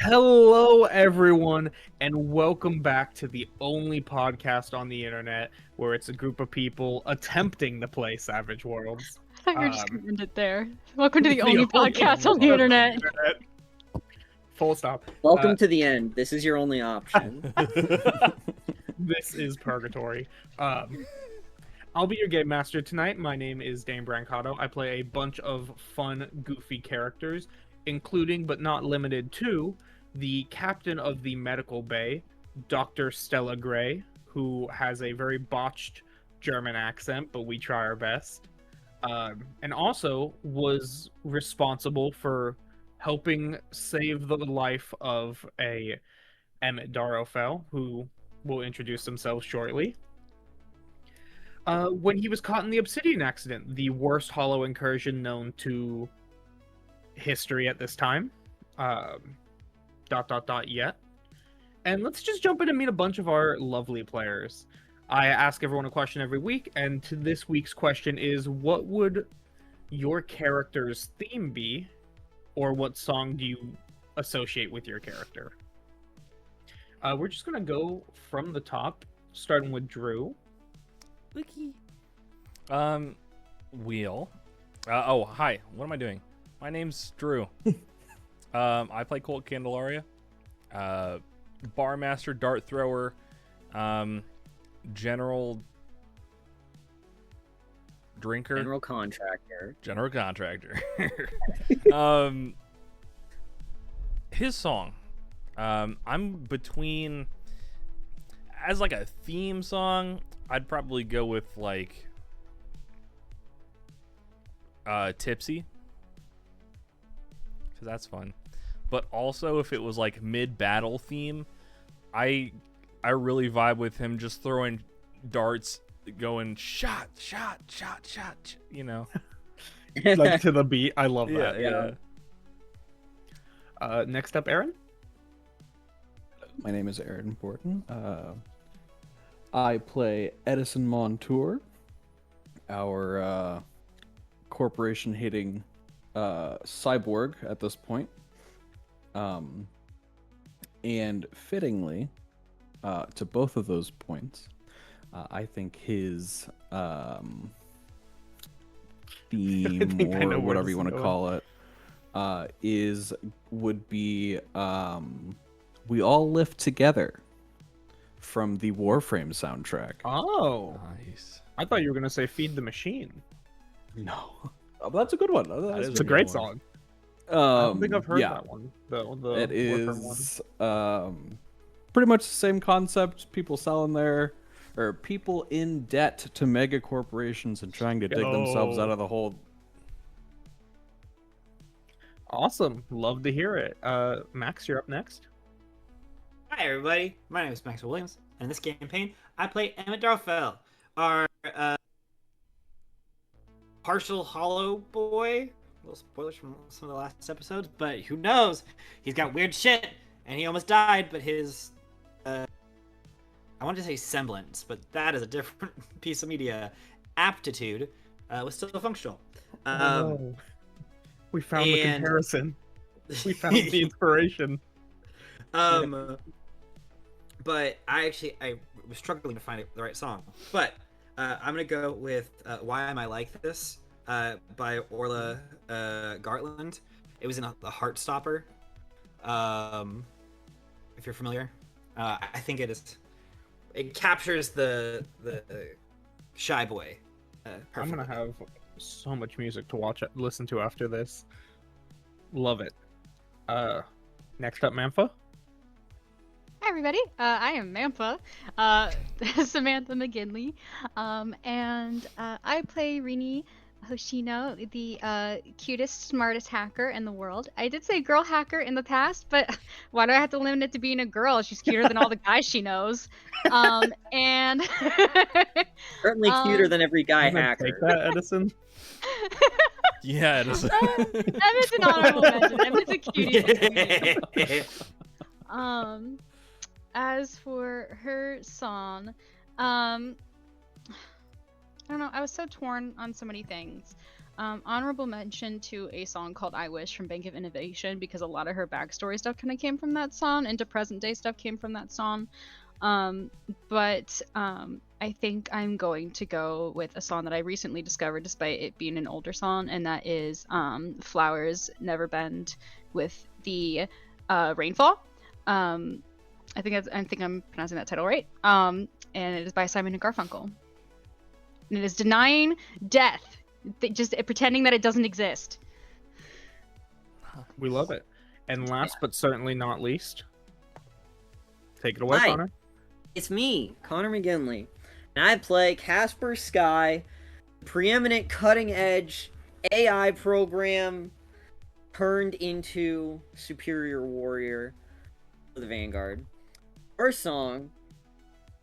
Hello, everyone, and welcome back to the only podcast on the internet where it's a group of people attempting to play Savage Worlds. I thought you were just going to end it there. Welcome to the The only podcast on the internet. Full stop. Welcome to the end. This is your only option. This is purgatory. I'll be your game master tonight. My name is Dane Brancato. I play a bunch of fun, goofy characters, including but not limited to the captain of the medical bay, Dr. Stella Gray, who has a very botched German accent, but we try our best. And also was responsible for helping save the life of a Emmett Darrowfell, who will introduce themselves shortly. When he was caught in the Obsidian accident, the worst hollow incursion known to history at this time. Yet. And let's just jump in and meet a bunch of our lovely players. I ask everyone a question every week, and to this week's question is, what would your character's theme be, or what song do you associate with your character? We're just gonna go from the top, starting with Drew. Wiki. Wheel. Hi. What am I doing? My name's Drew. I play Colt Candelaria. Barmaster, dart thrower, general drinker. General contractor. General contractor. His song. I'm between, as like a theme song, I'd probably go with like Tipsy, because that's fun. But also if it was like mid-battle theme, I really vibe with him just throwing darts, going shot, you know. Like to the beat. I love that. Yeah. Next up, Aaron. My name is Aaron Borton. I play Edison Montour, our corporation-hating cyborg at this point. And fittingly, to both of those points, I think his theme, or whatever you want to call it, would be We All Live Together from the Warframe soundtrack. Oh, Nice. I thought you were gonna say "Feed the Machine." No. Oh, but that's a good one. It's a great song. I don't think I've heard that one. It is pretty much the same concept. People selling people in debt to mega corporations and trying to dig themselves out of the hole. Awesome. Love to hear it. Max, you're up next. Hi everybody, my name is Maxwell Williams, and in this campaign, I play Emmett Darrowfell, our partial hollow boy. Little spoilers from some of the last episodes, but who knows? He's got weird shit, and he almost died, but his, I wanted to say semblance, but that is a different piece of media. Aptitude was still functional. We found the comparison. We found the inspiration. But I was struggling to find the right song. But I'm gonna go with "Why Am I Like This" by Orla Gartland. It was in the Heartstopper. If you're familiar, I think it is. It captures the shy boy. I'm gonna have so much music to listen to after this. Love it. Next up, Manfa. Hi, everybody. I am Mantha, Samantha McGinley, and I play Rini Hoshino, the cutest, smartest hacker in the world. I did say girl hacker in the past, but why do I have to limit it to being a girl? She's cuter than all the guys she knows. And Certainly cuter than every guy I'm gonna hacker. take that, Edison. Yeah, it is. Emmett's an honorable mention. Emmett's a cutie. As for her song, I don't know. I was so torn on so many things. Honorable mention to a song called I Wish from Bank of Innovation, because a lot of her backstory stuff kind of came from that song, and to present day stuff came from that song. But I think I'm going to go with a song that I recently discovered despite it being an older song, and that is Flowers Never Bend with the Rainfall. I think I'm pronouncing that title right. And it is by Simon and Garfunkel. And it is denying death, just pretending that it doesn't exist. We love it. And last but certainly not least, take it away, Hi. Connor. It's me, Connor McGinley, and I play Kasper Sky, preeminent cutting-edge AI program turned into superior warrior for the Vanguard. Our song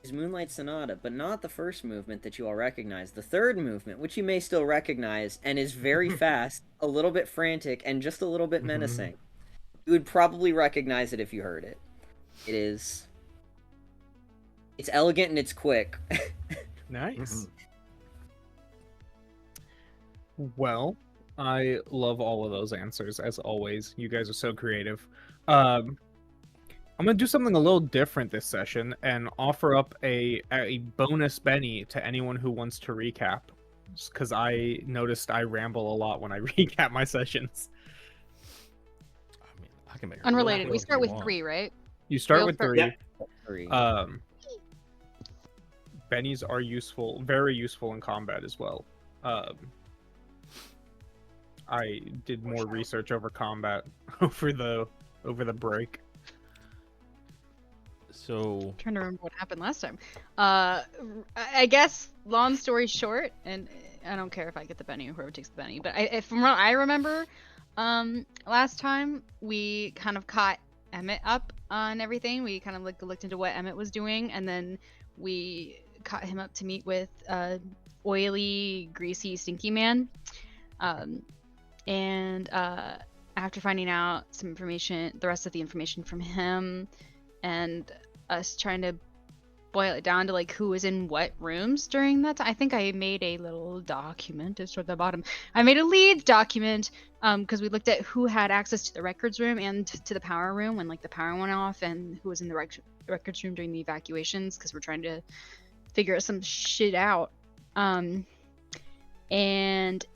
is Moonlight Sonata, but not the first movement that you all recognize. The third movement, which you may still recognize, and is very fast, a little bit frantic, and just a little bit menacing. You would probably recognize it if you heard it. It's elegant and it's quick. Nice. Well, I love all of those answers, as always. You guys are so creative. I'm going to do something a little different this session and offer up a bonus Benny to anyone who wants to recap. Just because I noticed I ramble a lot when I recap my sessions. I mean, I can make it Unrelated. real We quick start if with you want. 3, right? You start Real with quick. 3. Yep. 3. Bennies are useful, very useful in combat as well. I did more research over combat over the break. So Trying to remember what happened last time. I guess long story short, and I don't care if I get the Benny or whoever takes the Benny, but from what I remember, last time we kind of caught Emmett up on everything. We kind of looked into what Emmett was doing, and then we caught him up to meet with oily, greasy, stinky man. And after finding out some information, the rest of the information from him, and us trying to boil it down to like who was in what rooms during that time. I think I made a little document. It's toward the bottom. I made a leads document because we looked at who had access to the records room and to the power room when like the power went off, and who was in the records room during the evacuations, because we're trying to figure some shit out. And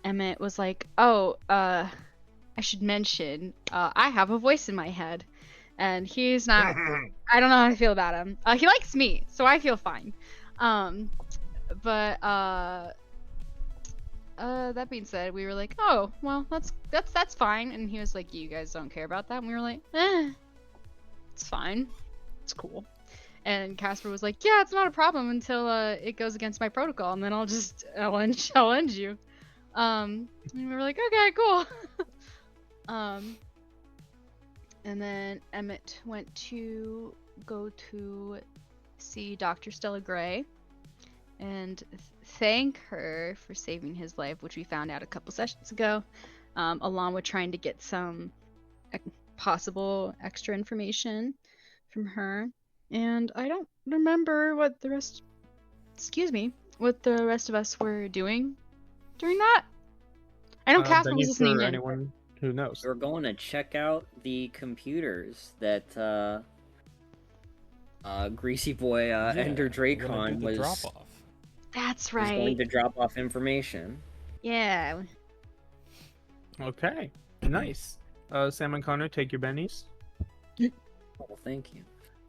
Emmett was like, "Oh, I should mention, I have a voice in my head." And he's not. I don't know how I feel about him. He likes me, so I feel fine. But that being said, we were like, "Oh, well, that's fine." And he was like, "You guys don't care about that?" And we were like, "It's fine. It's cool." And Kasper was like, "Yeah, it's not a problem until it goes against my protocol, and then I'll end you." And we were like, "Okay, cool." And then Emmett went to go to see Dr. Stella Gray and thank her for saving his life, which we found out a couple sessions ago, along with trying to get some possible extra information from her. And I don't remember what the rest of us were doing during that. I know Kasper was Benny listening for in. anyone who knows. We're going to check out the computers that Greasy Boy Ender we're gonna Dracon do the was drop-off. That's was going right. to drop off information. Yeah. Okay, nice. Sam and Connor, take your bennies. Well, thank you.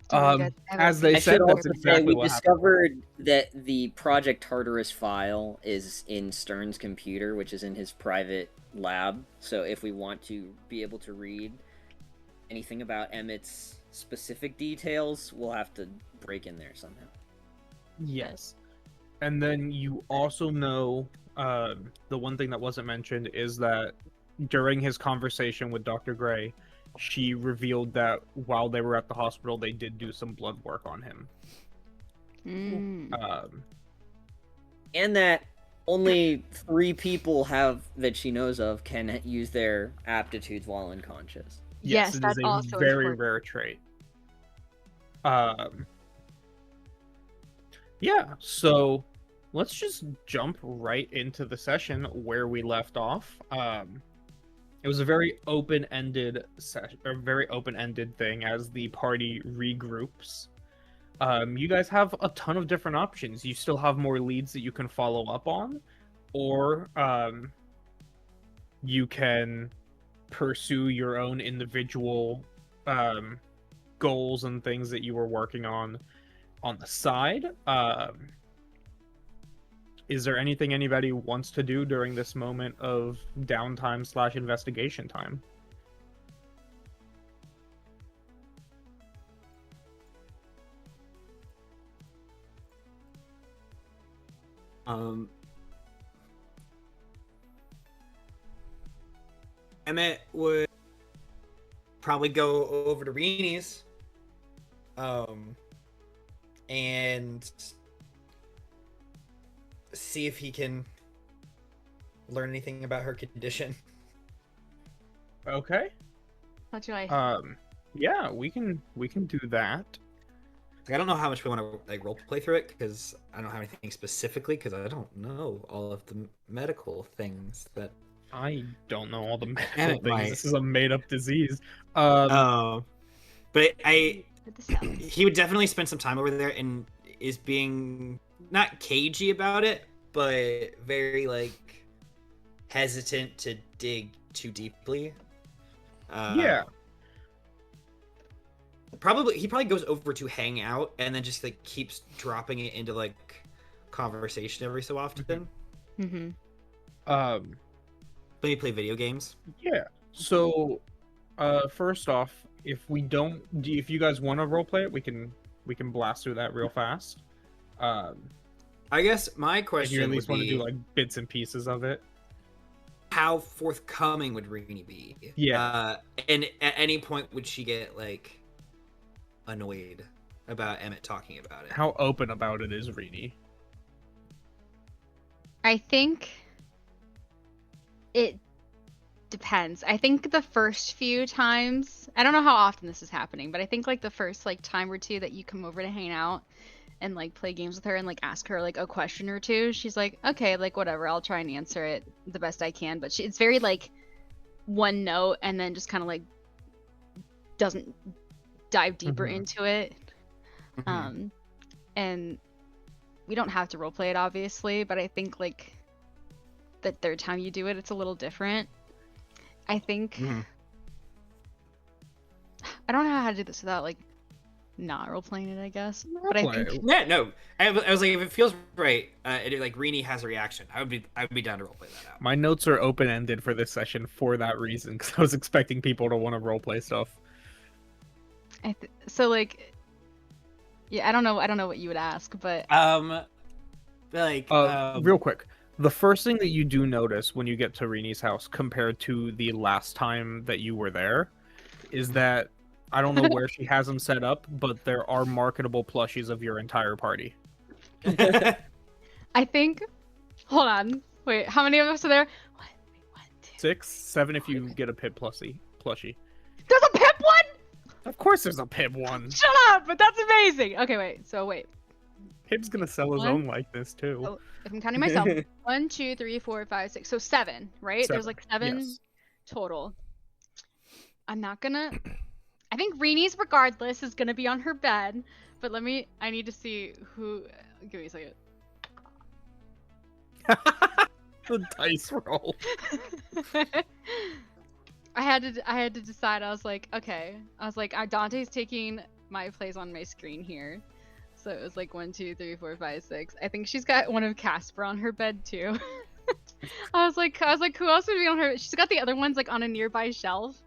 Do you guys ever As they I think said, should of that's also say exactly we what happened. discovered that the Project Tartarus file is in Stern's computer, which is in his private lab. So if we want to be able to read anything about Emmett's specific details, we'll have to break in there somehow. Yes. And then you also know, the one thing that wasn't mentioned is that during his conversation with Dr. Gray, she revealed that while they were at the hospital, they did do some blood work on him. And that only 3 people that she knows of can use their aptitudes while unconscious. Yes, it that's is a also very important. rare trait. Yeah, so let's just jump right into the session where we left off. It was a very open-ended session, or very open-ended thing as the party regroups. You guys have a ton of different options. You still have more leads that you can follow up on, or you can pursue your own individual goals and things that you were working on the side. Is there anything anybody wants to do during this moment of downtime / investigation time? Emmett would probably go over to Reenie's, and see if he can learn anything about her condition. Okay. How do I? Yeah, we can do that. I don't know how much we want to like role play through it because I don't have anything specifically because I don't know all of the medical things that. I don't know all the medical And it things. might. This is a made-up disease. But With the cells. he would definitely spend some time over there and is being not cagey about it, but very like hesitant to dig too deeply. Yeah. He probably goes over to hang out and then just like keeps dropping it into like conversation every so often. Mm-hmm. Maybe play video games. Yeah. So, first off, if you guys want to roleplay it, we can blast through that real fast. I guess my If question you at least would want to be, do like bits and pieces of it. how forthcoming would Reenie be? Yeah. And at any point would she get like annoyed about Emmett talking about it? How open about it is Reenie? I think it depends. I think the first few times, I don't know how often this is happening, but I think like the first like time or two that you come over to hang out and like play games with her and like ask her like a question or two, she's like, okay, like whatever, I'll try and answer it the best I can. But it's very like one note and then just kind of like doesn't dive deeper into it. And we don't have to roleplay it obviously, but I think like the third time you do it, it's a little different. I think I don't know how to do this without like not role playing it, I guess. But I think Yeah, no. I was like, if it feels right, and like Reenie has a reaction, I would be down to roleplay that out. My notes are open ended for this session for that reason, because I was expecting people to want to roleplay stuff. so like, yeah, I don't know what you would ask, but Real quick, the first thing that you do notice when you get to Reenie's house compared to the last time that you were there is that I don't know where she has them set up, but there are marketable plushies of your entire party. I think. Hold on. Wait, how many of us are there? One, 2, 6, 7 if you get a Pip plushie. There's a Pip one! Of course there's a Pip one. Shut up! But that's amazing. Okay, wait. Pip's gonna sell his One. own like this too. Oh, if I'm counting myself, 1, 2, 3, 4, 5, 6. So 7, right? There's like 7 yes. total. I'm not gonna. I think Reenie's regardless is gonna be on her bed, but I need to see who. Give me a second. The dice roll. I had to decide. I was like, okay. Dante's taking my place on my screen here. So it was like 1, 2, 3, 4, 5, 6. I think she's got one of Kasper on her bed too. I was like, who else would be on her? She's got the other ones like on a nearby shelf.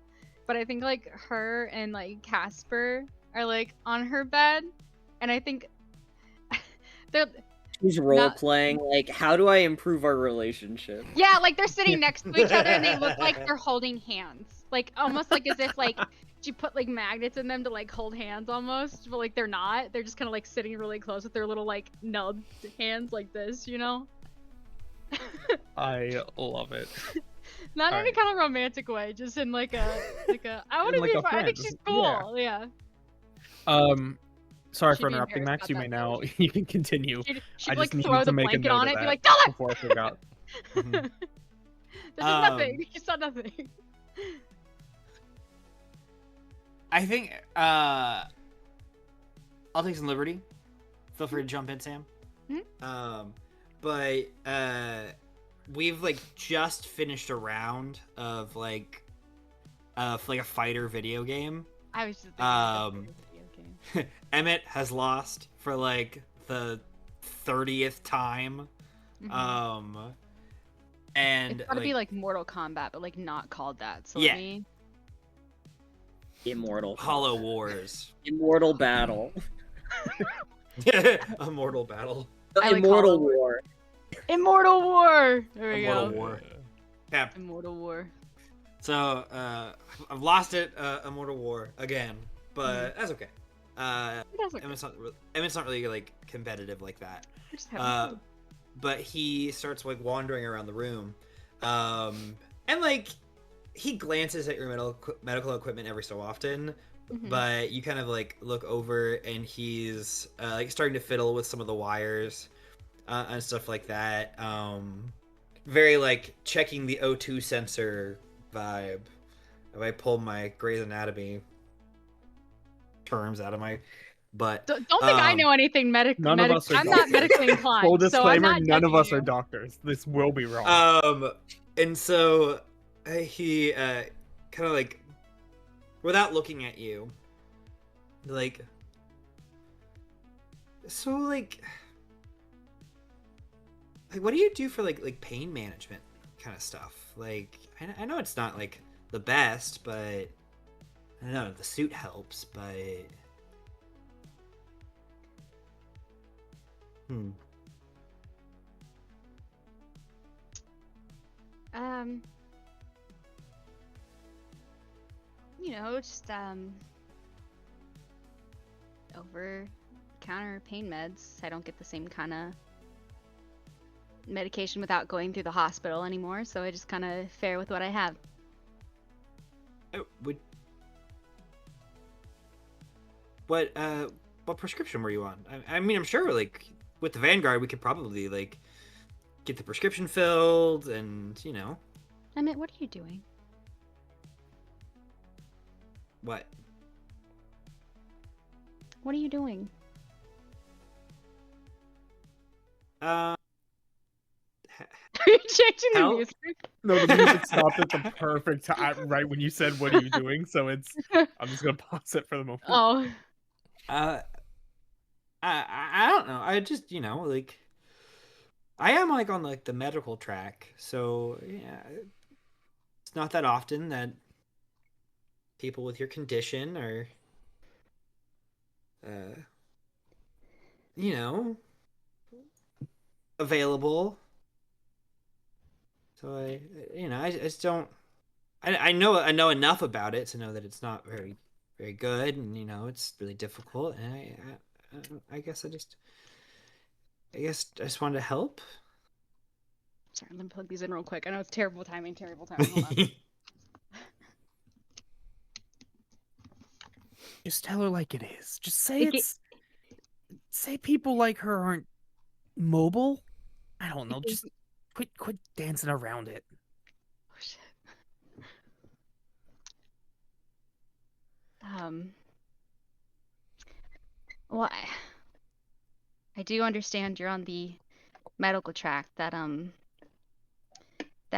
But I think like her and like Kasper are like on her bed, and I think they're. She's role playing. Like, how do I improve our relationship? Yeah, like they're sitting next to each other and they look like they're holding hands, like almost like as if like she put like magnets in them to like hold hands almost, but like they're not. They're just kind of like sitting really close with their little like nubbed hands like this, you know. I love it. Not in any kind of romantic way, just in like a I want to like be. a I think friend. she's cool. Yeah. Sorry She'd for be interrupting, embarrassed Max. You about may that now. pose. You can continue. She'd I like just throw needed the to make a blanket note on of it and be that like, "Don't before I forgot. This is nothing. You saw nothing." I think I'll take some liberty. Feel free to jump in, Sam. But we've like just finished a round of like a fighter video game. I was just thinking about that video game. Emmett has lost for like the 30th time. And It's gotta be like Mortal Kombat, but like not called that. So Yeah. let me. Immortal. Hollow Wars. Immortal Battle. A mortal battle. I like Immortal Hollow War. Immortal War. There we Immortal go. War. Yeah. Immortal War. So I've lost it. Immortal War again, but that's okay. That's okay. Emmett's not really like competitive like that. We're just having fun. But he starts like wandering around the room, and like he glances at your medical equipment every so often. But you kind of like look over and he's like starting to fiddle with some of the wires and stuff like that. Very like checking the O2 sensor vibe. If I pull my Grey's Anatomy terms out of my butt. Don't think I know anything None of us are I'm not medically inclined. Full so I'm disclaimer: not none of judging us are you. doctors. This will be wrong. And so he kind of like, without looking at you, like, so like what do you do for like pain management kind of stuff? Like, I know it's not like the best, but I don't know, the suit helps, but You know, just over counter pain meds. I don't get the same kind of medication without going through the hospital anymore, so I just kind of fare with what I have. What prescription were you on? I mean, I'm sure like with the Vanguard we could probably like get the prescription filled, and you know. Emmett, what are you doing? What? What are you doing? Uh, Are you changing the How- music? No, the music stopped at the perfect time, right when you said, "What are you doing?" So it's. I'm just gonna pause it for the moment. Oh. I don't know. I just, you know, like I am like on like the medical track, so yeah, it's not that often that people with your condition are, you know, available. So I just don't. I know enough about it to know that it's not very, very good, and you know it's really difficult, and I guess I just wanted to help. Sorry, let me plug these in real quick. I know it's terrible timing. Hold on. Just tell her like it is. Just say say people like her aren't mobile. I don't know. Just quit dancing around it. Oh, shit. Well, I do understand you're on the medical track. That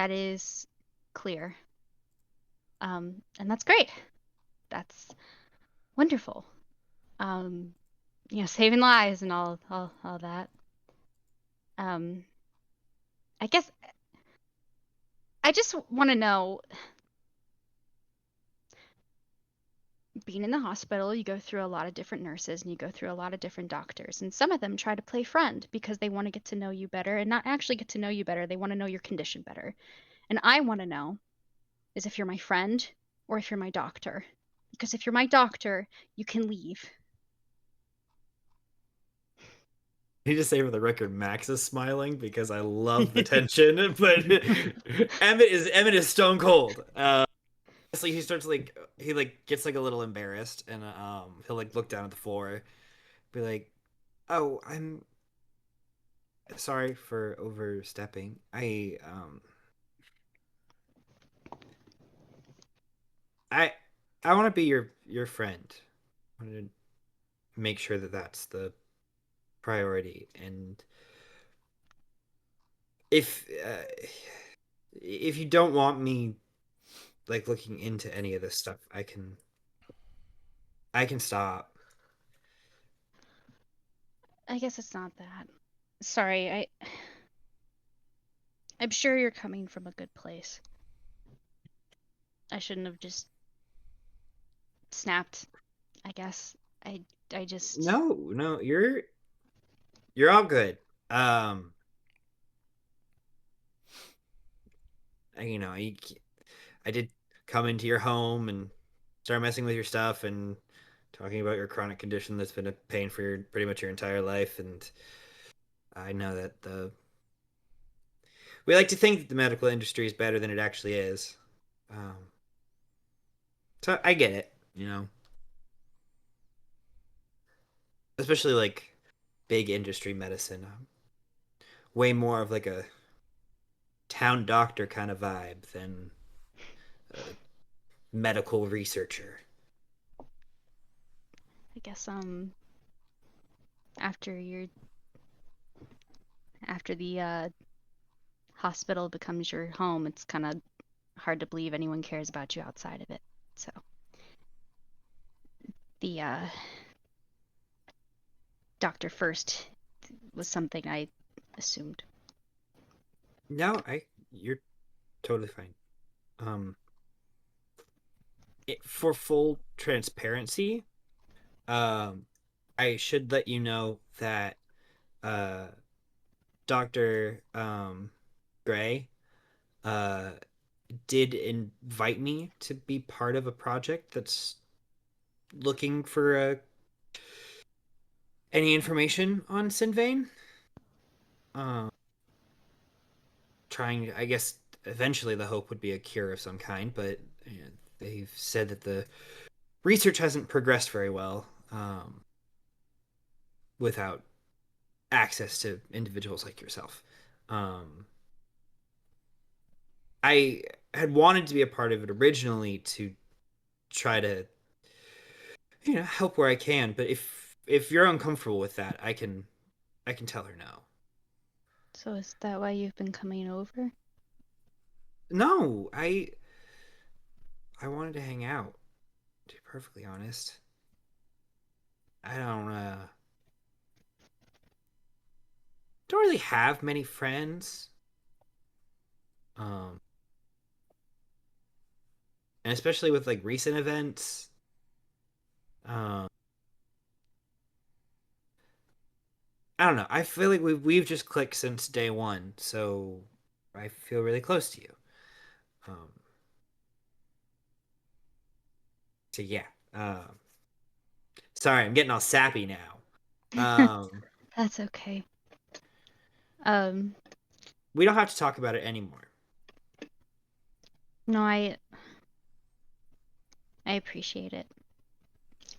is clear. And that's great. That's wonderful. You know, saving lives and all that. I guess I just want to know, being in the hospital, you go through a lot of different nurses and you go through a lot of different doctors, and some of them try to play friend because they want to get to know you better, and not actually get to know you better. They want to know your condition better. And I want to know is if you're my friend or if you're my doctor. Because if you're my doctor, you can leave. I need to say for the record, Max is smiling because I love the tension, but Emmett is stone cold. So he starts like he like gets like a little embarrassed, and he'll like look down at the floor, be like, "Oh, I'm sorry for overstepping. I I want to be your friend. I want to make sure that that's the priority. And if you don't want me like looking into any of this stuff, I can stop." I guess it's not that. Sorry, I'm sure you're coming from a good place. I shouldn't have just snapped, I guess. I just No, you're all good. Um, I did come into your home and start messing with your stuff and talking about your chronic condition that's been a pain for pretty much your entire life. And I know that we like to think that the medical industry is better than it actually is. Um, so I get it, especially like big industry medicine. Way more of like a town doctor kind of vibe than a medical researcher. I guess after you're after the hospital becomes your home, it's kind of hard to believe anyone cares about you outside of it. So the doctor first was something I assumed. No, you're totally fine. For full transparency, um, I should let you know that uh, Doctor Gray uh did invite me to be part of a project that's looking for any information on Sinvane. Um, trying, I guess, eventually the hope would be a cure of some kind, but they've said that the research hasn't progressed very well without access to individuals like yourself. Um, I had wanted to be a part of it originally to try to, help where I can, but if you're uncomfortable with that, I can tell her no. So is that why you've been coming over? No, I wanted to hang out, to be perfectly honest. I don't really have many friends. Um and especially with like recent events. Um I don't know. I feel like we've just clicked since day one, so I feel really close to you. Um so yeah. Sorry, I'm getting all sappy now. Um That's okay. Um, we don't have to talk about it anymore. no, I appreciate it.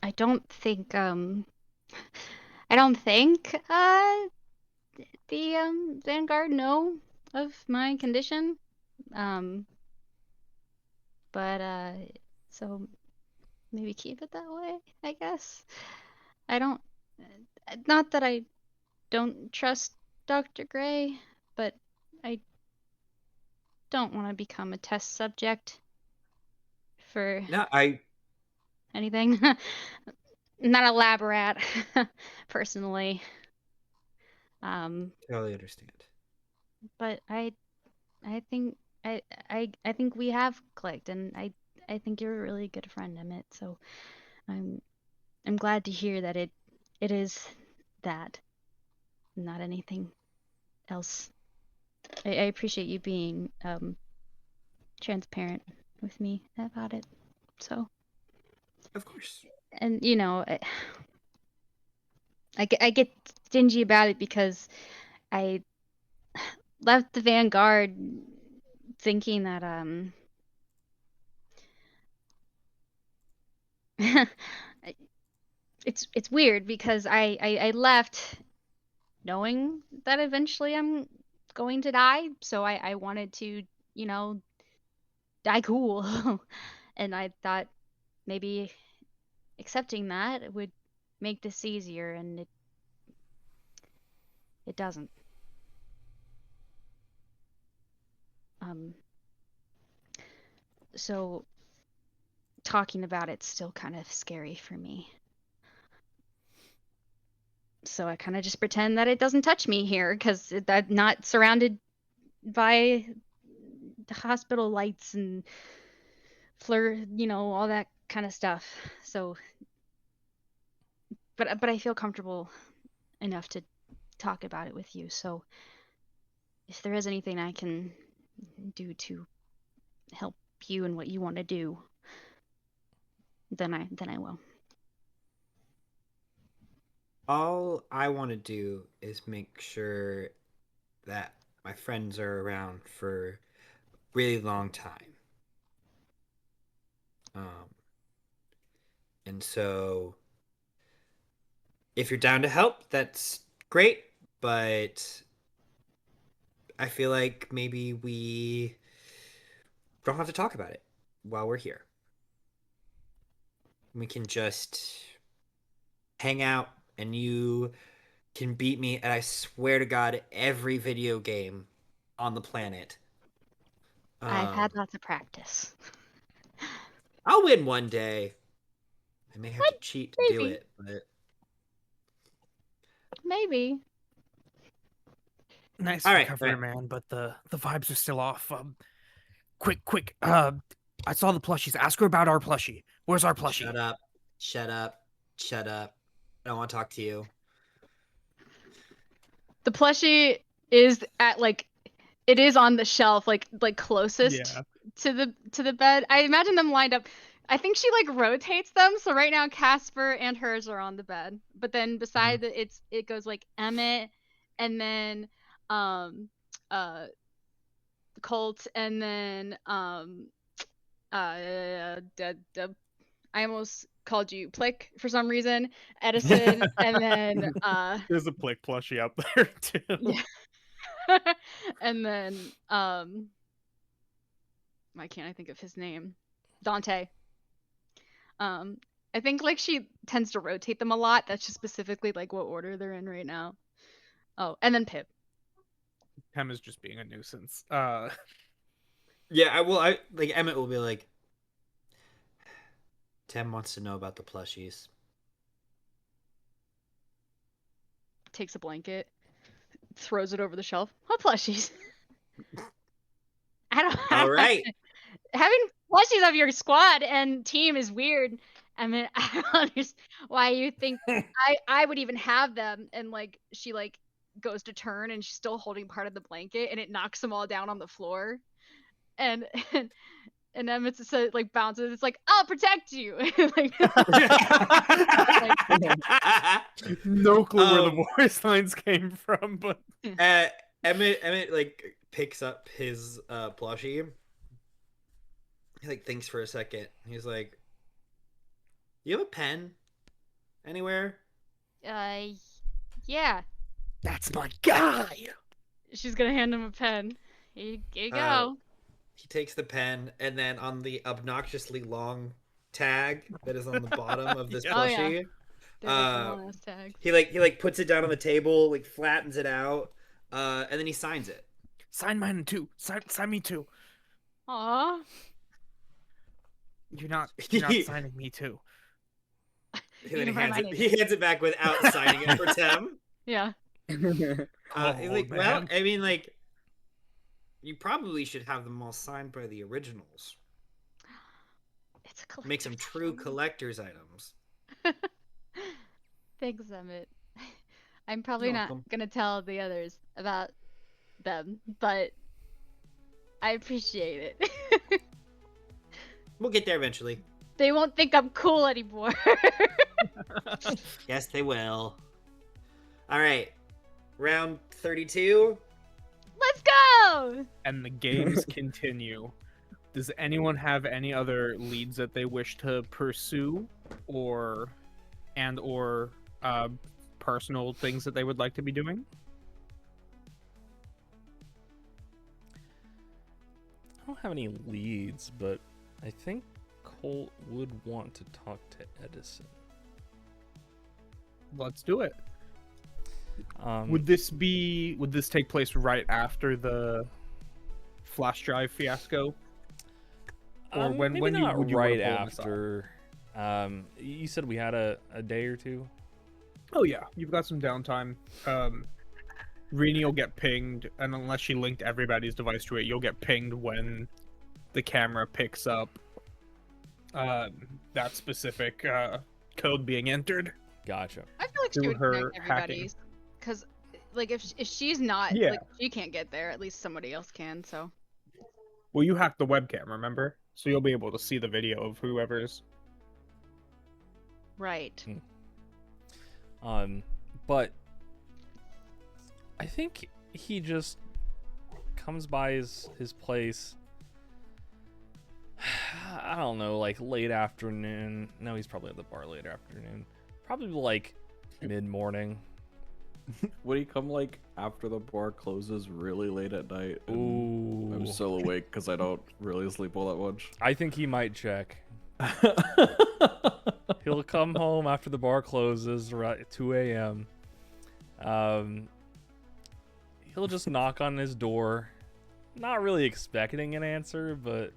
I don't think I don't think the Vanguard know of my condition. Um, but so maybe keep it that way, I guess. I don't not that I don't trust Dr. Gray, but I don't want to become a test subject for No, I anything. Not a lab rat, personally. Um, totally understand. but I think I think we have clicked, and I think you're a really good friend, Emmett. So I'm I'm glad to hear that it is that, not anything else. I appreciate you being transparent with me about it. So, Of course. and I get stingy about it because I left the Vanguard thinking that it's weird because I left knowing that eventually I'm going to die, so I wanted to, you know, die cool. And I thought maybe accepting that would make this easier, and it doesn't. So talking about it's still kind of scary for me. So I kind of just pretend that it doesn't touch me here because I'm not surrounded by the hospital lights and you know, all that kind of stuff. So, but I feel comfortable enough to talk about it with you. So if there is anything I can do to help you and what you want to do, then I will. All I want to do is make sure that my friends are around for a really long time. And so if you're down to help, that's great, but I feel like maybe we don't have to talk about it while we're here. We can just hang out and you can beat me at, I swear to God, every video game on the planet. I've had lots of practice. I'll win one day. I may have to cheat to do Maybe. it, but Maybe. Nice All right, recovery, all right. man, but the vibes are still off. Quick. I saw the plushies. Ask her about our plushie. Where's our plushie? Shut up. Shut up. Shut up. I don't want to talk to you. The plushie is at it is on the shelf, like closest to the bed. I imagine them lined up. I think she rotates them, so right now Kasper and hers are on the bed. But then beside it goes Emmett, and then Colt, and then I almost called you Plick for some reason, Edison, and then There's a Plick plushie out there too. Yeah. And then why can't I think of his name? Dante. I think she tends to rotate them a lot. That's just specifically what order they're in right now. Oh, and then Pip. Pem is just being a nuisance. Yeah, I Emmett will be like, Tem wants to know about the plushies. Takes a blanket, throws it over the shelf. What plushies? I don't. All right. Having plushies of your squad and team is weird. I mean, I don't understand why you think I would even have them. And she goes to turn and she's still holding part of the blanket and it knocks them all down on the floor. And Emmett bounces. It's I'll protect you. No clue where the voice lines came from, but Emmett picks up his plushie. He thinks for a second. He's like, "You have a pen anywhere?" Yeah. That's my guy. She's gonna hand him a pen. Here you go. He takes the pen, and then on the obnoxiously long tag that is on the bottom of this plushie, he puts it down on the table, flattens it out, and then he signs it. Sign mine too. Sign me too. Aw. You're not signing me too. He hands it back without signing it for Tem. Yeah. Well, I mean, you probably should have them all signed by the originals. It's a Make some true collector's items. Thanks, Emmett. I'm probably not gonna tell the others about them, but I appreciate it. We'll get there eventually. They won't think I'm cool anymore. Yes, they will. All right. Round 32. Let's go! And the games continue. Does anyone have any other leads that they wish to pursue, or and or personal things that they would like to be doing? I don't have any leads, but I think Colt would want to talk to Edison. Let's do it. Um, Would this take place right after the flash drive fiasco? Or when maybe not would you right wanna pull this off? after. You said we had a day or two. Oh yeah, you've got some downtime. Rini will get pinged, and unless she linked everybody's device to it, you'll get pinged when the camera picks up that specific code being entered. Gotcha. I feel like she Through would her connect hacking. everybody's, because like if she's not, Yeah. like she can't get there, at least somebody else can. So Well, you hacked the webcam, remember? So you'll be able to see the video of whoever's. right. But I think he just comes by his place. I don't know, like late afternoon. No, he's probably at the bar late afternoon. Probably like mid-morning. Would he come like after the bar closes really late at night? and Ooh. I'm still awake because I don't really sleep all that much. I think he might check. He'll come home after the bar closes around 2 a.m. He'll just knock on his door, not really expecting an answer, but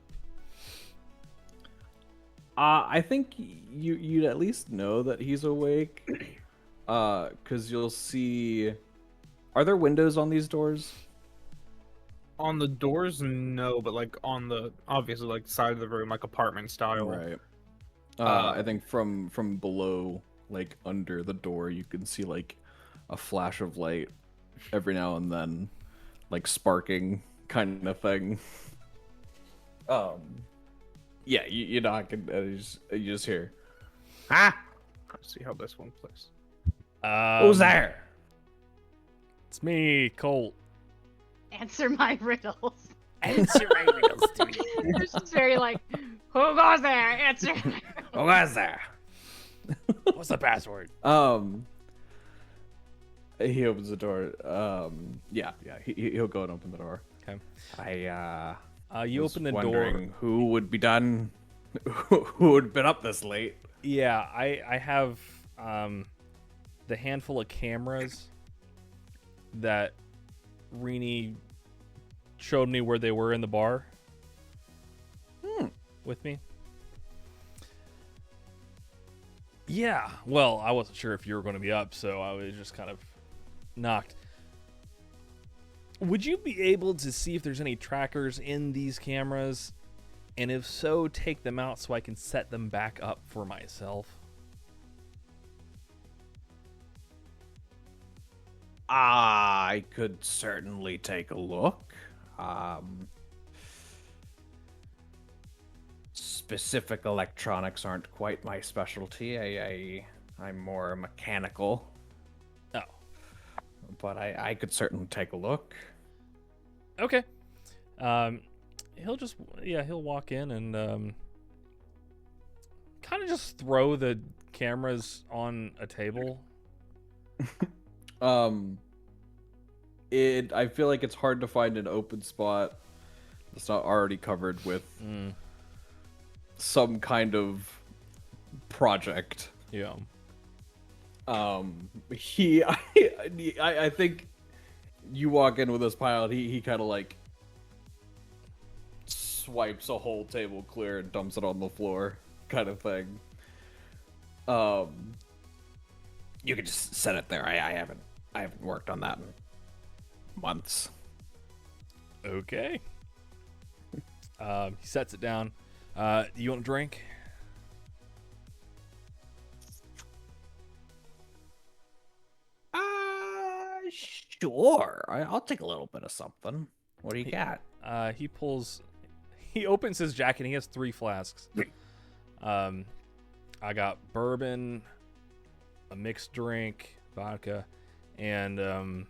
I think you'd at least know that he's awake, because you'll see. Are there windows on these doors? On the doors, no, but like on the obviously like side of the room, like apartment style. Right. I think from below, like under the door, you can see like a flash of light every now and then, like sparking kind of thing. Yeah, you knock and you just hear, Ah! Let's see how this one plays. "Who's there?" It's me, Colt. Answer my riddles. Answer my riddles to me. It's just very like, who goes there? Answer. "Who's there?" What's the password? He opens the door. Yeah, he'll go and open the door. Okay. You You open the door. wondering who would be done, who would been up this late. Yeah, I have the handful of cameras that Rini showed me where they were in the bar with me. Yeah, well, I wasn't sure if you were going to be up, so I was just kind of knocked. Would you be able to see if there's any trackers in these cameras? And if so, take them out so I can set them back up for myself. I could certainly take a look. Specific electronics aren't quite my specialty. I'm more mechanical, Oh, but I could certainly take a look. okay. He'll walk in and kind of just throw the cameras on a table. I feel like it's hard to find an open spot that's not already covered with some kind of project. Yeah. I think you walk in with this pile, he kind of like swipes a whole table clear and dumps it on the floor, kind of thing. You could just set it there. I haven't worked on that in months. Okay. He sets it down. You want a drink? Sure. I'll take a little bit of something. What do you got? He opens his jacket and he has 3 flasks. I got bourbon, a mixed drink, vodka, and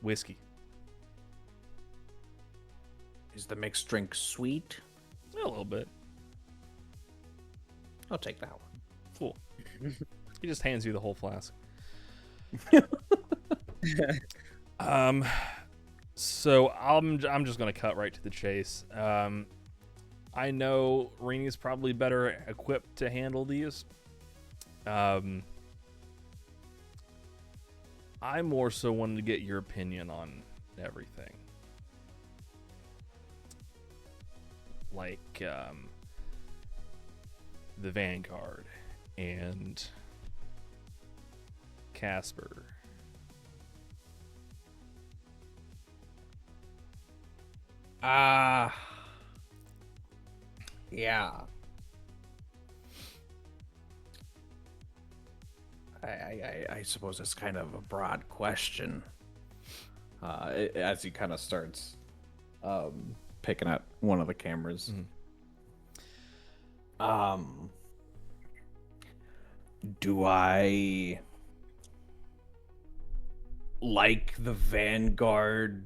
whiskey. Is the mixed drink sweet? A little bit. I'll take that one. Cool. He just hands you the whole flask. So I'm just gonna cut right to the chase. I know Rini's probably better equipped to handle these. I more so wanted to get your opinion on everything. Like, the Vanguard and Kasper. Yeah. I suppose it's kind of a broad question. As he kind of starts picking at one of the cameras. Do I like the Vanguard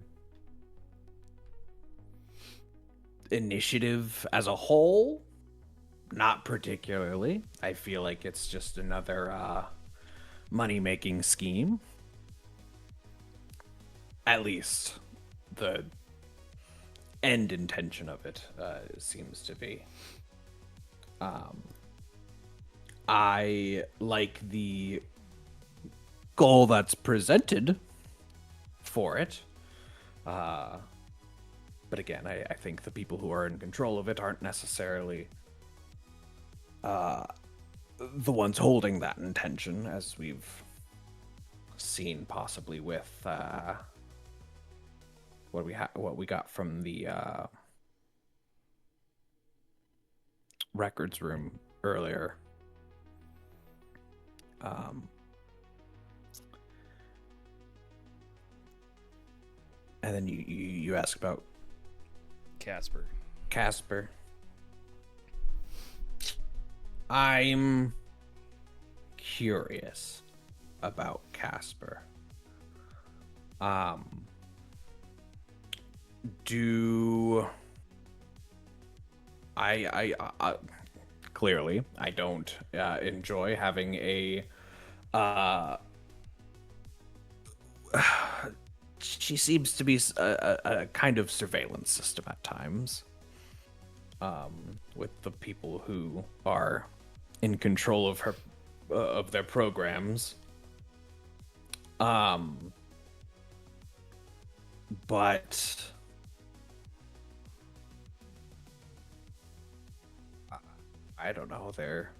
initiative as a whole? Not particularly. I feel like it's just another money-making scheme. At least the end intention of it seems to be. I like the goal that's presented for it. But again, I think the people who are in control of it aren't necessarily the ones holding that intention, as we've seen possibly with what we got from the records room earlier. And then you ask about Kasper. I'm curious about Kasper. Do I clearly I don't enjoy having a she seems to be a kind of surveillance system at times, with the people who are in control of her of their programs. But I don't know, they're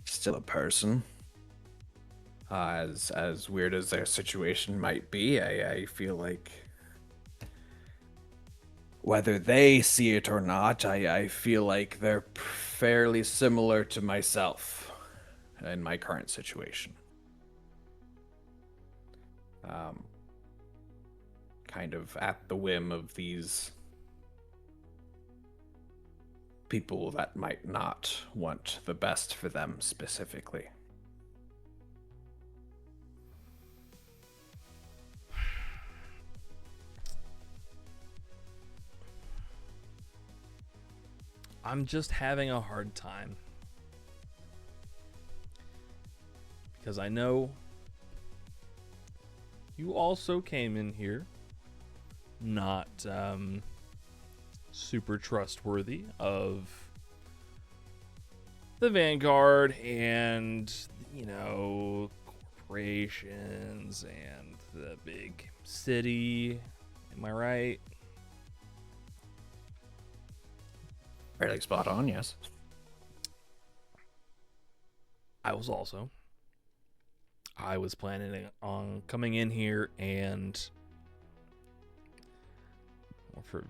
still a person. As weird as their situation might be, I feel like whether they see it or not, I feel like they're fairly similar to myself in my current situation. Kind of at the whim of these people that might not want the best for them specifically. I'm just having a hard time. Because I know you also came in here not super trustworthy of the Vanguard and, you know, corporations and the big city. Am I right? Fairly spot on, yes. I was also. I was planning on coming in here and, for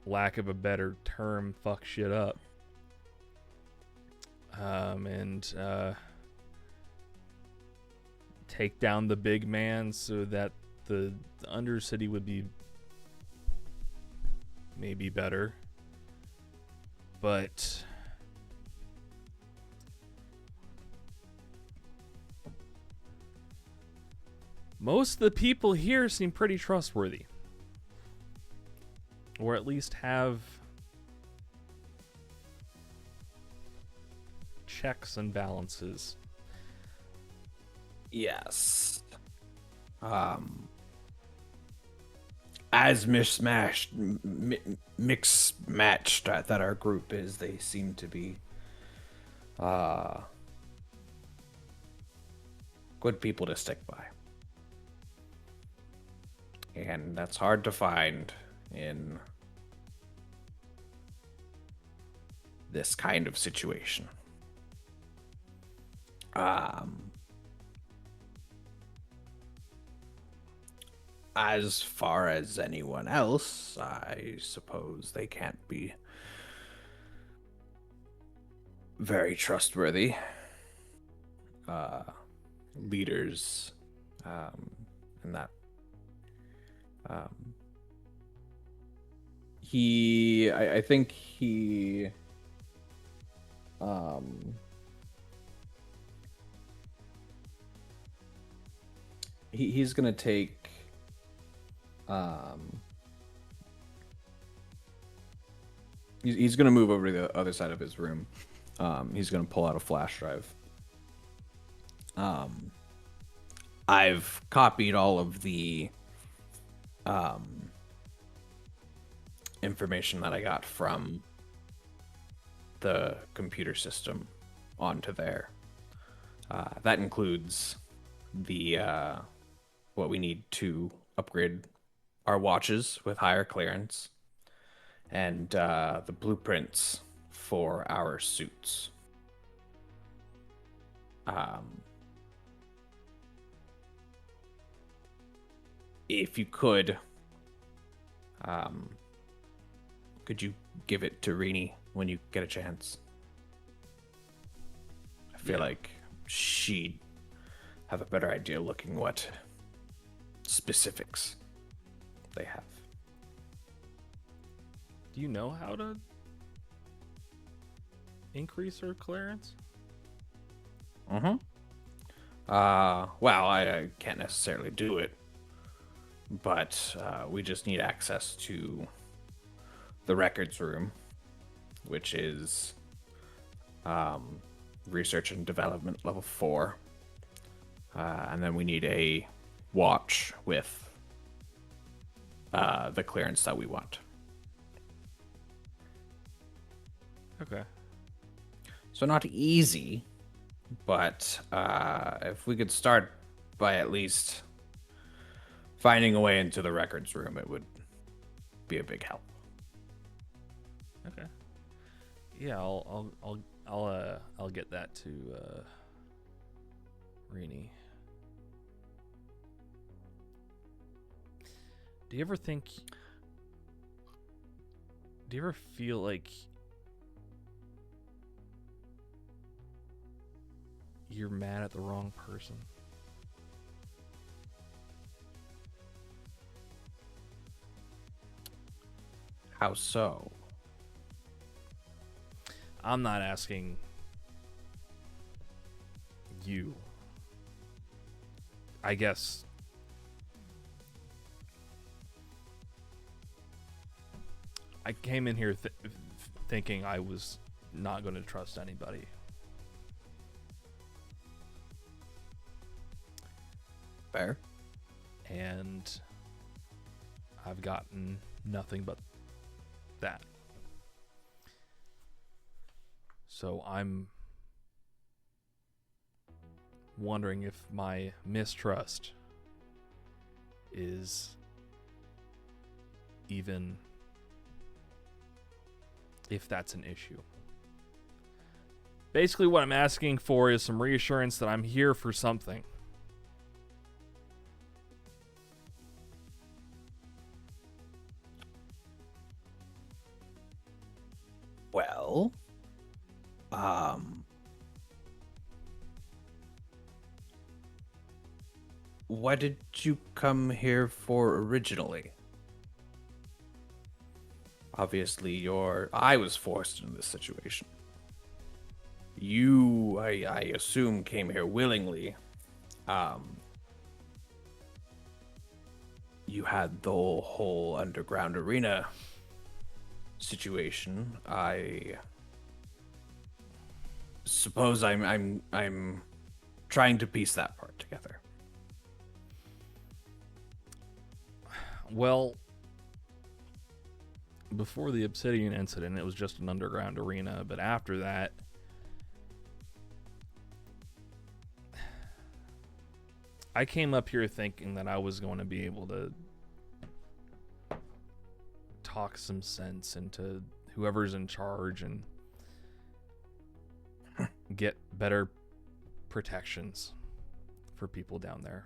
lack of a better term, fuck shit up. And take down the big man so that the Undercity would be maybe better. But most of the people here seem pretty trustworthy. Or at least have checks and balances. Yes. As mix-matched that our group is, they seem to be good people to stick by. And that's hard to find in this kind of situation. As far as anyone else, I suppose they can't be very trustworthy leaders in that. I think he's gonna take he's gonna move over to the other side of his room. He's gonna pull out a flash drive. I've copied all of the information that I got from the computer system onto there. That includes the what we need to upgrade our watches with higher clearance, and the blueprints for our suits. If you could you give it to Rini when you get a chance? I feel like she'd have a better idea looking what specifics they have. Do you know how to increase her clearance? Well, I can't necessarily do it, but we just need access to the records room, which is research and development level 4. And then we need a watch with the clearance that we want. Okay. So not easy, but if we could start by at least finding a way into the records room, it would be a big help. Okay. Yeah, I'll get that to Rini. Do you ever feel like you're mad at the wrong person? How so? I'm not asking you. I guess I came in here thinking I was not going to trust anybody. Fair. And I've gotten nothing but that. So I'm wondering if my mistrust is even if that's an issue. Basically what I'm asking for is some reassurance that I'm here for something. Well, what did you come here for originally? Obviously, I was forced into this situation. You, I assume, came here willingly. You had the whole underground arena situation. suppose I'm trying to piece that part together. Well, before the Obsidian incident, it was just an underground arena, but after that, I came up here thinking that I was going to be able to talk some sense into whoever's in charge and get better protections for people down there.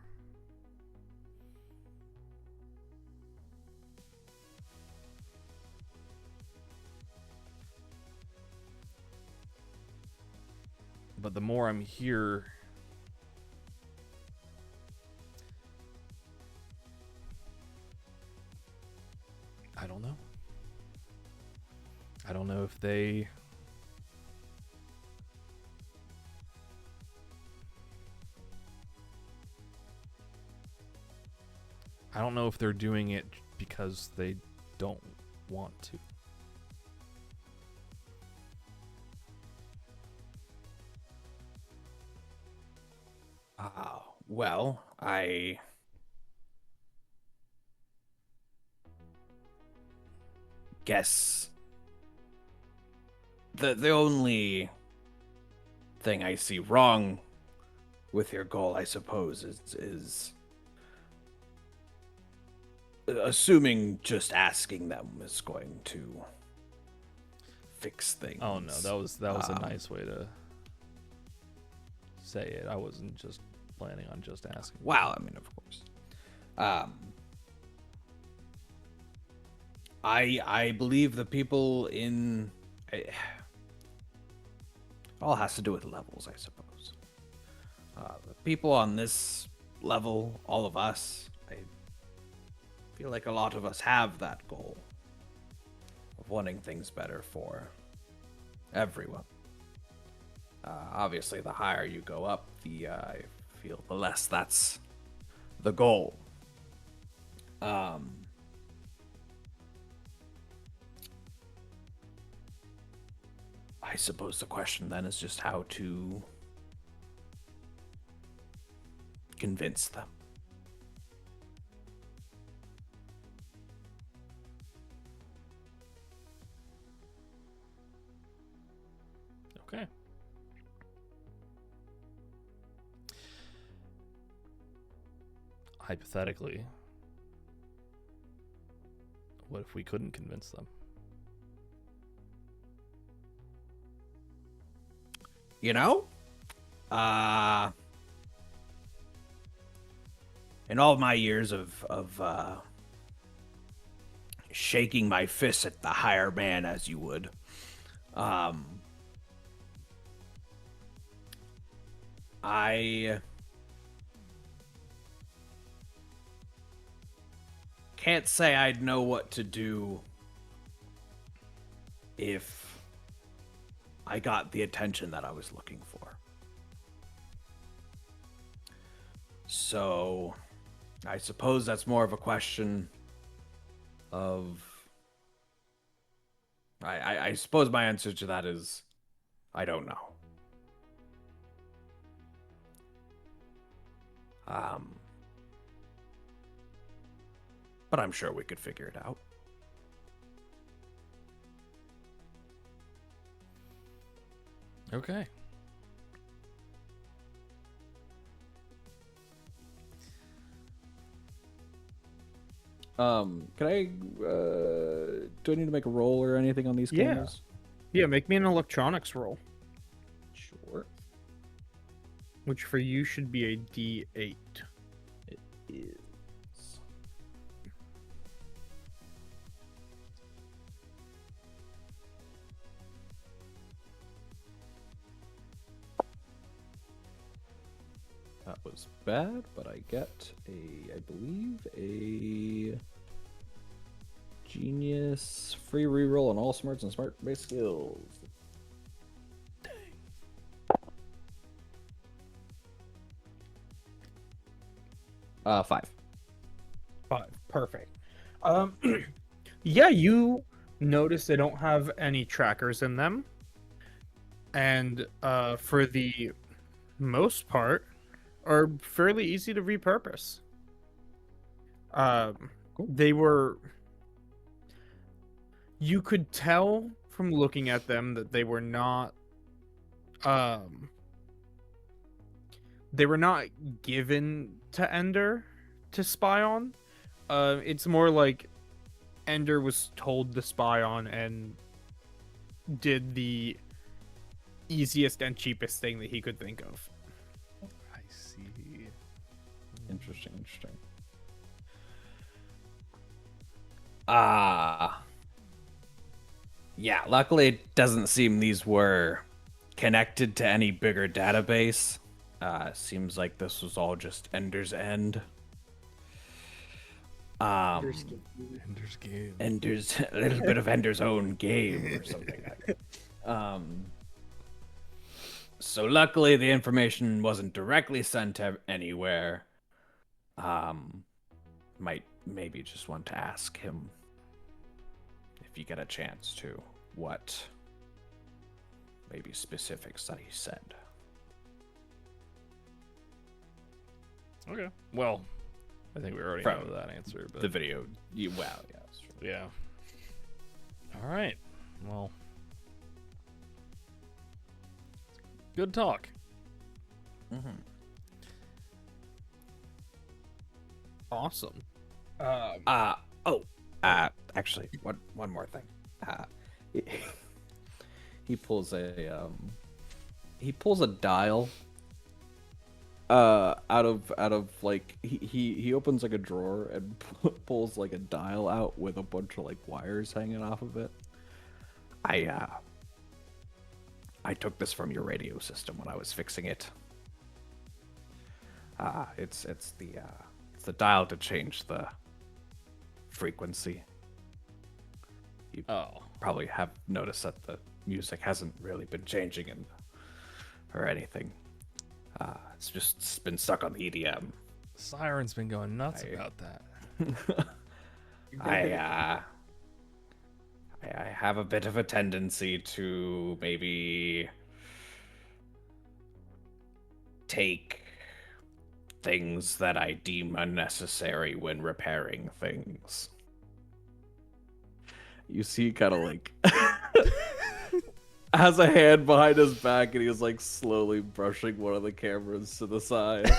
But the more I'm here, I don't know. I don't know if they... I don't know if they're doing it because they don't want to. Well, I guess the only thing I see wrong with your goal, I suppose, is assuming just asking them is going to fix things. Oh no, that was a nice way to say it. I wasn't just planning on just asking. Wow, I mean, of course. I believe the people in all has to do with levels, I suppose. The people on this level, all of us, I feel like a lot of us have that goal of wanting things better for everyone. Obviously, the higher you go up, I feel the less that's the goal. I suppose the question then is just how to convince them. Okay. Hypothetically, what if we couldn't convince them? You know, in all my years of shaking my fist at the higher man, as you would, I can't say I'd know what to do if I got the attention that I was looking for. So, I suppose that's more of a question of... I suppose my answer to that is, I don't know. But I'm sure we could figure it out. Okay. Can I, do I need to make a roll or anything on these Yeah. cameras? Yeah, make me an electronics roll, Sure. which for you should be a D8. It is. That was bad, but I get I believe, a genius free reroll on all smarts and smart based skills. Dang. 5. 5. Perfect. Yeah, you notice they don't have any trackers in them. and for the most part, are fairly easy to repurpose. They were. You could tell from looking at them that they were not. They were not given to Ender to spy on. It's more like Ender was told to spy on and did the easiest and cheapest thing that he could think of. I see. Interesting. Yeah, luckily it doesn't seem these were connected to any bigger database. Seems like this was all just Ender's End. Ender's Game. Ender's a little bit of Ender's own game or something like that. So luckily the information wasn't directly sent anywhere. Might maybe just want to ask him, if you get a chance to, what maybe specifics that he said. Okay. Well, I think we already know that answer. But The video. Yeah, that's true. yeah. All right. Well, good talk. Awesome. Actually, one more thing. He pulls a dial out of like he opens like a drawer and pulls like a dial out with a bunch of like wires hanging off of it. I took this from your radio system when I was fixing it. It's the dial to change the frequency. You probably have noticed that the music hasn't really been changing or anything. It's been stuck on the EDM. Siren's been going nuts about that. I have a bit of a tendency to maybe take things that I deem unnecessary when repairing things. You see, kind of like has a hand behind his back, and he's like slowly brushing one of the cameras to the side.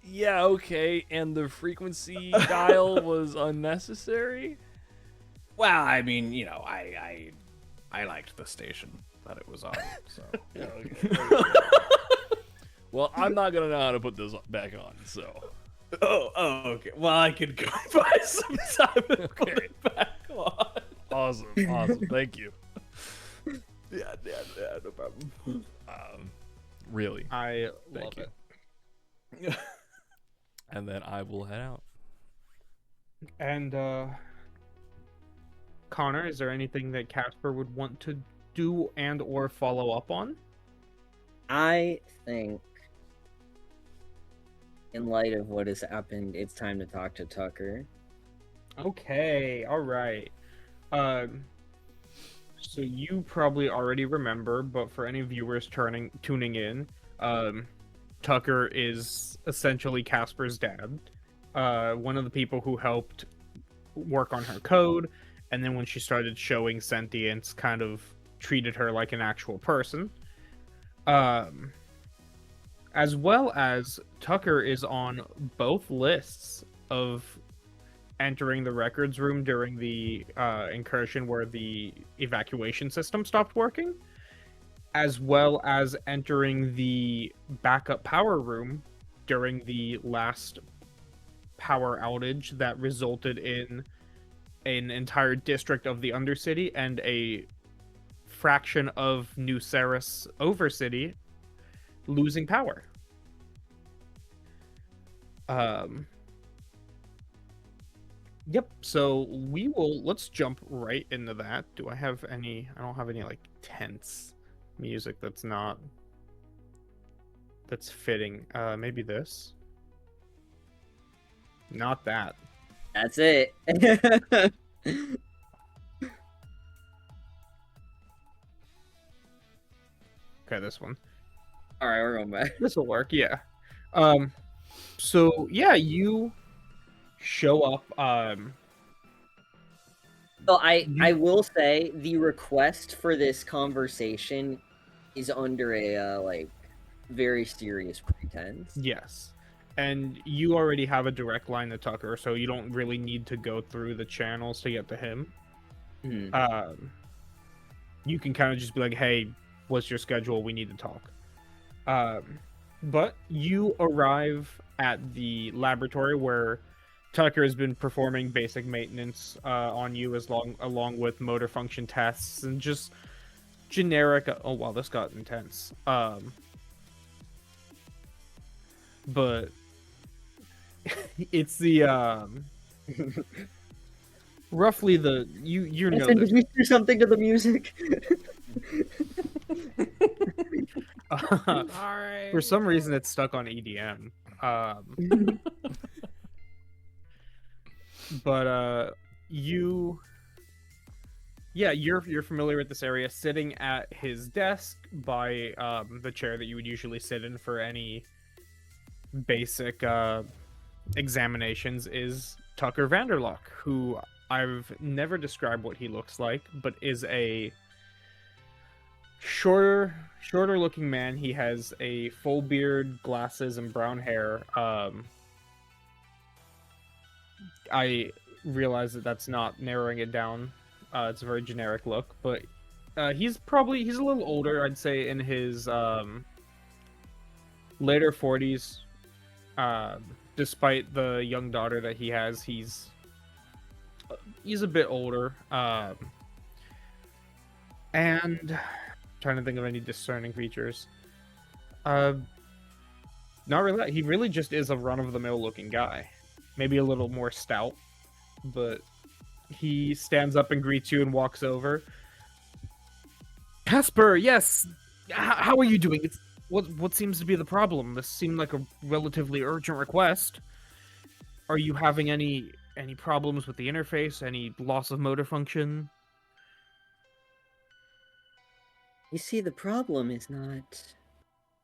Yeah, okay. And the frequency dial was unnecessary? Well, I mean, you know, I liked the station that it was on, so. Yeah, okay. Well, I'm not gonna know how to put this back on, so. Oh, okay. Well, I could go buy some time and put it back on. Awesome. Thank you. Yeah, no problem. Really. I Thank love you. it. And then I will head out. And Connor, is there anything that Kasper would want to do and or follow up on? I think, in light of what has happened, it's time to talk to Tucker. Okay, all right. So you probably already remember, but for any viewers tuning in, Tucker is essentially Kasper's dad. One of the people who helped work on her code, and then when she started showing sentience, kind of treated her like an actual person. As well as Tucker is on both lists of entering the records room during the incursion where the evacuation system stopped working, as well as entering the backup power room during the last power outage that resulted in an entire district of the Undercity and a fraction of New Ceres Overcity losing power. Yep, so let's jump right into that. I don't have any like tense music that's fitting. Maybe this. Not that. That's it. Okay, this one. All right, we're going back. This will work, yeah. So yeah, you show up. So I will say the request for this conversation is under a like very serious pretense. Yes, and you already have a direct line to Tucker, so you don't really need to go through the channels to get to him. Hmm. You can kind of just be like, "Hey, what's your schedule? We need to talk." But you arrive at the laboratory where Tucker has been performing basic maintenance on you along with motor function tests and just generic. Oh wow, this got intense. But it's the roughly the you know Listen, this. did we do something to the music? For some reason, it's stuck on EDM. But you're familiar with this area. Sitting at his desk by the chair that you would usually sit in for any basic examinations is Tucker Vanderlock, who I've never described what he looks like, but is a shorter looking man. He has a full beard, glasses, and brown hair. I realize that that's not narrowing it down. It's a very generic look, but he's a little older. I'd say in his later 40s. Despite the young daughter that he has, he's a bit older. And trying to think of any discerning features. Not really. He really just is a run-of-the-mill looking guy. Maybe a little more stout, but he stands up and greets you and walks over. Kasper, yes. How are you doing? What seems to be the problem? This seemed like a relatively urgent request. Are you having any problems with the interface? Any loss of motor function? You see, the problem is not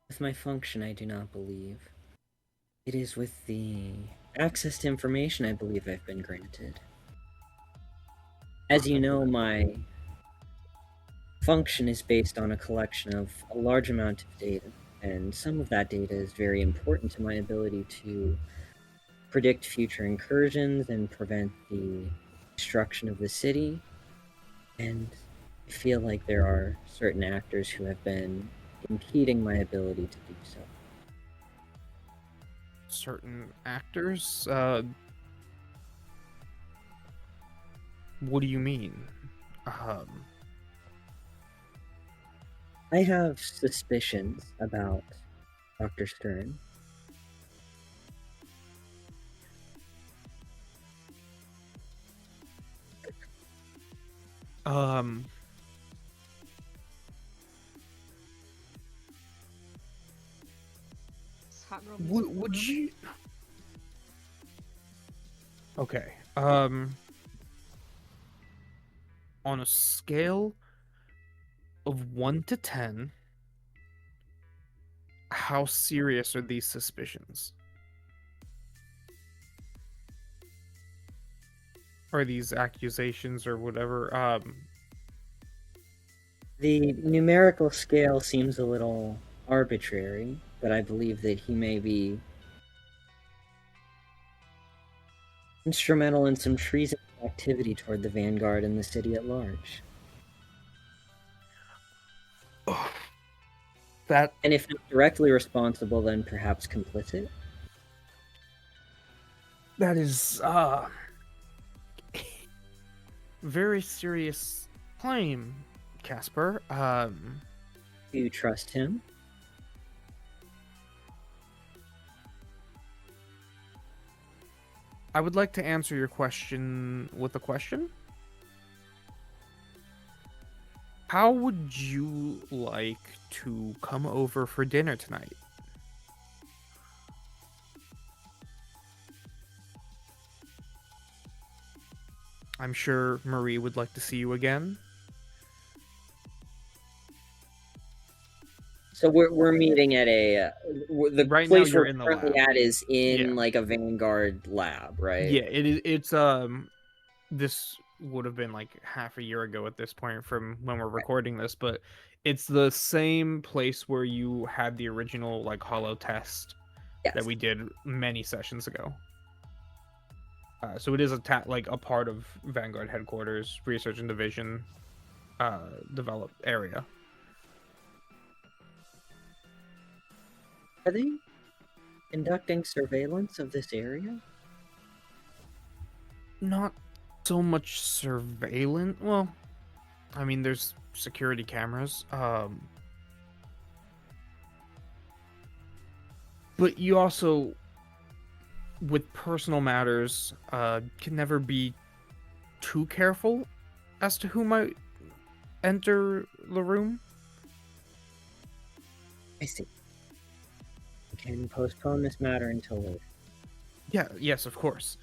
with my function, I do not believe. It is with the access to information I believe I've been granted. As you know, my function is based on a collection of a large amount of data, and some of that data is very important to my ability to predict future incursions and prevent the destruction of the city. And I feel like there are certain actors who have been impeding my ability to do so. Certain actors? What do you mean? I have suspicions about Dr. Stern. Would you? Okay. On a scale of 1 to 10, how serious are these suspicions? Or these accusations or whatever? The numerical scale seems a little arbitrary, but I believe that he may be instrumental in some treasonous activity toward the Vanguard and the city at large. That And if not directly responsible, then perhaps complicit? that is very serious claim, Kasper. Do you trust him? I would like to answer your question with a question. How would you like to come over for dinner tonight? I'm sure Marie would like to see you again. So we're meeting at the Right now place you're we're in the currently lab. at is in Yeah. like a Vanguard lab, right? Yeah, it's this would have been like half a year ago at this point from when we're recording this, but it's the same place where you had the original like hollow test Yes. that we did many sessions ago. So it is like a part of Vanguard headquarters, research and division, developed area. Are they conducting surveillance of this area? Not so much surveillance. Well, I mean, there's security cameras. But you also, with personal matters, can never be too careful as to who might enter the room. I see. We can postpone this matter until later. Yeah, yes, of course.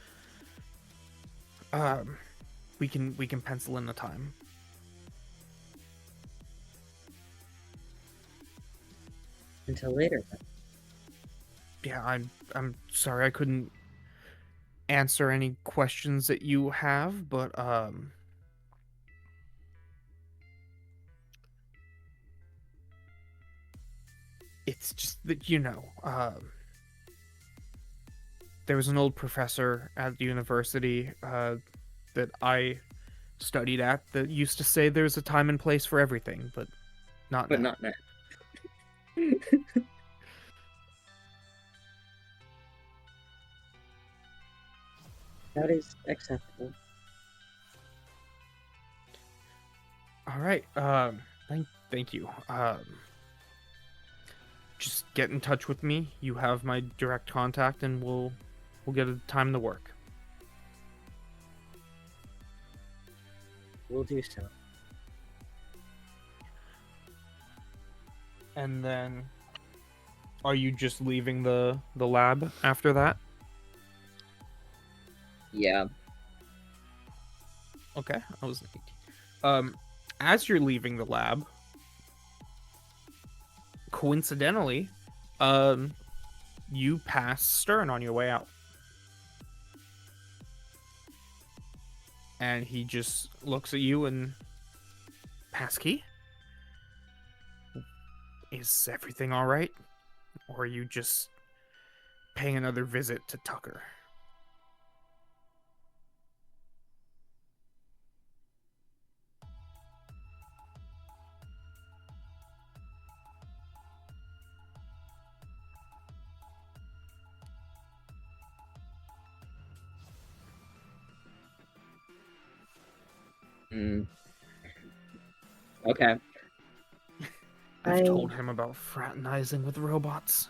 We can pencil in the time. Until later, then. Yeah, I'm sorry I couldn't answer any questions that you have, but it's just that there was an old professor at the university that I studied at that used to say there's a time and place for everything, but not But now. not now. That is acceptable. All right. Thank you. Just get in touch with me. You have my direct contact, and we'll get a time to work. We'll do so. And then, are you just leaving the lab after that? Yeah. Okay, I was. As you're leaving the lab, coincidentally, you pass Stern on your way out. And he just looks at you and... Passkey? Is everything alright? Or are you just paying another visit to Tucker? Okay. I've told him about fraternizing with robots.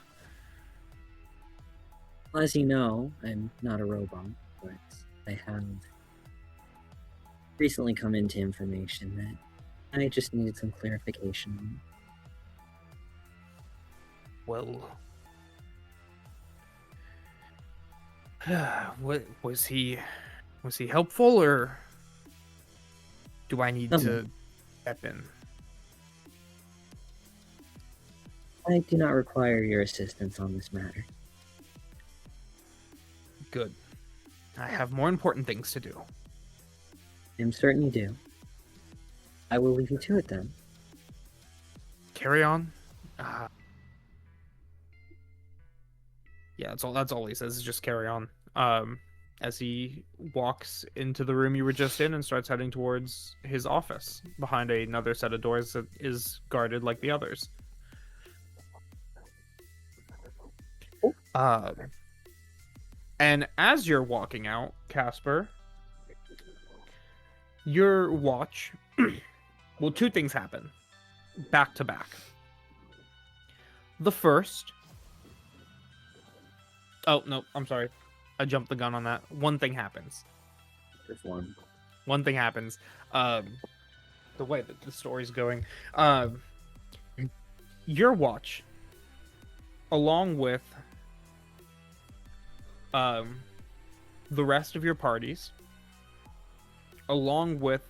As you know, I'm not a robot, but I have recently come into information that I just needed some clarification on. Well... what was he helpful, or do I need to step in? I do not require your assistance on this matter. Good. I have more important things to do. I'm certain you do. I will leave you to it then. Carry on. Yeah, that's all he says is just carry on. As he walks into the room you were just in and starts heading towards his office behind another set of doors that is guarded like the others. And as you're walking out, Kasper, your watch... well, two things happen. Back to back. The first... Oh, no, I'm sorry. I jumped the gun on that. One thing happens. Just one. One thing happens. The way that the story's going. Your watch, along with the rest of your parties, along with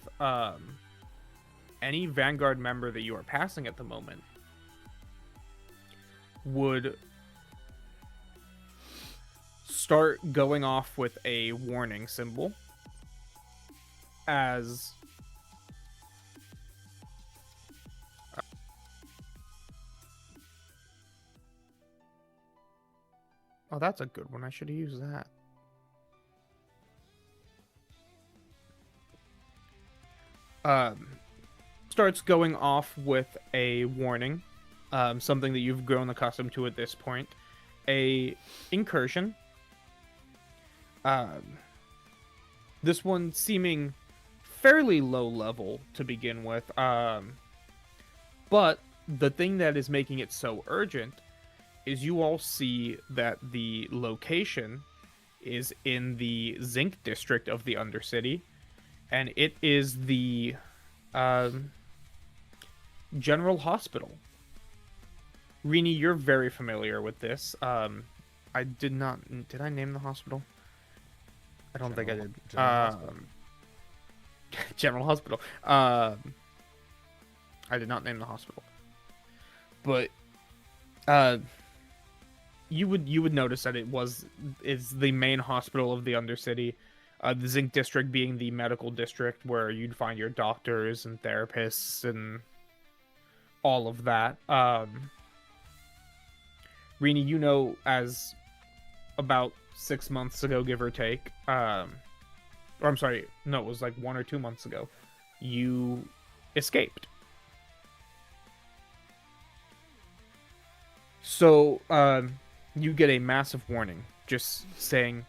any Vanguard member that you are passing at the moment, would start going off with a warning symbol as oh, that's a good one. I should have used that. Starts going off with a warning, something that you've grown accustomed to at this point, a incursion. This one seeming fairly low level to begin with, but the thing that is making it so urgent is you all see that the location is in the Zinc District of the Undercity, and it is the General Hospital. Rini, you're very familiar with this. I did not... Did I name the hospital? I don't think I did. General Hospital. I did not name the hospital. But you would notice that it's the main hospital of the Undercity. The Zinc District being the medical district where you'd find your doctors and therapists and all of that. Rini, you know, as about 6 months ago, give or take, or I'm sorry, no, it was like 1 or 2 months ago, you escaped. So, you get a massive warning just saying,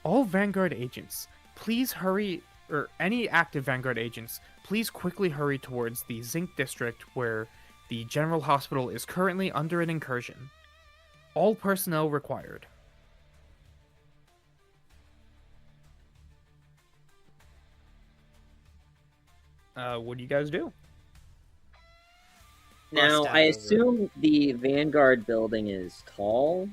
all Vanguard agents, please hurry, or any active Vanguard agents, please quickly hurry towards the Zinc District where the General Hospital is currently under an incursion. All personnel required. What do you guys do? Now, Bust out I over. assume the Vanguard building is tall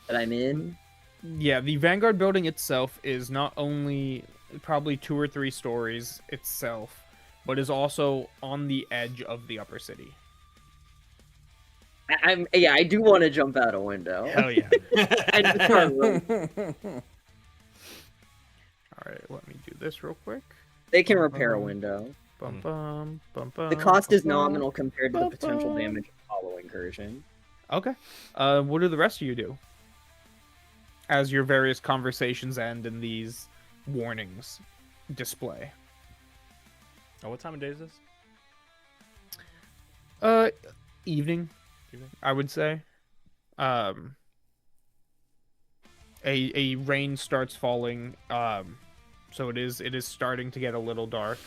that I'm in. Yeah, the Vanguard building itself is not only probably 2 or 3 stories itself, but is also on the edge of the upper city. I do want to jump out a window. Hell yeah. And just start running. Alright, let me do this real quick. They can repair a window. Bum, bum, bum, bum, The cost is bum, bum. nominal compared to the potential damage of hollow incursion. Okay. What do the rest of you do? As your various conversations end and these warnings display. Oh, what time of day is this? Evening, I would say. A rain starts falling, so it is starting to get a little dark.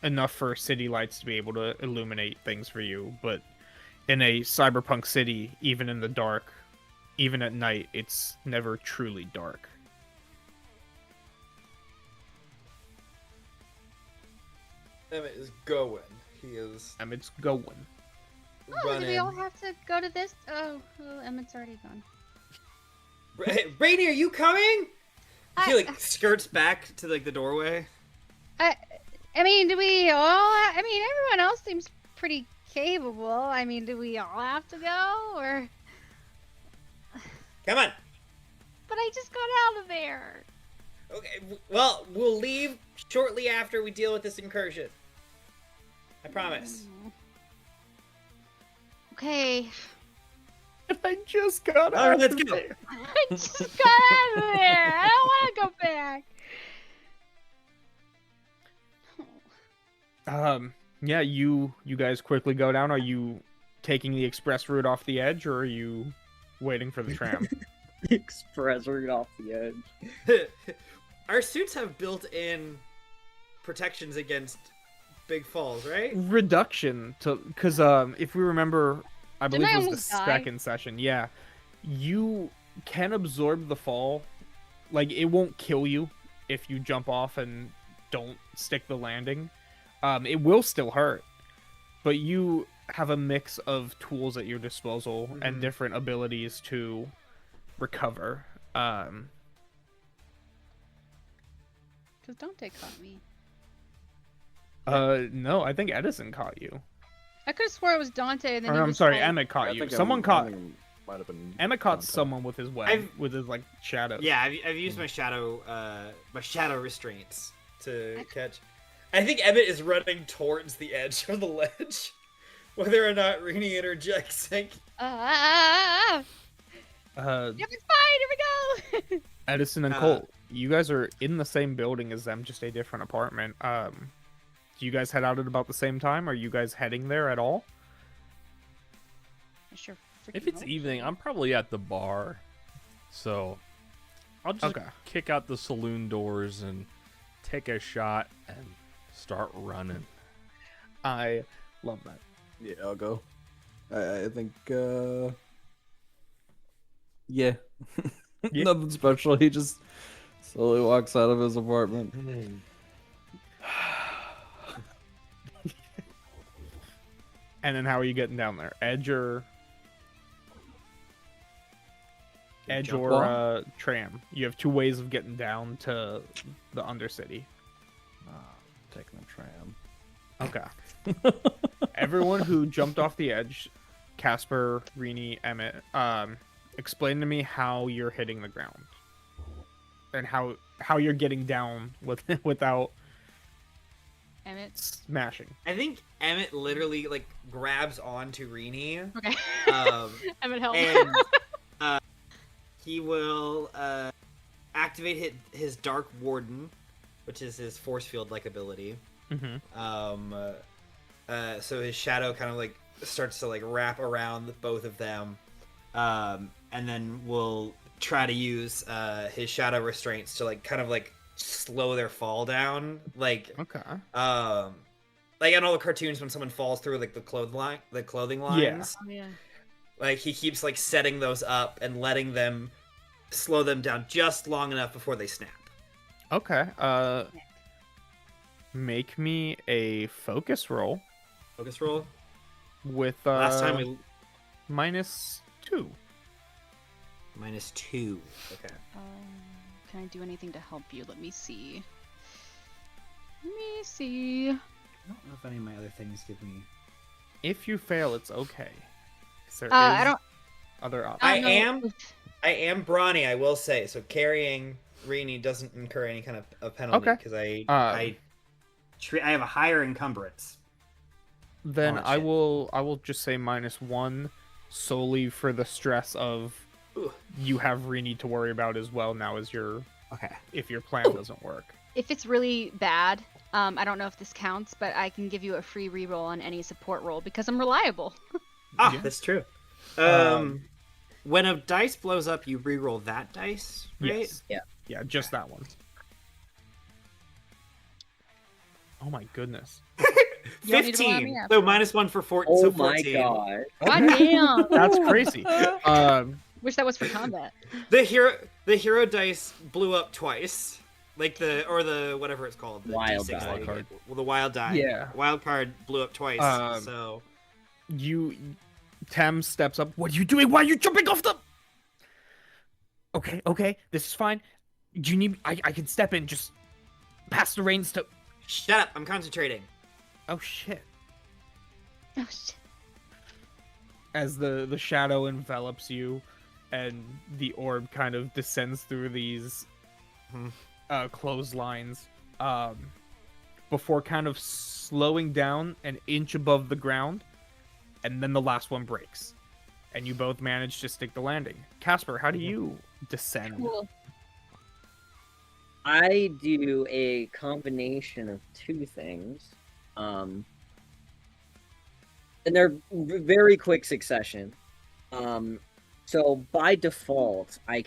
Enough for city lights to be able to illuminate things for you, but in a cyberpunk city, even in the dark, even at night, it's never truly dark. Emmett is going. He is Emmett's going. Oh, do running. we all have to go to this? Oh, Emmett's already gone. Rainy, are you coming? He I- like skirts back to like the doorway. I mean, do we all? I mean, everyone else seems pretty capable. I mean, do we all have to go, or? Come on. But I just got out of there. Okay. Well, we'll leave shortly after we deal with this incursion. I promise. Okay. I just got All right, out let's of go. there. I just got out of there. I don't want to go back. Yeah, you guys quickly go down. Are you taking the express route off the edge, or are you waiting for the tram? Express route off the edge. Our suits have built-in protections against big falls, right? Reduction to, because if we remember, I Didn't believe I it was almost the die? second session. Yeah, you can absorb the fall. Like, it won't kill you if you jump off and don't stick the landing. It will still hurt, but you have a mix of tools at your disposal and different abilities to recover. Do because Dante caught me. No, I think Edison caught you. I could have swore it was Dante, and then Or, he I'm was sorry, all- Emmett caught I you. think Someone caught. might have been. Emmett caught Dante. someone with his web, I've- with his like shadow. Yeah, I've used my shadow restraints to catch. I think Emmett is running towards the edge of the ledge, whether or not Rini interjects. Sync. Uh, Yep, it's fine. Here we go. Edison and Colt, you guys are in the same building as them, just a different apartment. Do you guys head out at about the same time? Are you guys heading there at all? Sure. If it's evening, I'm probably at the bar, so I'll just kick out the saloon doors and take a shot and start running. I love that. Yeah, I'll go. I think. Yeah. Yeah. Nothing special. He just slowly walks out of his apartment. And then how are you getting down there? Edge or Jump on? tram? You have two ways of getting down to the Undercity. Taking the tram. Okay. Everyone who jumped off the edge, Kasper, Rini, Emmett, explain to me how you're hitting the ground. And how you're getting down without Emmett. smashing. I think Emmett literally like grabs onto Rini. Okay. Emmett help. And he will activate his Dark Warden, which is his force field like ability. Mm-hmm. So his shadow kind of like starts to like wrap around both of them, and then we'll try to use his shadow restraints to like kind of like slow their fall down, like Okay. like in all the cartoons when someone falls through like the clothing lines. Oh, yeah. Like he keeps like setting those up and letting them slow them down just long enough before they snap. Okay. Make me a focus roll Focus roll. with Last time we -2. -2. Okay. Can I do anything to help you? Let me see. Let me see. I don't know if any of my other things give me. If you fail, it's okay. 'Cause there I is don't. other options. I don't know. I am brawny, I will say. So carrying Rini doesn't incur any kind of a penalty Okay. because I have a higher encumbrance. Then Oh, I shit. will just say -1 solely for the stress of Ooh. you have Rini to worry about as well now as Okay. if your plan doesn't work. If it's really bad, I don't know if this counts, but I can give you a free reroll on any support roll because I'm reliable. Ah, Yeah. that's true. When a dice blows up, you reroll that dice, right? Yes. Yeah, just that one. Oh my goodness. You don't need to rely on me 15. after So all. -1 for 14. Oh so my 14. god. God damn. That's crazy. Wish that was for combat. The hero dice blew up twice. Like the whatever it's called. The Wild D6 die. that you Wild get. Well, the wild die. Yeah. Wild card blew up twice. So Tam steps up. What are you doing? Why are you jumping off the? Okay, this is fine. Do you need? I can step in. Just pass the reins to. shut up. I'm concentrating. Oh shit! Oh shit. As the shadow envelops you, and the orb kind of descends through these clotheslines, before kind of slowing down an inch above the ground, and then the last one breaks, and you both manage to stick the landing. Kasper, how do you descend? Cool. I do a combination of two things. And they're very quick succession. So by default, I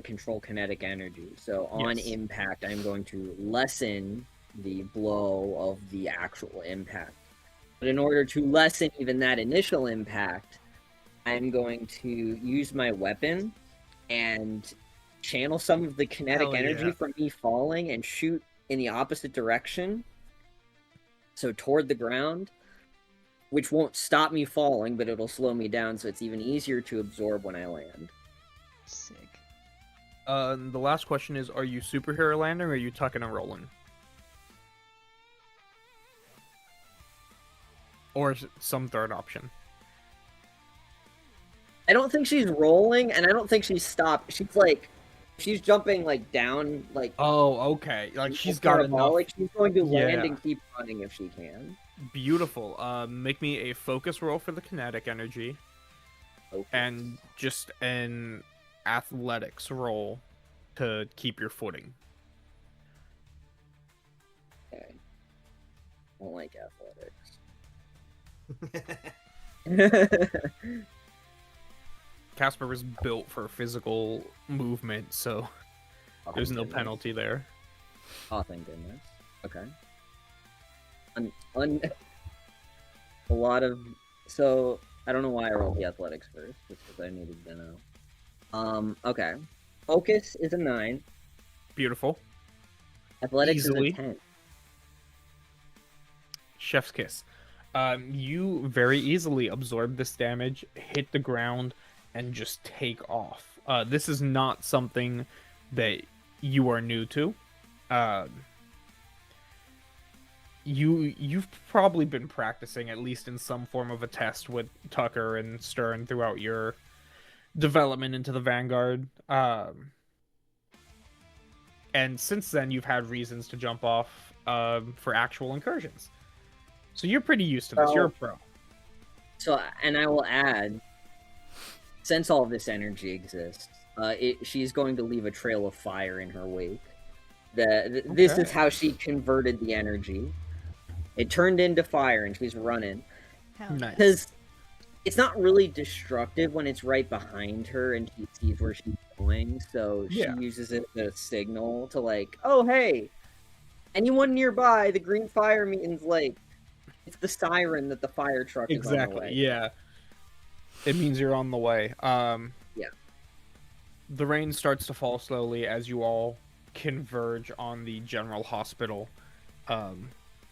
control kinetic energy. So on Yes. impact, I'm going to lessen the blow of the actual impact. But in order to lessen even that initial impact, I'm going to use my weapon and channel some of the kinetic Hell energy yeah. from me falling and shoot in the opposite direction. So toward the ground, which won't stop me falling, but it'll slow me down so it's even easier to absorb when I land. Sick. The last question is: are you superhero landing or are you tucking and rolling? Or some third option? I don't think she's rolling, and I don't think she's stopped. She's jumping like down, like Oh, okay. Like she's got enough. parabolic. She's going to land Yeah. and keep running if she can. Beautiful. Make me a focus roll for the kinetic energy, Okay. and just an athletics roll to keep your footing. Okay. I don't like athletics. Kasper was built for physical movement, so there's no goodness. penalty there. Oh, thank goodness. Okay. A lot of... So, I don't know why I rolled the athletics first, just because I needed to know. Okay. Focus is a 9. Beautiful. Athletics Easily. is a 10. Chef's kiss. You very easily absorb this damage, hit the ground, and just take off. This is not something that you are new to. You've probably been practicing at least in some form of a test with Tucker and Stern throughout your development into the Vanguard. And since then, you've had reasons to jump off for actual incursions. So you're pretty used to this. You're a pro. So, and I will add, since all of this energy exists, she's going to leave a trail of fire in her wake. This is Okay. how she converted the energy. It turned into fire, and she's running. Hell. Nice. Because it's not really destructive when it's right behind her and she sees where she's going, so she Yeah. uses it as a signal to, like, oh, hey, anyone nearby, the green fire means, like, it's the siren that the fire truck is on the Exactly. way. Yeah. It means you're on the way. Yeah. The rain starts to fall slowly as you all converge on the general hospital.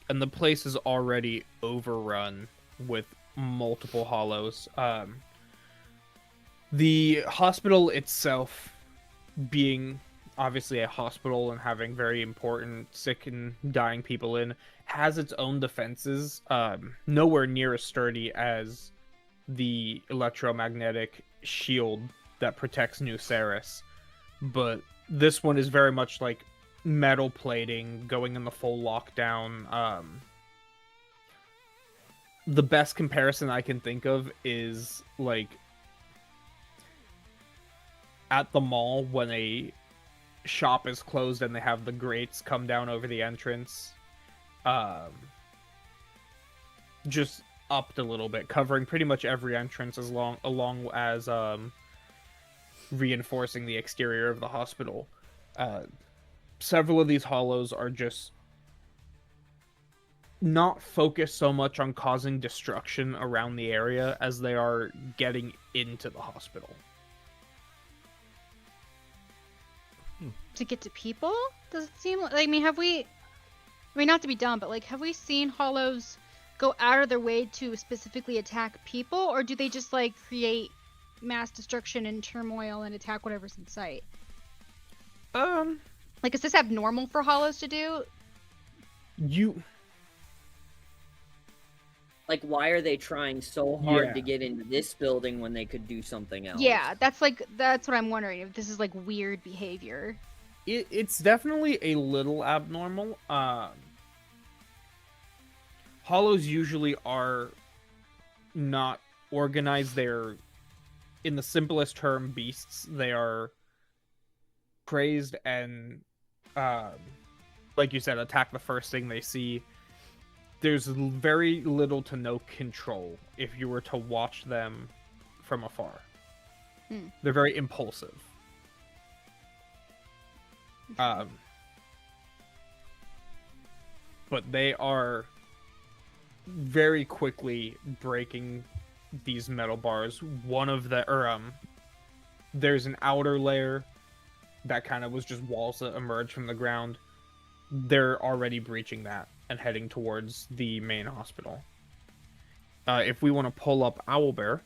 And the place is already overrun with multiple hollows. The hospital itself, being obviously a hospital and having very important sick and dying people in, has its own defenses, nowhere near as sturdy as the electromagnetic shield that protects New Ceres. But this one is very much like metal plating, going in the full lockdown. The best comparison I can think of is like at the mall when a shop is closed and they have the grates come down over the entrance. Just upped a little bit, covering pretty much every entrance along as reinforcing the exterior of the hospital. Several of these hollows are just not focused so much on causing destruction around the area as they are getting into the hospital. To get to people? Does it seem like, I mean, have we, I mean, not to be dumb, but like, have we seen hollows go out of their way to specifically attack people, or do they just like create mass destruction and turmoil and attack whatever's in sight? Like, is this abnormal for hollows to do? Like, why are they trying so hard Yeah. to get into this building when they could do something else? Yeah, that's what I'm wondering, if this is like weird behavior. It's definitely a little abnormal. Hollows usually are not organized. They're, in the simplest term, beasts. They are crazed and, like you said, attack the first thing they see. There's very little to no control if you were to watch them from afar. They're very impulsive. But they are very quickly breaking these metal bars. One of the, there's an outer layer that kind of was just walls that emerged from the ground. They're already breaching that and heading towards the main hospital. If we want to pull up Owlbear,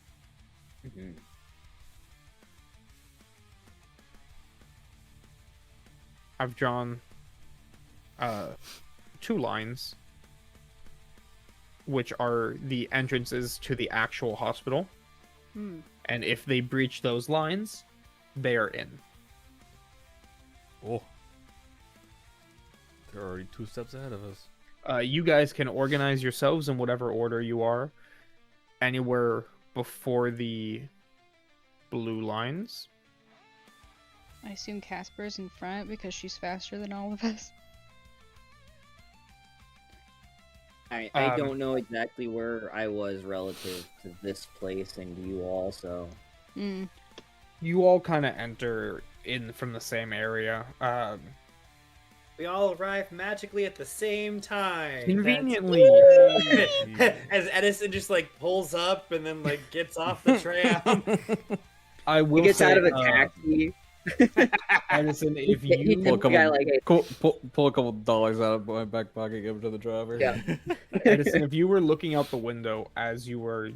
I've drawn 2 lines, which are the entrances to the actual hospital. Hmm. And if they breach those lines, they are in. Oh. They're already 2 steps ahead of us. You guys can organize yourselves in whatever order you are. Anywhere before the blue lines. I assume Casper's in front because she's faster than all of us. I Um, don't know exactly where I was relative to this place and you all, so Hmm. You all kind of enter in from the same area. We all arrive magically at the same time. Conveniently. As Edison just like pulls up and then like gets off the tram. I will he gets say, out of a taxi. Edison, if He you tells the guy like, hey, Pull a couple dollars out of my back pocket, give them to the driver. Yeah. Edison, if you were looking out the window as you were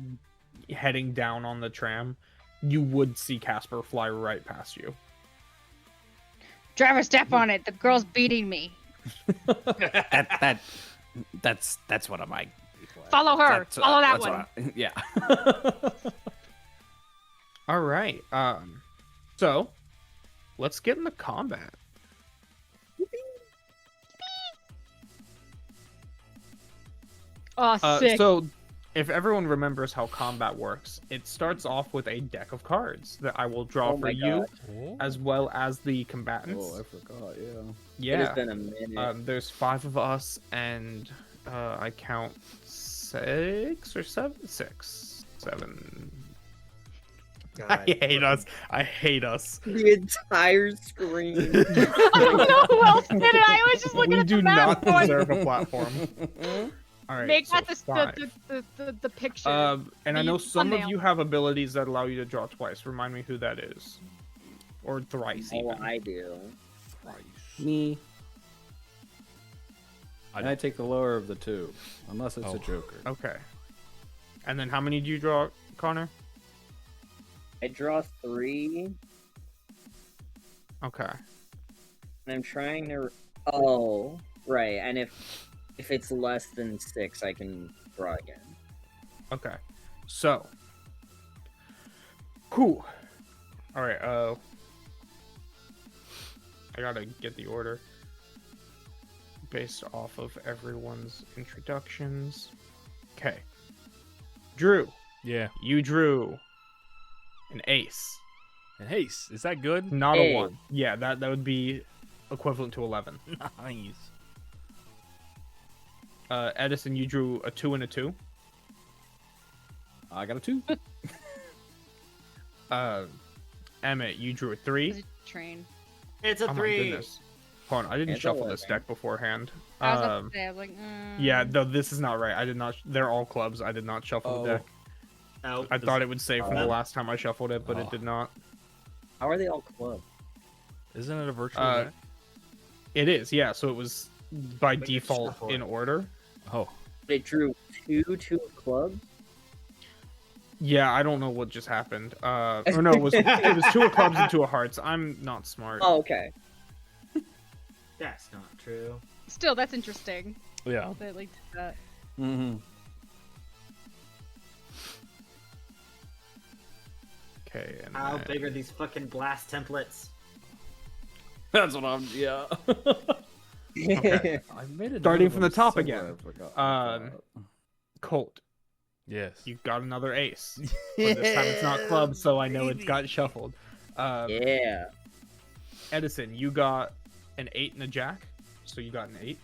heading down on the tram, you would see Casper fly right past you. Driver, step on it. The girl's beating me. That's one of my. Follow her. Follow that one. Yeah. All right. So let's get into combat. Oh, sick. So, if everyone remembers how combat works, it starts off with a deck of cards that I will draw Oh for my you, God. as well as the combatants. Oh, I forgot. Yeah. Yeah. It has been a minute. There's 5 of us, and I count 6 or 7? 6, 7. God. I hate us. I hate us. The entire screen. I don't know who else did it. I was just looking We at do the map not going, deserve a platform. All right. make so that 5. the picture. And I the know some of thumbnail. you have abilities that allow you to draw twice. Remind me who that is, or thrice Oh, even. I do. Me. I- I take the lower of the 2, unless it's Oh. a Joker. Okay. And then how many do you draw, Connor? I draw 3, Okay. and I'm trying to. Oh, right. And if it's less than 6, I can draw again. Okay. So. Cool. All right. I gotta get the order based off of everyone's introductions. Okay. Drew, Yeah. you drew an ace, And haste. Is that good? not Hey. a 1. Yeah, that would be equivalent to 11. Nice. Edison, you drew a 2 and a 2. I got a 2. Emmett, you drew a 3. It's a train. It's a Oh my 3. goodness. Hold on, I didn't It's shuffle 11. this deck beforehand. I was about to say, I was like, Yeah, no, this is not right. I did not. They're all clubs. I did not shuffle the Oh. deck. Oh, I thought it would say from the Oh. last time I shuffled it, but it Oh. did not. How are they all clubbed? Isn't it a virtual Uh, deck? It is, yeah. So it was by But you default shuffle in it. order. Oh. They drew 2 of clubs. Yeah, I don't know what just happened. Or no, it was 2 of clubs and 2 of hearts. I'm not smart. Oh, okay. that's not true. still, that's interesting. Yeah. That like did that. Mm-hmm. Okay. And How then- big are these fucking blast templates? That's what I'm. Yeah. Okay. I made it. Starting from the top again. Um. Colt, Yes. you got another ace. But this time it's not club, so I know it's got shuffled. Yeah. Edison, you got an 8 and a jack, so you got an 8.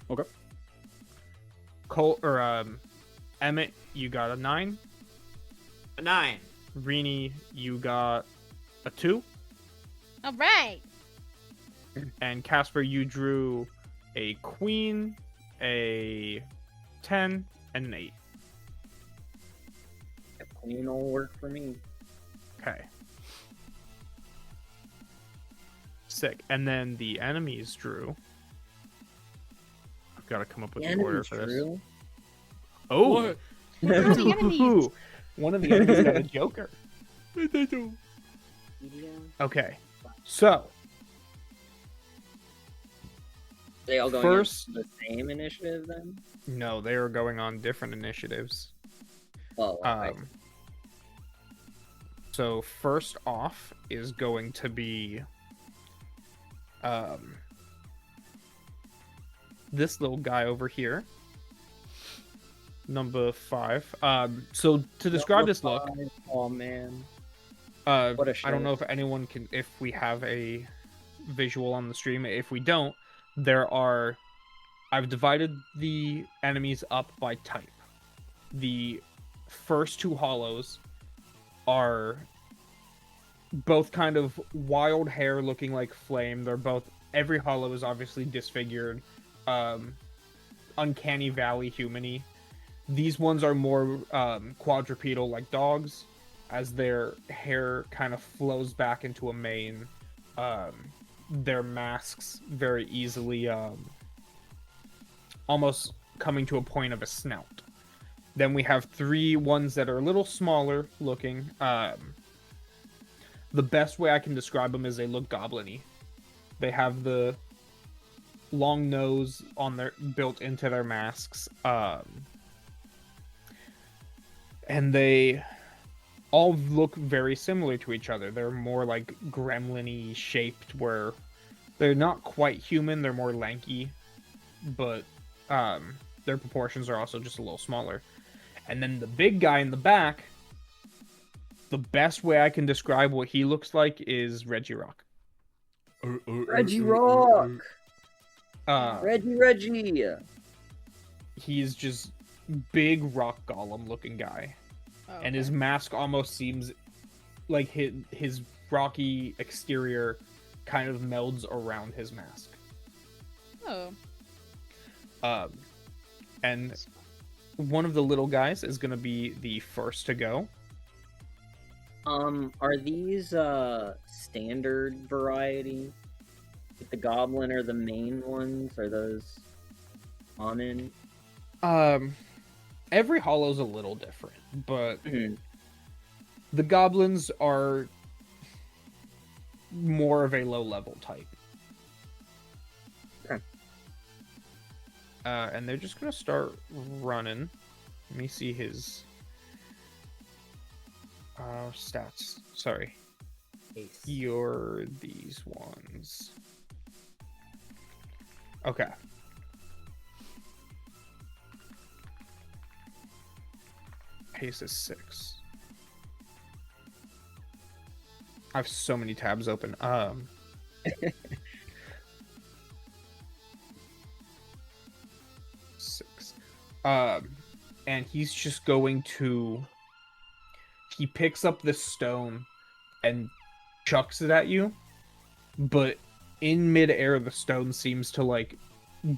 Okay. Colt or Emmett, you got a 9. A 9. Rini, you got a 2. All right. And Casper, you drew a queen, a 10, and an 8. A queen will work for me. Okay. Sick. And then the enemies drew. I've got to come up with the order for this. Drew? Oh! What? What are the enemies? One of the enemies got a joker. Okay. So, They all going First- in the same initiative then? No, they are going on different initiatives. Oh, So first off is going to be this little guy over here. Number 5. So to describe this look, oh man, what a I don't shame. know if anyone can, if we have a visual on the stream. If we don't, I've divided the enemies up by type. The first 2 hollows are both kind of wild hair looking like flame. Every hollow is obviously disfigured, uncanny valley human-y. These ones are more quadrupedal like dogs, as their hair kind of flows back into a mane. Their masks very easily almost coming to a point of a snout. Then we have 3 ones that are a little smaller looking. The best way I can describe them is they look goblin-y. They have the long nose built into their masks. And they all look very similar to each other. They're more like gremlin-y shaped, where they're not quite human, they're more lanky, but their proportions are also just a little smaller. And then the big guy in the back, the best way I can describe what he looks like is Reggie Rock. Reggie Rock! Reggie! He's just big rock golem looking guy. Oh, And his mask almost seems like his rocky exterior kind of melds around his mask. Oh. And one of the little guys is going to be the first to go. Are these standard variety? Like the goblin are the main ones? Are those common? Every hollow's a little different, but Mhm. the goblins are more of a low-level type. Okay. And they're just gonna start running. Let me see his stats. Sorry. Ace. You're these ones. Okay. Pace is 6. I have so many tabs open. 6. And he's just going to... He picks up this stone and chucks it at you, but in midair, the stone seems to, like,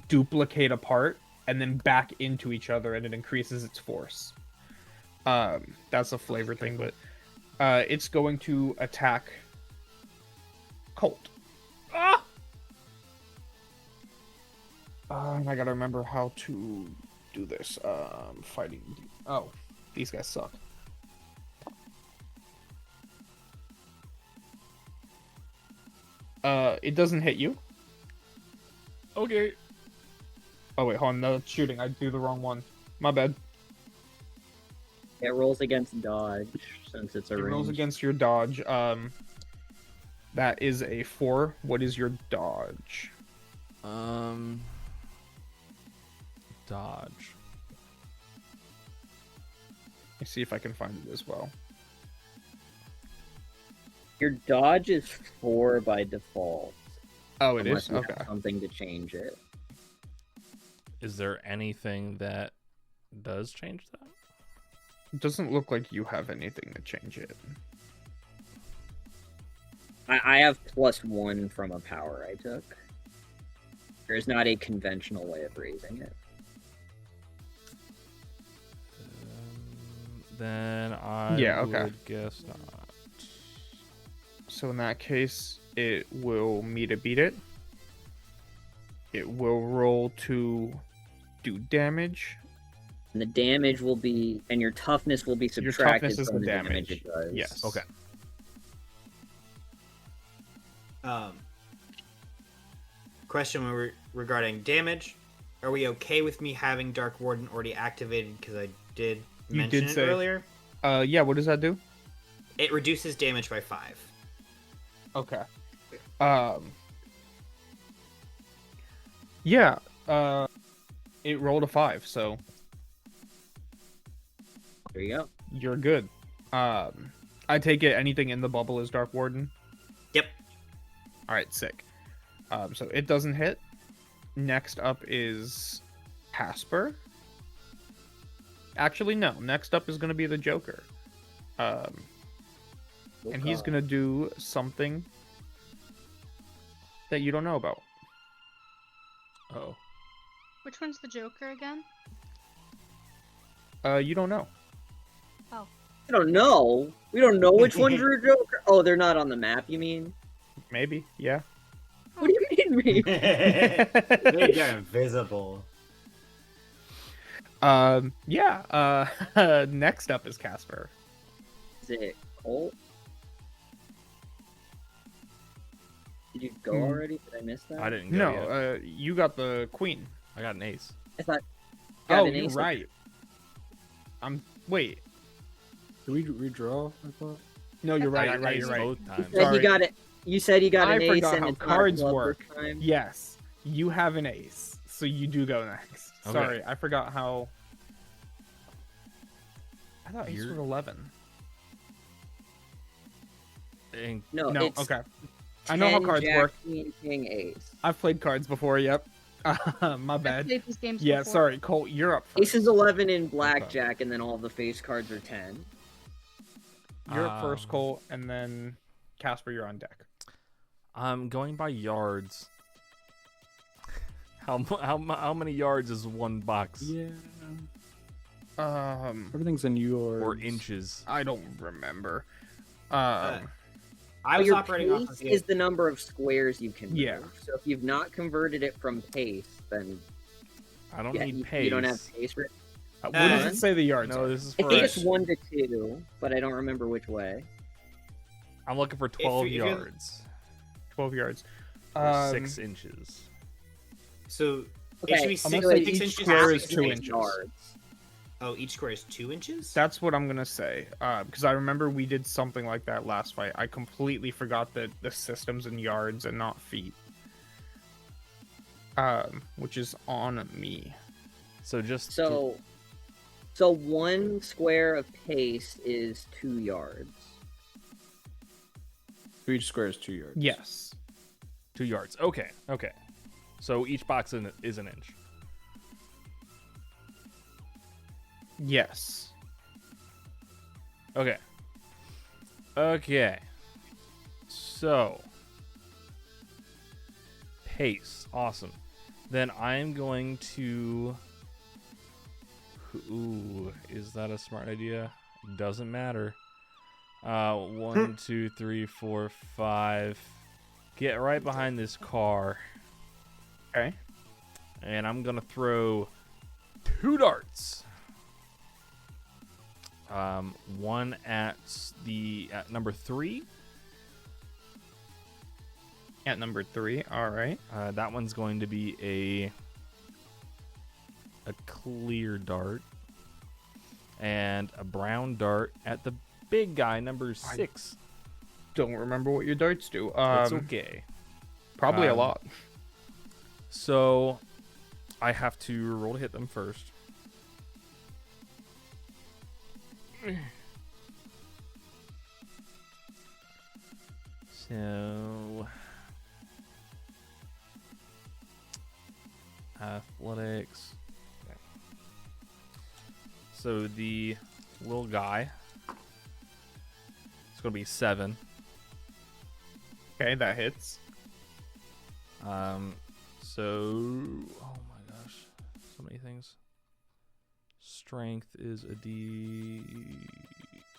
duplicate apart and then back into each other, and it increases its force. That's a flavor thing, but it's going to attack Colt. Ah! I gotta remember how to do this. Fighting. Oh, these guys suck. It doesn't hit you. Okay. Oh wait, hold on. No, it's shooting. I do the wrong one. My bad. It rolls against dodge since it's a It range. rolls against your dodge. That is a 4. What is your dodge? Dodge. Let me see if I can find it as well. Your dodge is 4 by default. Oh, it unless is? you have Okay. something to change it. Is there anything that does change that? It doesn't look like you have anything to change it. I have +1 from a power I took. There's not a conventional way of raising it. Then I Yeah, okay. would guess not. So in that case, it will meet a beat it. It will roll to do damage. And the damage will be, and your toughness will be Your subtracted toughness is from the the damage damage. it does. Yes. Okay. Question regarding damage. Are we okay with me having Dark Warden already activated? Because I did mention it earlier. Yeah, what does that do? It reduces damage by 5. Okay. Yeah, it rolled a 5, so There you go. you're good. I take it anything in the bubble is Dark Warden? Yep. Alright, sick. So it doesn't hit. Next up is Kasper. Actually, no. Next up is going to be the Joker. And he's going to do something that you don't know about. Oh. Which one's the Joker again? You don't know. I don't know. We don't know which ones are a Joker. Oh, they're not on the map, you mean? Maybe, yeah. What do you mean? They're invisible. Yeah. Next up is Kasper. Is it Colt? Did you go already? Did I miss that? I didn't go No, yet. you got the queen. I got an ace. I thought. got Oh, an you're ace. right. Wait. Did we redraw? I thought. No, you're right. I You're got right. ace You're right. both times. Said Sorry. you got it. You said you got I an ace forgot and how it's not cards club work. this time. Yes, you have an ace, so you do go next. Okay. Sorry, I forgot how. I thought ace You're- was 11. And No, No, it's okay. I know how 10, cards Jack, work. Queen, King, Ace. I've played cards before. Yep. My I've bad. played these games Yeah, before. sorry, Colt. You're up first. Ace is 11 in blackjack, and then all the face cards are 10. You're up first, Colt, and then Kasper, you're on deck. I'm going by yards. How many yards is one box? Yeah. Everything's Everything's in yours. Or inches? I don't remember. I was your operating off pace of is the number of squares you can move. Yeah. So if you've not converted it from pace, then I don't yeah, need you, pace. you don't have pace. What does it say the yards No, are? this is I for. think it's 1 to 2, but I don't remember which way. I'm looking for 12 if you're- yards. 12 yards. Or 6 inches. So Okay, it should be I'm 6, gonna say 6 each inches. square and is 6 2 inches. inches. Yards. Oh, each square is 2 inches? That's what I'm gonna say. Because I remember we did something like that last fight. I completely forgot that the system's in yards and not feet. Which is on me. So just. So 1 square of pace is 2 yards. So each square is 2 yards. Yes. 2 yards. Okay. So each box is an inch. Yes. Okay. So. Pace. Awesome. Then I'm going to. Ooh, is that a smart idea? Doesn't matter. 1, 2, 3, 4, 5. Get right behind this car. Okay. And I'm gonna throw 2 darts. One at number 3. At number 3. All right. That one's going to be a clear dart, and a brown dart at the big guy, number 6. Don't remember what your darts do. It's okay. Probably a lot. So I have to roll to hit them first. So athletics. Okay. So the little guy, it's gonna be 7. Okay, that hits. So oh my gosh, so many things. Strength is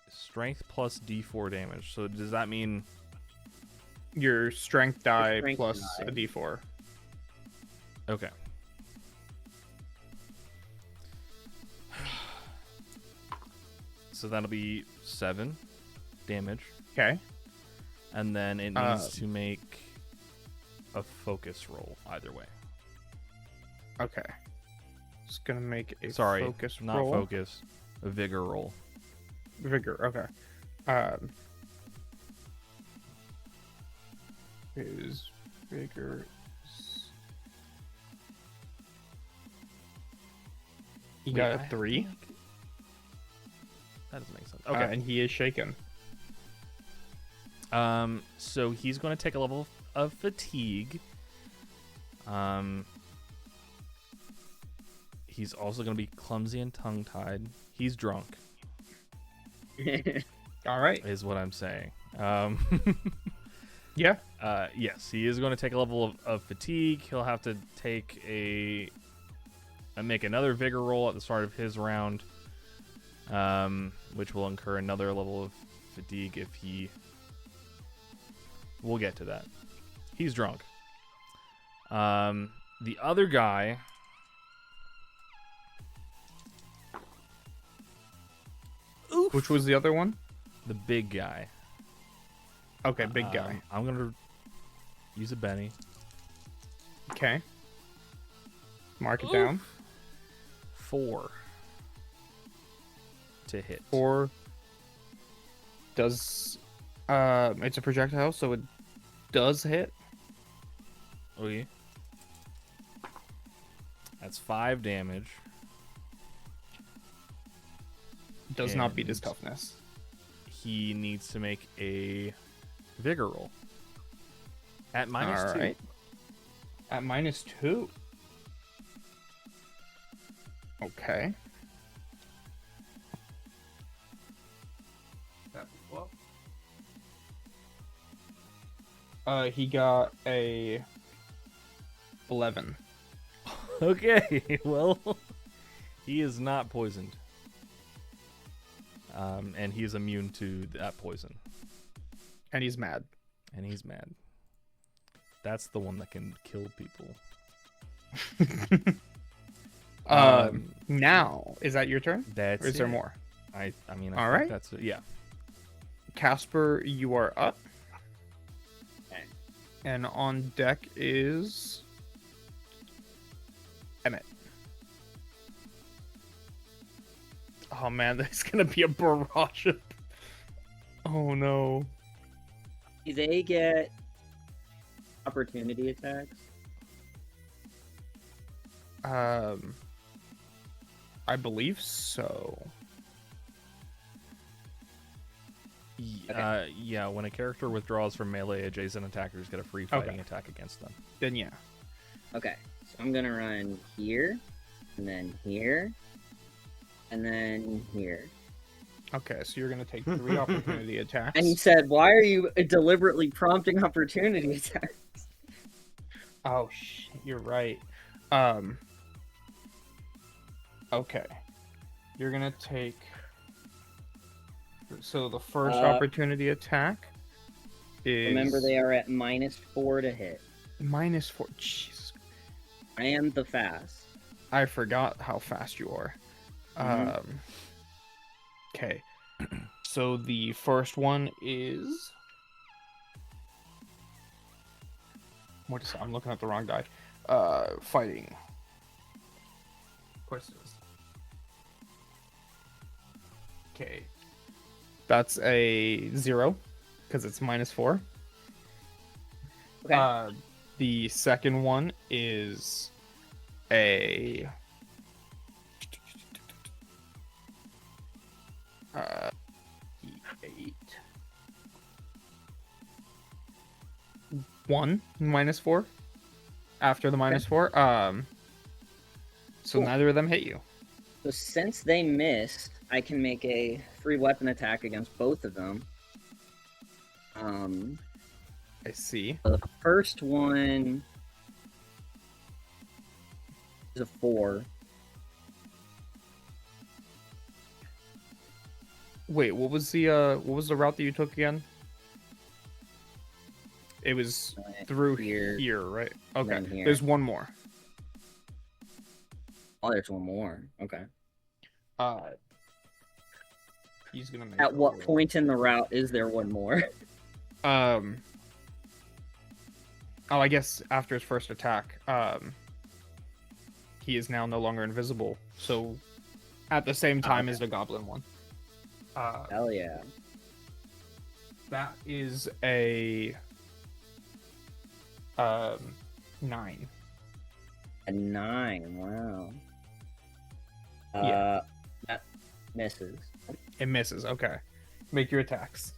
strength plus D4 damage. So does that mean Your strength die strength plus die. a d4. okay? So that'll be 7 damage, Okay. and then it needs to make a focus roll either way. Okay. Just gonna make a Sorry, focus not roll. focus. A vigor roll. Vigor. Okay. Is vigor. You got a 3. That doesn't make sense. Okay. And he is shaken. So he's going to take a level of fatigue. He's also going to be clumsy and tongue-tied. He's drunk, All right. is what I'm saying. Yeah. Yes, he is going to take a level of fatigue. He'll have to take make another vigor roll at the start of his round, which will incur another level of fatigue if he... We'll get to that. He's drunk. The other guy... Oof. Which was the other one? The big guy. Okay, big guy. I'm going to use a Benny. Okay. Mark it down. 4 to hit. 4 does it's a projectile, so it does hit. Okay. That's 5 damage. Does not beat his And- toughness. He needs to make a vigor roll at minus 2. Alright. At -2. Okay. He got a 11. Okay, well, he is not poisoned. And he is immune to that poison. And he's mad. And he's mad. That's the one that can kill people. Now, is that your turn? That's Or is there it. more? I mean, I All think right. that's it. Yeah. Casper, you are up. Okay. And on deck is Emmett. Oh man, there's gonna be a barrage of... Oh no. Do they get opportunity attacks? I believe so. Yeah, when a character withdraws from melee, adjacent attackers get a free fighting attack against them. Then yeah. Okay, so I'm gonna run here, and then here, and then here. Okay, so you're gonna take 3 opportunity attacks. And you said, why are you deliberately prompting opportunity attacks? Oh shit, you're right. Okay. You're gonna take... So the first opportunity attack is... Remember, they are at -4 to hit. -4. Jesus. I am the fast. I forgot how fast you are. Okay. So the first one is... What is... I'm looking at the wrong die. Fighting. Of course it is. Okay. That's a 0, because it's -4. Okay. The second one is a... E8. 1 -4. After the -4. So Cool. neither of them hit you. So since they missed, I can make a free weapon attack against both of them. I see. So the first one is a 4. Wait, what was the route that you took again? It was through here, right? Okay. then here. There's one more. Oh, there's one more. Okay. He's gonna make At a what roll. point in the route is there one more? Oh, I guess after his first attack. he is now no longer invisible. So, at the same time as the goblin one. Hell yeah. That is a 9. A 9. Wow. Yeah. That misses. It misses. Okay. Make your attacks.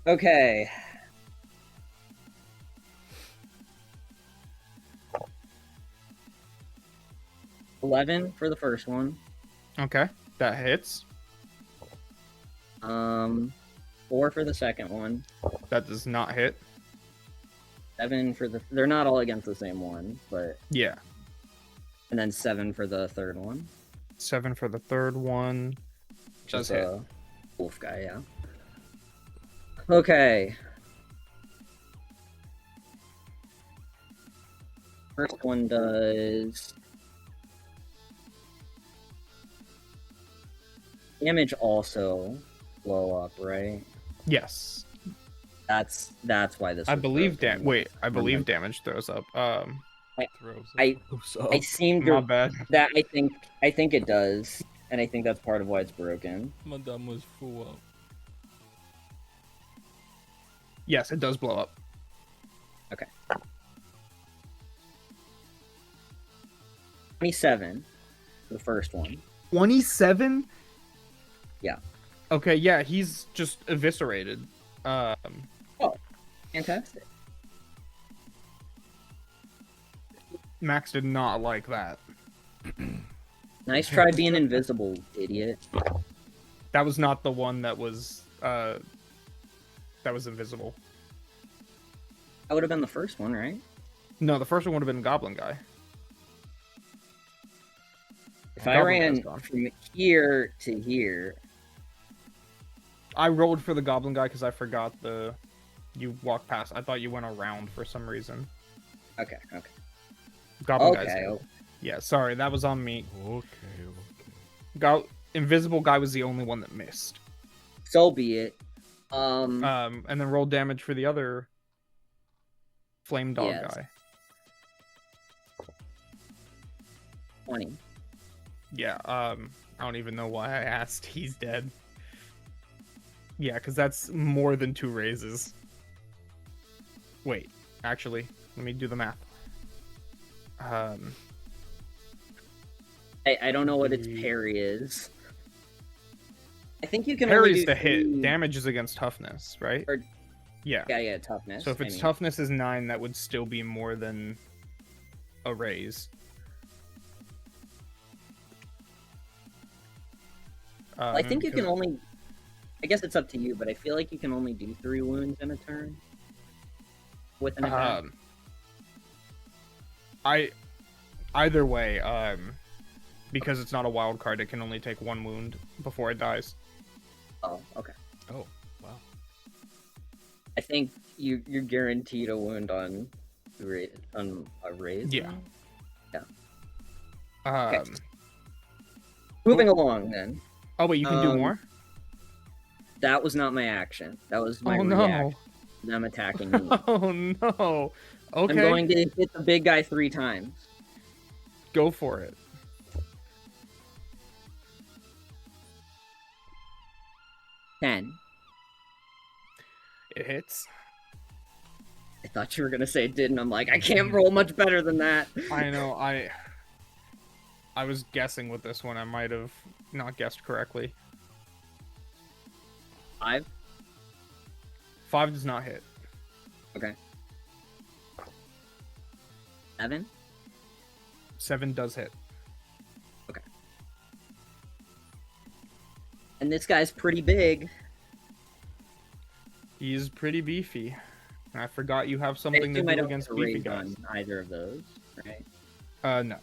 Okay. $11 for the first one. Okay. That hits. 4 for the second one. That does not hit. 7 for the. They're not all against the same one, but. Yeah. And then 7 for the third one. 7 for the third one. Does Just hit. a wolf guy, yeah. Okay. First one does damage also blow up, right? Yes. That's why this. I was believe broken. I believe damage throws up. Throws I So, I seem My to bad. that I think it does, and I think that's part of why it's broken. Madame was full up. Yes, it does blow up. 27, the first one. 27? Yeah. Okay, yeah, he's just eviscerated. Fantastic. Max did not like that. Nice try being invisible, idiot. That was not the one that was invisible. That would have been the first one, right? No, the first one would have been Goblin Guy. If I Goblin ran Guy's gone. from here to here, I rolled for the Goblin Guy because I forgot you walked past. I thought you went around for some reason. okay. Goblin Guy's Okay. dead. Yeah, sorry, that was on me. Okay. Invisible Guy was the only one that missed. So be it. And then roll damage for the other Flame Dog Yes. guy. 20. Yeah, I don't even know why I asked. He's dead. Yeah, because that's more than 2 raises. Wait, actually, let me do the math. I don't know what its The- parry is. I think you can only Parry's do the hit. 3 Damage is against toughness, right? Or- Yeah. Yeah, toughness. So if I its mean. toughness is 9, that would still be more than a raise. I think you can because- only. I guess it's up to you, but I feel like you can only do 3 wounds in a turn. With an attack. Either way, because it's not a wild card, it can only take 1 wound before it dies. Oh, okay. Oh, wow. I think you're guaranteed a wound on a raise. Yeah. Okay. Um, Moving along then. oh wait, you can do more? That was not my action. That was my Oh reaction. no. Them attacking me. Oh no. Okay. I'm going to hit the big guy 3 times. Go for it. Ten. It hits. I thought you were gonna say it didn't. I'm like, I can't roll much better than that. I know, I was guessing with this one. I might have not guessed correctly. 5. 5 does not hit. Okay. 7. 7 does hit. And this guy's pretty big. He's pretty beefy. I forgot you have I something to assume I do don't against have to beefy raise guys. on either of those, right? No.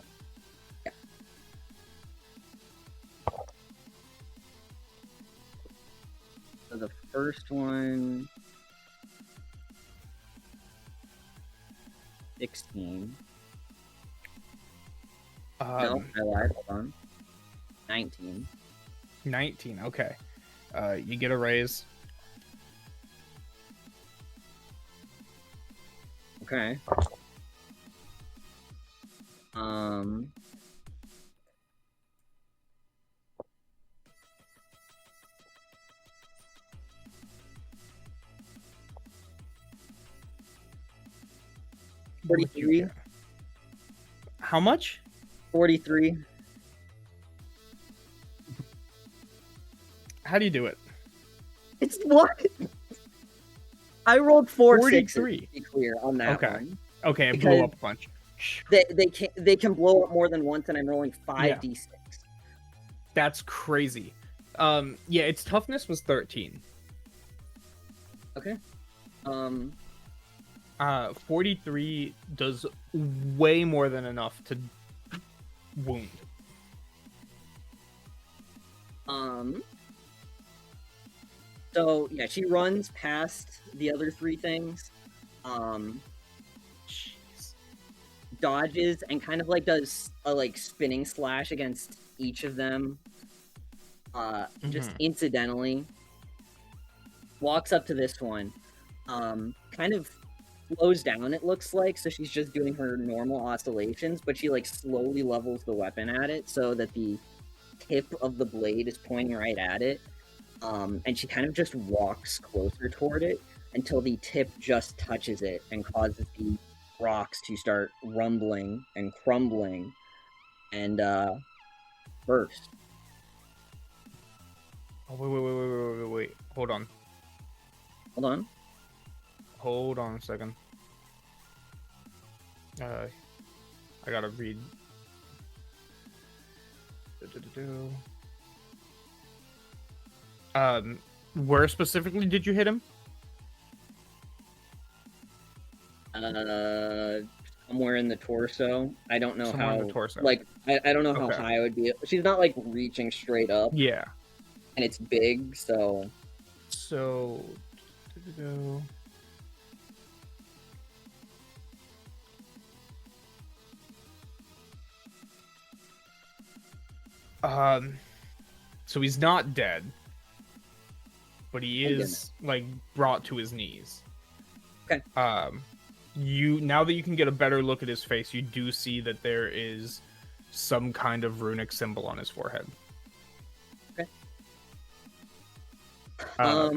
So the first one. 16. No, I lied. Hold on. 19. 19. Okay. You get a raise. Okay. Would you 43. get? How much? 43. How do you do it? It's what? I rolled 4 sixes, 43. to be clear on that Okay. one. Okay, it Because- blew up a bunch. They can blow up more than once, and I'm rolling 5d6. That's crazy. Yeah, its toughness was 13. Okay. 43 does way more than enough to wound. So yeah, she runs past the other 3 things. Jeez. Dodges and kind of like does a like spinning slash against each of them. Just incidentally. Walks up to this one. Kind of slows down, it looks like, so she's just doing her normal oscillations, but she like slowly levels the weapon at it so that the tip of the blade is pointing right at it. And she kind of just walks closer toward it until the tip just touches it and causes the rocks to start rumbling and crumbling and burst. Oh, wait. Hold on. Hold on a second. I gotta read. Where specifically did you hit him? Somewhere in the torso. I don't know Somewhere how. in the torso. Like I don't know how Okay. high I would be. She's not like reaching straight up, Yeah. and it's big, so So. So he's not dead, but he Thank is like brought to his knees. Okay. Now that you can get a better look at his face, you do see that there is some kind of runic symbol on his forehead. Okay. Uh,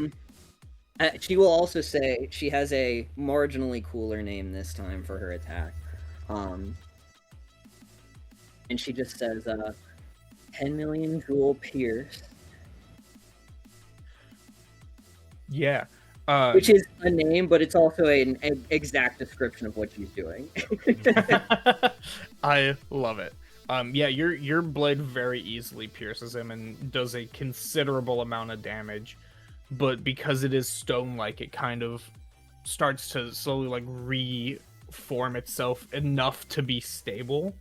She will also say she has a marginally cooler name this time for her attack. And she just says, 10 million jewel pierce. yeah. Which is a name, but it's also an exact description of what she's doing. I love it. Yeah, your blade very easily pierces him and does a considerable amount of damage, but because it is stone-like, it kind of starts to slowly like reform itself enough to be stable.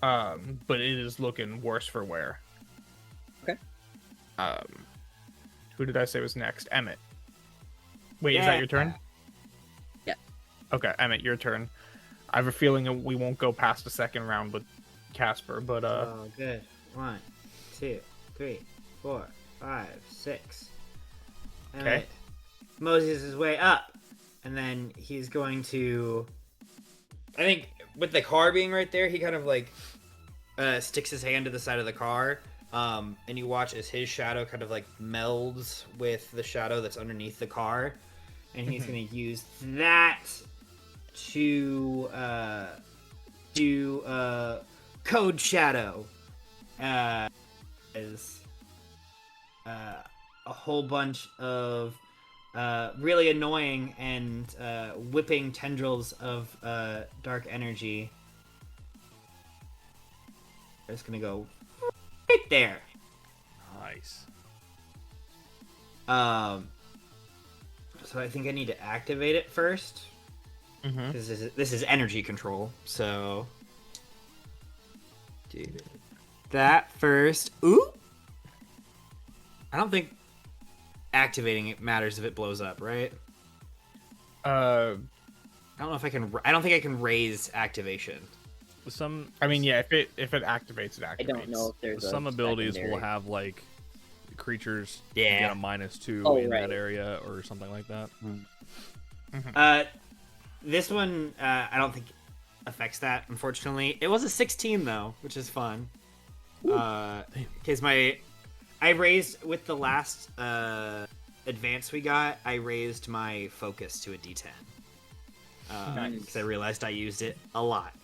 But it is looking worse for wear. Okay. Who did I say was next? Emmett. Wait, is that your turn? Yeah. Okay, Emmett, your turn. I have a feeling that we won't go past the second round with Kasper, but Oh, good. 1, 2, 3, 4, 5, 6. Okay. Moses his way up, and then he's going to. I think with the car being right there, he kind of like sticks his hand to the side of the car, and you watch as his shadow kind of like melds with the shadow that's underneath the car, and he's going to use that to code shadow as a whole bunch of really annoying and whipping tendrils of dark energy. It's gonna go right there. Nice. So I think I need to activate it first Mhm. because this is energy control. So do that first. Ooh. I don't think activating it matters if it blows up, right? I don't know if I can. I don't think I can raise activation. I mean, yeah, if it activates, it activates. I don't know if there's Some a abilities will secondary. have like creatures Yeah. get a -2 Oh, in right. that area or something like that. This one I don't think affects that. Unfortunately, it was a 16 though, which is fun. Because I raised with the last advance we got. I raised my focus to a D10. because I realized I used it a lot.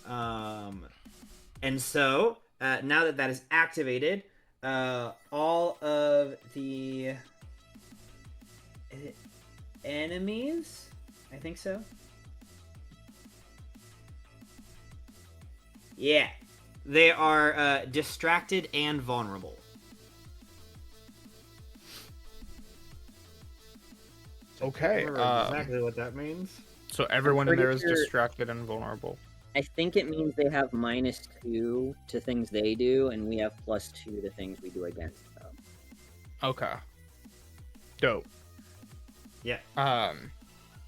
And so now that that is activated, all of the enemies, I think so. Yeah, they are distracted and vulnerable. Okay. Exactly what that means. So everyone in pretty there is sure- distracted and vulnerable. I think it means they have -2 to things they do, and we have +2 to things we do against them. Okay. Dope. Yeah. Um,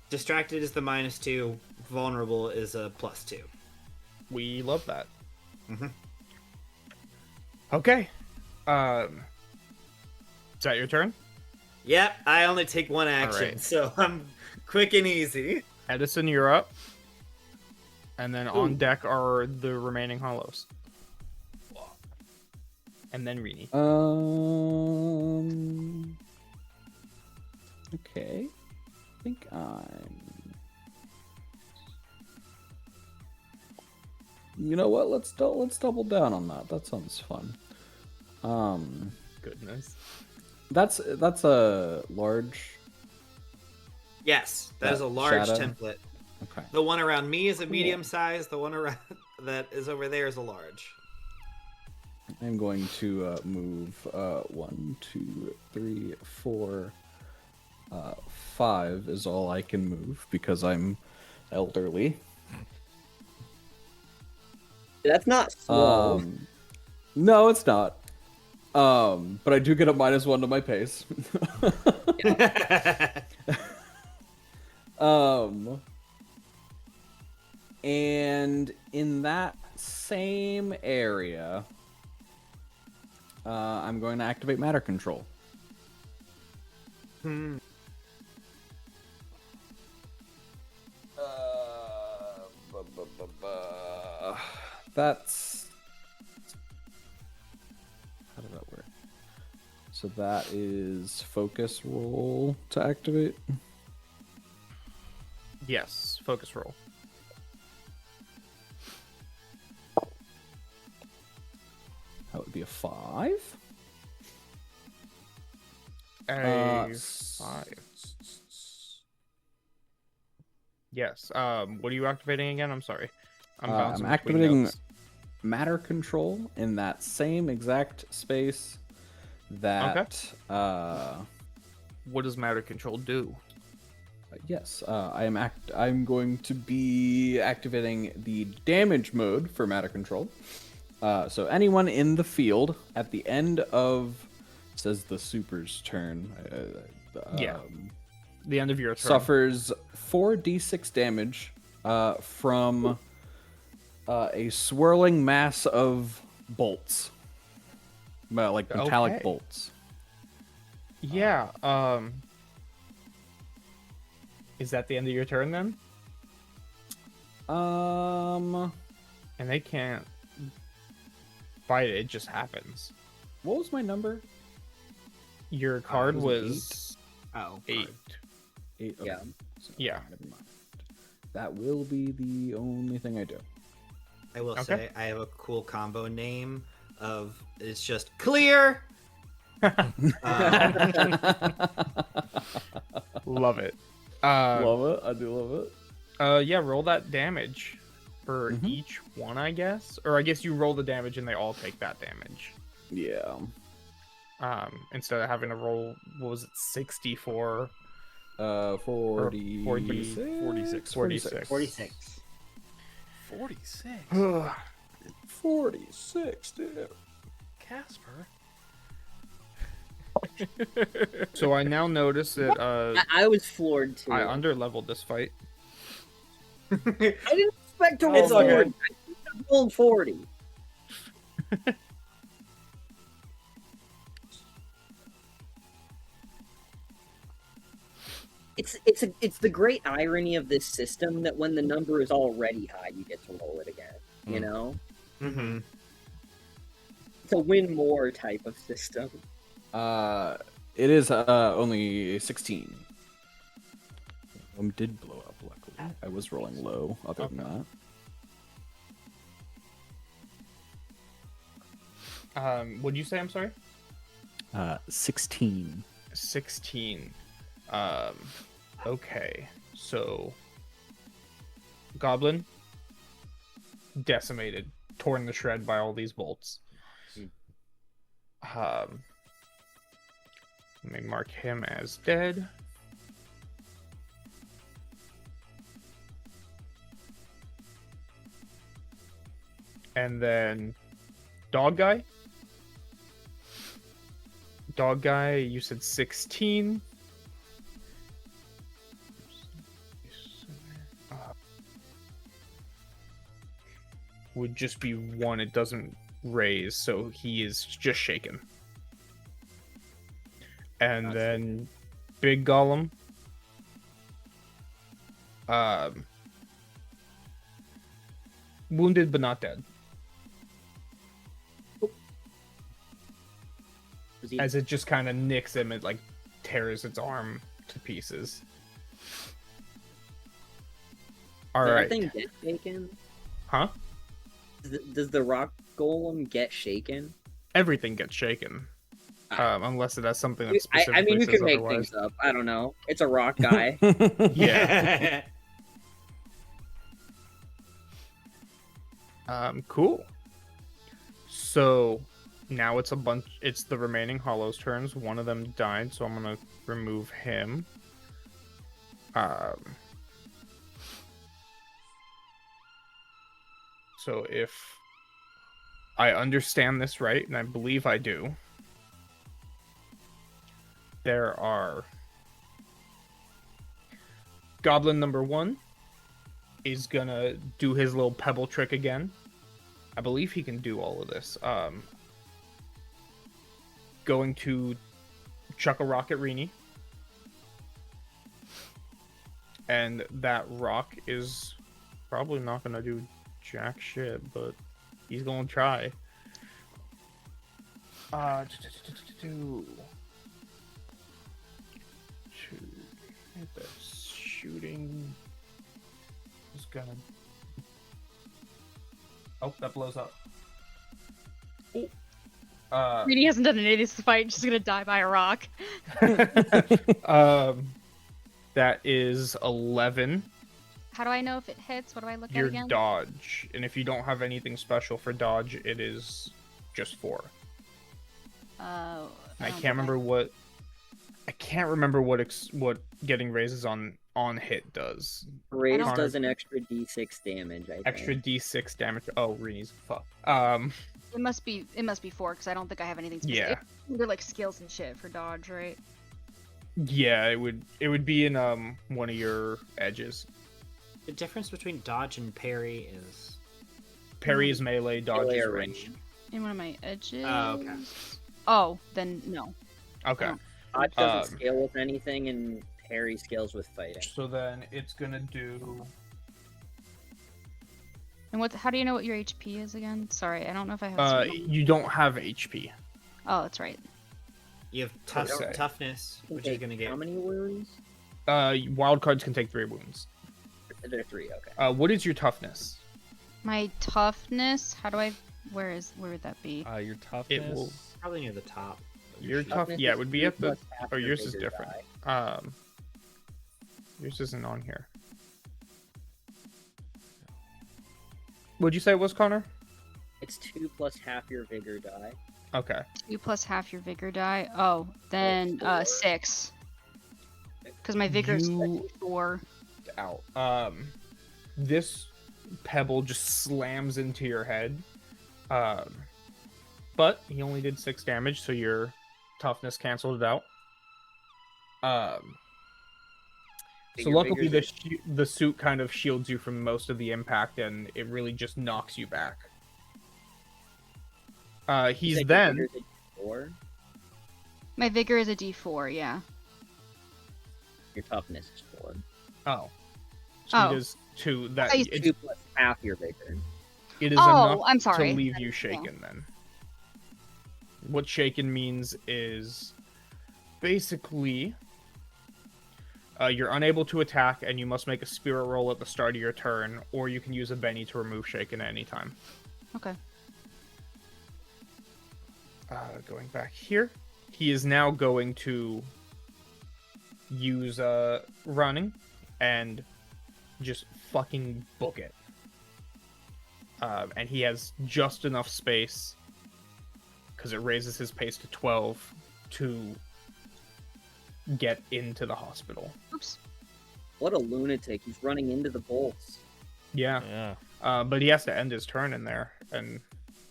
Distracted is the -2. Vulnerable is a +2. we love that. Mhm. Okay. Is that your turn? Yep, I only take one action, Alright. so I'm quick and easy. Edison, you're up. And then on Ooh. deck are the remaining hollows. And then Rini. Okay. I think I'm. You know what? Let's double down on that. That sounds fun. Goodness. That's a large. Yes, that is That a large shadow? template. Okay. The one around me is a medium size. The one around that is over there is a large. I'm going to move 1, 2, 3, 4, 5 is all I can move because I'm elderly. That's not slow. No, it's not. But I do get a -1 to my pace. And in that same area, I'm going to activate matter control. That's how did that work? So that is focus roll to activate. Yes, focus roll. That would be a 5. A 5. Yes. What are you activating again? I'm sorry. I'm bouncing between activating notes. matter control in that same exact space that What does matter control do? yes, I'm going to be activating the damage mode for matter control. So anyone in the field at the end of says the super's turn. The end of your turn. Suffers 4d6 damage from a swirling mass of bolts, like metallic Okay. bolts. Yeah. Is that the end of your turn then? What And they can't fight it. It just happens. was my number? Your card was it was Oh, 8. 8. Okay. Yeah. So, Yeah. Never mind. That will be the only thing I do. I will Okay. say I have a cool combo name of it's just clear. Love it. Love it. I do love it. Yeah, roll that damage for Mhm. each one, I guess. Or I guess you roll the damage and they all take that damage. Yeah. Instead of having to roll, what was it, 64? 40, 46. 46. 46. 46. 46. 46, dude. Kasper. So I now notice that I was floored too. I underleveled this fight. I didn't expect to roll It's okay. 40. I rolled 40. It's the great irony of this system that when the number is already high, you get to roll it again. You know, Mm-hmm. it's a win more type of system. It is only 16. Did blow up, luckily. I was rolling low. Other than Okay. that, What'd you say? I'm sorry. 16. 16. Okay. So, Goblin decimated, torn to shred by all these bolts. Let me mark him as dead. And then Dog Guy. Dog Guy, you said 16. Would just be 1. It doesn't raise, so he is just shaken. And then Big Golem. Wounded but not dead. Was he- As it just kind of nicks him, it like tears its arm to pieces. All Does right. that thing get shaken? Huh? Does the rock golem get shaken? Everything gets shaken. Unless it has something that I specifically mean, you says can make otherwise. things up. I don't know. It's a rock guy. Yeah. Cool. So now it's it's the remaining hollows turns. One of them died, so I'm gonna remove him. So if I understand this right, and I believe I do, there are Goblin number 1 is gonna do his little pebble trick again. I believe he can do all of this. Going to chuck a rock at Rini. And that rock is probably not gonna do jack shit, but he's gonna try. To hit the shooting is gonna. Oh, that blows up. Ooh. Reedy hasn't done any of this fight. She's gonna die by a rock. That is 11. How do I know if it hits? What do I look at Your again? dodge, and if you don't have anything special for dodge, it is just 4. I I can't remember what. I can't remember what getting raises on hit does. Raise Connor- does an extra d6 damage. I think. Extra d6 damage. Oh, Rini's fuck. It must be 4 because I don't think I have anything specific. Yeah. They're like skills and shit for dodge, right? Yeah, it would be in one of your edges. The difference between dodge and parry is. Parry is melee, dodge Melee is or range. range. In one of my edges. Oh, okay. Oh, then no. Okay. Dodge doesn't Um, scale with anything, and parry scales with fighting. So then it's gonna do. And what? How do you know what your HP is again? Sorry, I don't know if I have. You don't have HP. Oh, that's right. You have Okay. toughness, Can which is take going to get. how many wounds? Wild cards can take 3 wounds. There are 3. Okay. What is your toughness? My toughness. How do I? Where would that be? Your toughness. It will. Probably near the top. Your Toughness tough. Yeah, is it would be 2 at the. plus half Oh, your yours is bigger different. die. Yours isn't on here. What'd you say it was, Connor? It's 2 plus half your vigor die. Okay. 2 plus half your vigor die. Oh, then 6. Because my vigor is You- 4. Out. This pebble just slams into your head. But he only did 6 damage, so your toughness canceled it out. So Your luckily vigor's the suit kind of shields you from most of the impact, and it really just knocks you back. You He's said your then. vigor's a D4? My vigor is a D4. Yeah. Your toughness is 4. Oh. So Oh. he does 2. That thought you it's, 2 plus half your vigor. it is Oh, enough I'm sorry. to leave you shaken then. What shaken means is basically You're unable to attack, and you must make a spirit roll at the start of your turn, or you can use a Benny to remove Shaken at any time. Okay. Going back here, he is now going to use running and just fucking book it. And he has just enough space, because it raises his pace to 12, to get into the hospital. Oops. What a lunatic. He's running into the bolts. Yeah. But he has to end his turn in there, and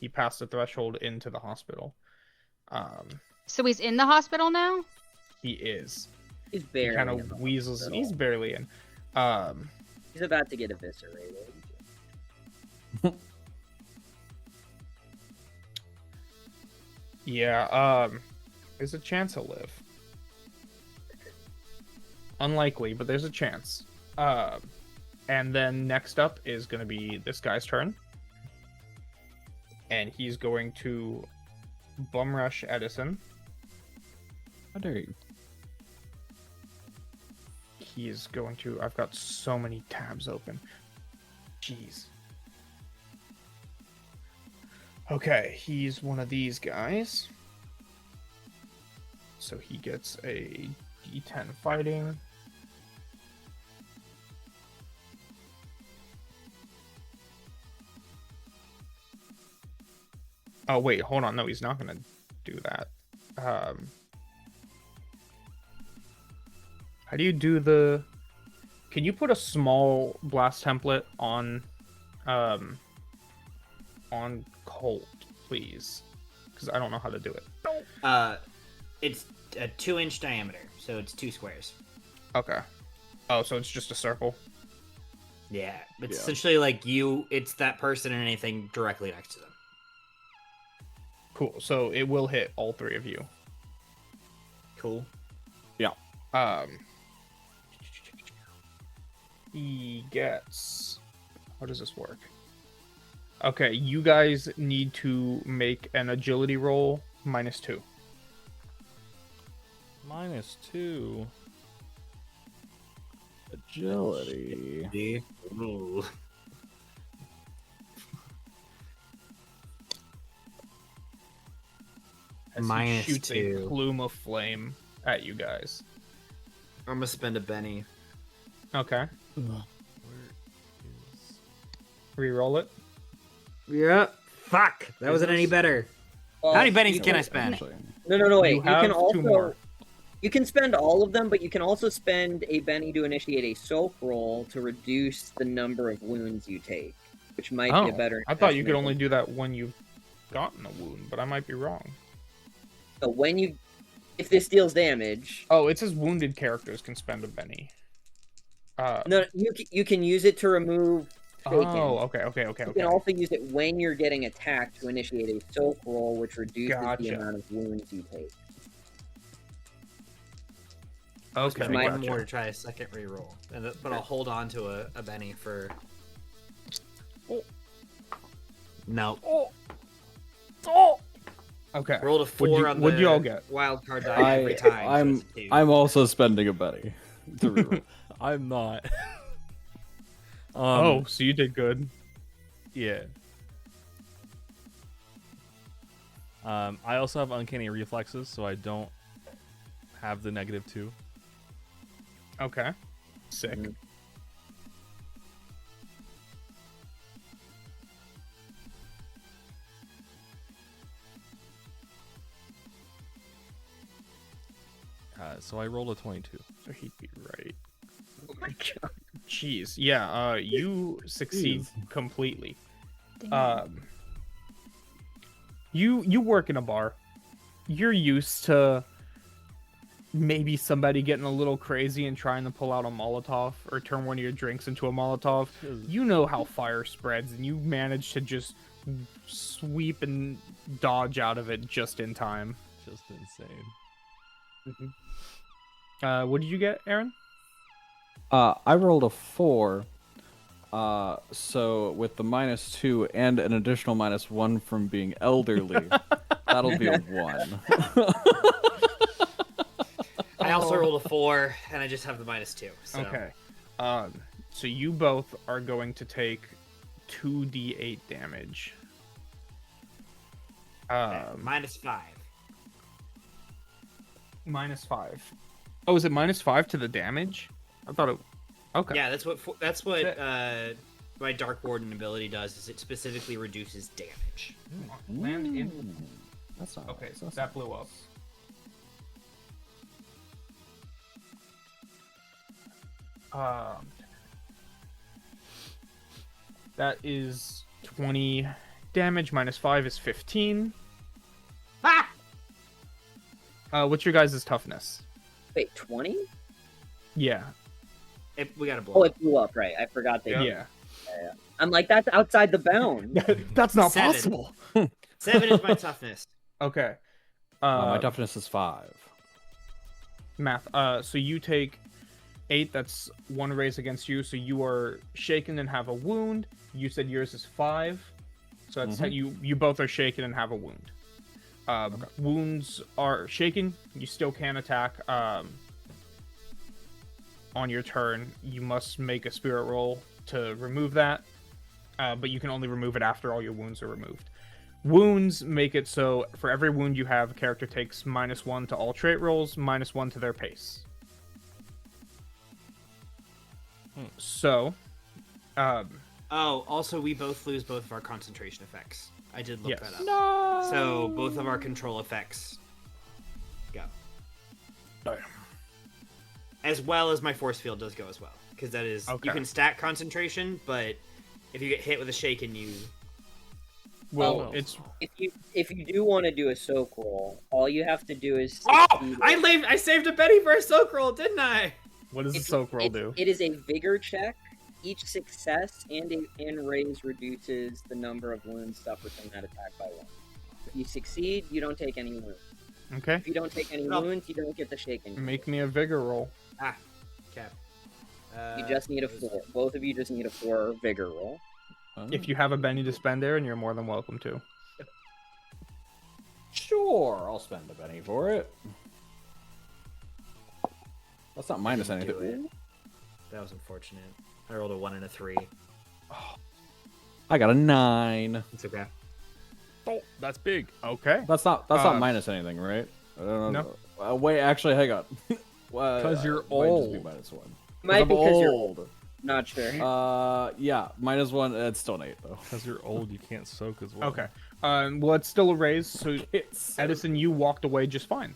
he passed the threshold into the hospital. So he's in the hospital now? He is. He's He barely kind in of the weasels. hospital. He's barely in. He's about to get eviscerated. Yeah, there's a chance he'll live. Unlikely, but there's a chance. And then next up is going to be this guy's turn. And he's going to bum rush Edison. How dare you? He's going to... I've got so many tabs open. Jeez. Okay, he's one of these guys. So he gets a D10 fighting. Oh, wait, hold on. No, he's not going to do that. How do you do the... Can you put a small blast template on Colt, please? Because I don't know how to do it. It's a 2-inch diameter, so it's 2 squares. Okay. Oh, so it's just a circle? Yeah, it's Yeah. essentially like it's that person and anything directly next to them. Cool. So it will hit all three of you. Cool. He gets... How does this work? Okay, you guys need to make an agility roll -2. -2. Agility. Ooh. As he -2. shoots a plume of flame at you guys. I'm gonna spend a Benny. Okay. Where is... Reroll it. Yeah. Fuck. That wasn't any better. How many bennies you can I spend? Actually, No, wait. You You, have can 2 also... more. You can spend all of them, but you can also spend a Benny to initiate a soak roll to reduce the number of wounds you take, which might be a better... I thought you could investment only than- do that when you've gotten a wound, but I might be wrong. So when you... If this deals damage... Oh, it says wounded characters can spend a Benny. No, you can use it to remove shaken. Oh, okay. You can also use it when you're getting attacked to initiate a soak roll, which reduces the Gotcha. amount of wounds you take. Okay, Spend one gotcha. more to try a second reroll, but I'll hold on to a Benny for. Oh. No. Okay. Rolled a 4 on the what'd you all get? wild card die every time. I'm so it's a 2. I'm also spending a Betty to reroll. I'm not. Oh, so you did good. Yeah. I also have uncanny reflexes, so I don't have the -2. Okay. Sick. Mhm. So I rolled a 22. So he'd be right. Oh my god. Jeez. Yeah, you succeed completely. Damn. You work in a bar. You're used to maybe somebody getting a little crazy and trying to pull out a Molotov or turn one of your drinks into a Molotov. You know how fire spreads, and you manage to just sweep and dodge out of it just in time. Just insane. What did you get, Aaron? I rolled a 4. So with the -2 and an additional -1 from being elderly, that'll be a 1. I also rolled a 4, and I just have the -2. So. Okay. So you both are going to take 2d8 damage. -5. -5. Oh, is it -5 to the damage? I thought it. Okay. Yeah, that's what my Dark Warden ability does. Is it specifically reduces damage. Land in. That's not. Okay, that's so not that blew up. That is 20 damage. -5 is 15. Ah! What's your guys' toughness? Wait, 20? Yeah. We gotta blow. Oh, up. it blew up, right. I forgot that. Yeah. I'm like, that's outside the bound. That's not 7. possible. 7 is my toughness. Okay. my toughness is 5. Math. So you take 8. That's 1 raise against you. So you are shaken and have a wound. You said yours is 5. So that's you both are shaken and have a wound. Wounds are shaken. You still can attack. On your turn, you must make a spirit roll to remove that. But you can only remove it after all your wounds are removed. Wounds make it so for every wound you have, a character takes -1 to all trait rolls, -1 to their pace. So, Oh, also we both lose both of our concentration effects. I did look Yes. that up. So both of our control effects go. Damn. As well as my force field does go as well. Because that is Okay. you can stack concentration, but if you get hit with a shaken, you well, it's If you do want to do a soak roll, all you have to do is. Oh! succeed- I saved a Betty for a soak roll, didn't I? what does the If- soak roll it- do? It is a vigor check. Each success and raise reduces the number of wounds suffered from that attack by 1. If you succeed, you don't take any wounds. Okay, If you don't take any No. wounds, you don't get the shaken. make me a vigor roll. Okay. You just need a 4. Both of you just need a 4 vigor roll. If you have a Benny to spend there, and you're more than welcome to. Sure, I'll spend a penny for it. That's not minus Didn't do anything. it. That was unfortunate. I rolled a 1 and a 3. I got a 9. It's okay. Oh, that's big. Okay. That's not Uh, minus anything, right? I don't know. No. Wait, actually, hang on. Because you're Might just old. be -1. Might I'm be because you're old. not sure. Yeah, -1. It's still an 8 though. Because you're old, you can't soak as well. Okay. Well, it's still a raise, so It's Edison, you walked away just fine.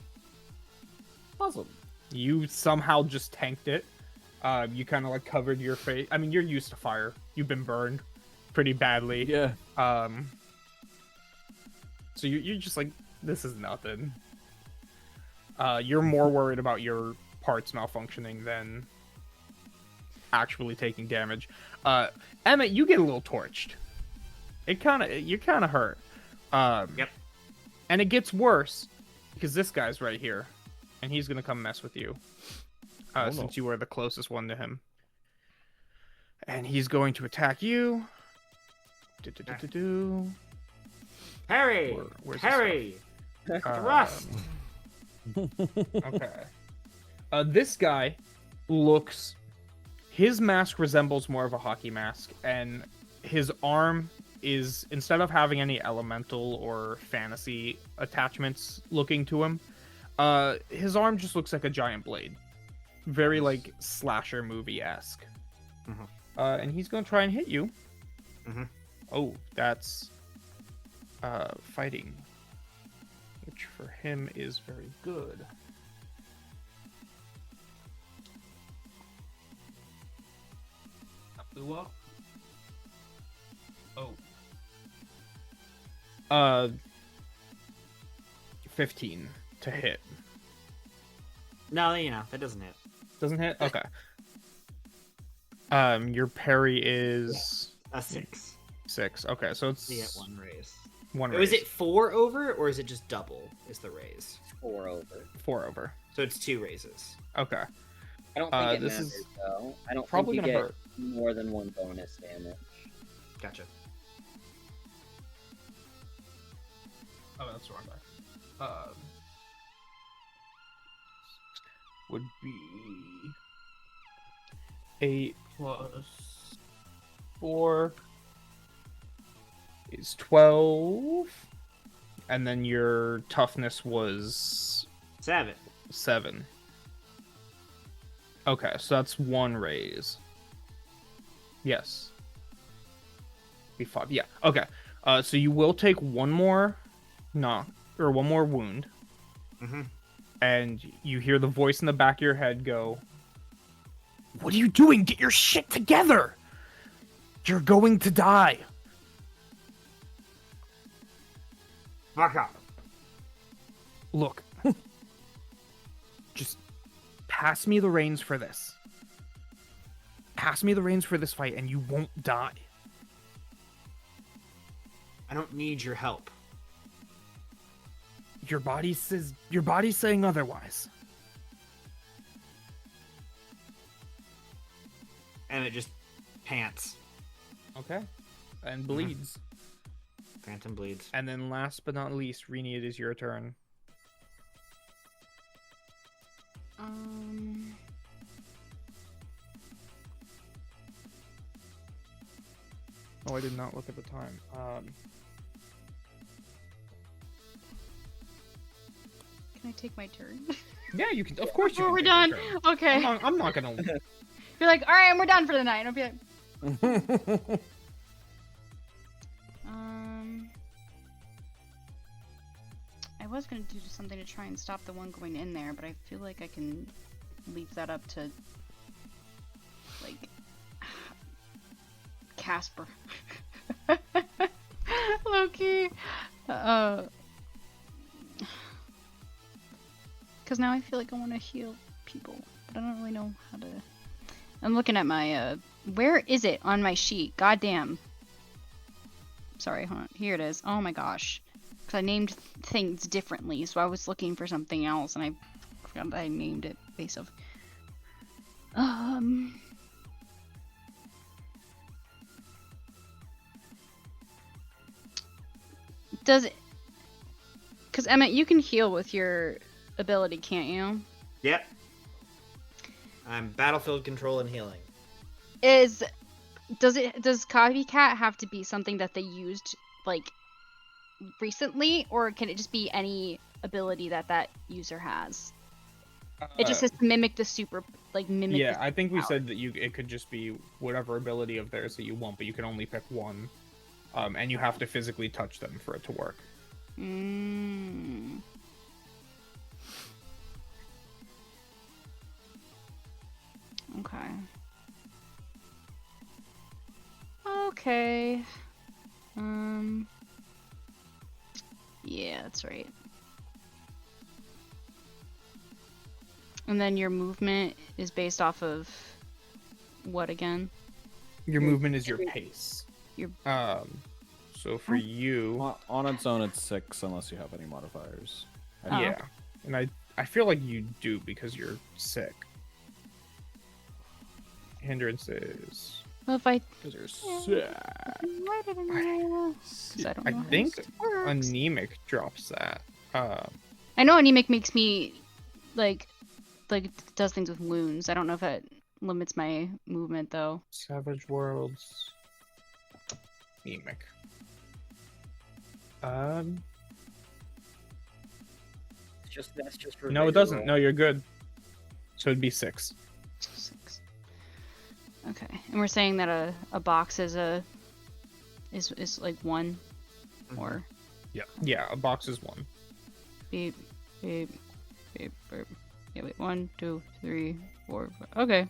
awesome. You somehow just tanked it. You kind of like covered your face. I mean, you're used to fire. You've been burned pretty badly. Yeah. So you're just like, this is nothing. You're more worried about your parts malfunctioning than actually taking damage. Emmett, you get a little torched. You're kind of hurt. Yep. And it gets worse because this guy's right here, and he's gonna come mess with you. Oh, no. Since you were the closest one to him. And he's going to attack you. Do-do-do-do-do. Harry! Where's this Harry! Um, Thrust! Okay. This guy looks. His mask resembles more of a hockey mask, and his arm is, instead of having any elemental or fantasy attachments looking to him, his arm just looks like a giant blade. Very like slasher movie-esque. Mhm. And he's gonna try and hit you. Mhm. Oh, that's fighting, which for him is very good. That blew up. Oh. 15 to hit. No, that doesn't hit. Doesn't hit? Okay. Your parry is A 6. 6. Okay, so it's You get 1 raise. one Is raise. it 4 over, or is it just double is the raise? 4 over. 4 over. So it's 2 raises. Okay. I don't think it this matters, is though. I don't probably think you gonna get hurt. more than 1 bonus damage. Gotcha. Oh, that's wrong. would be 8 plus 4 is 12. And then your toughness was 7. 7. Okay, so that's 1 raise. Yes. Be 5. Yeah. Okay. So you will take 1 more knock or 1 more wound. Mm-hmm. And you hear the voice in the back of your head go, "What are you doing? Get your shit together! You're going to die." Fuck up. Look. Just pass me the reins for this. Pass me the reins for this fight and you won't die. I don't need your help. Your body's saying otherwise. And it just pants. Okay. And bleeds. Phantom bleeds. And then last but not least, Rini, it is your turn. Oh, I did not look at the time. Can I take my turn? Yeah, you can. Of course you Oh, can. we're take your done. turn. Okay. I'm not gonna. You're like, all right, and we're done for the night. I'll be like, I was gonna do something to try and stop the one going in there, but I feel like I can leave that up to, like, Kasper. Low-key. Because now I feel like I want to heal people, but I don't really know how to. I'm looking at my, where is it on my sheet? Goddamn. Sorry, hold on. Here it is. Oh my gosh. Because I named things differently, so I was looking for something else, and I forgot that I named it based off. Does it... Because, Emmett, you can heal with your ability, can't you? Yep. I'm battlefield control and healing. Does Copycat have to be something that they used, like, recently, or can it just be any ability that user has? It just has to mimic the super, like, mimic. Yeah, I think we said that it could just be whatever ability of theirs that you want, but you can only pick one. And you have to physically touch them for it to work. Okay. Okay. Yeah, that's right. And then your movement is based off of what again? Your movement is your pace. Your So for you, On its own, it's 6 unless you have any modifiers. yeah, and I feel like you do because you're sick. Hindrances. Well, if I Because you're sick. why didn't I? 'Cause I don't know I how think this works. anemic drops that. I know anemic makes me like does things with wounds. I don't know if that limits my movement though. Savage Worlds. Anemic. That's just for No, it regular doesn't. roll. No, you're good. So it'd be 6. 6. Okay, and we're saying that a box is like 1 or Yeah, a box is 1. beep beep beep beep. Yeah, wait, 1, 2, 3, 4, 5. Okay.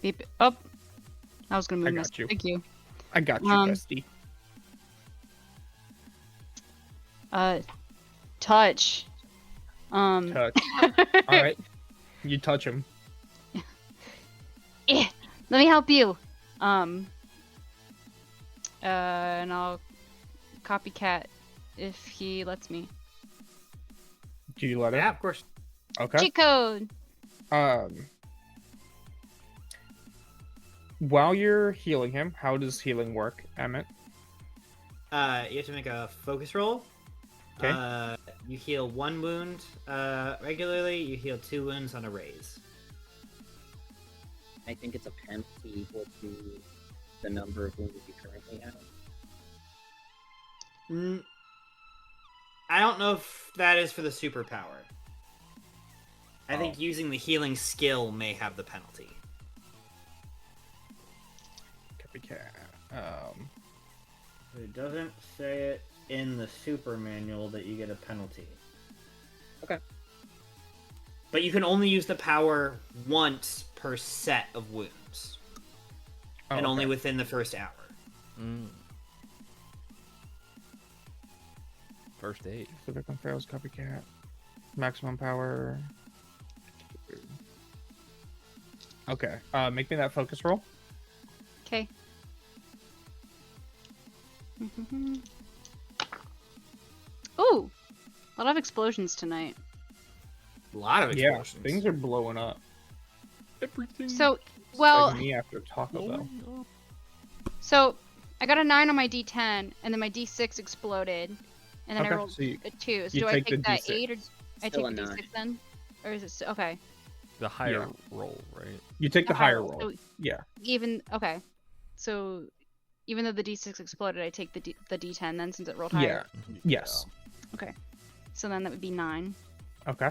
Beep up. I was gonna move got this. you. Thank you. I got you, bestie. Touch. Touch. All right. You touch him. Let me help you. And I'll copycat if he lets me. Do you let him? Yeah, of course. Okay. Cheat code. While you're healing him, how does healing work, Emmett? You have to make a focus roll. Okay. You heal 1 wound regularly. You heal 2 wounds on a raise. I think it's a penalty equal to the number of wounds you currently have. I don't know if that is for the superpower. I think using the healing skill may have the penalty. Copycat. It doesn't say it in the super manual that you get a penalty. Okay. But you can only use the power once per set of wounds. And only within the first hour. First aid. So victim fails, copycat. Maximum power. Okay. Make me that focus roll. Okay. Ooh, a lot of explosions tonight. A lot of explosions. Yeah, things are blowing up. Everything. So, well, Like me after Taco Bell. so I got a 9 on my D10, and then my D6 exploded, and then I Okay, rolled so you- a 2. So you do I take the take that D6. 8 or I Still take the a D6 9. then, or is it okay? The higher roll, right? You take the higher roll. So Yeah. even okay, so even though the D6 exploded, I take the D10 then since it rolled Yeah. higher. Yes. Okay, so then that would be 9. Okay.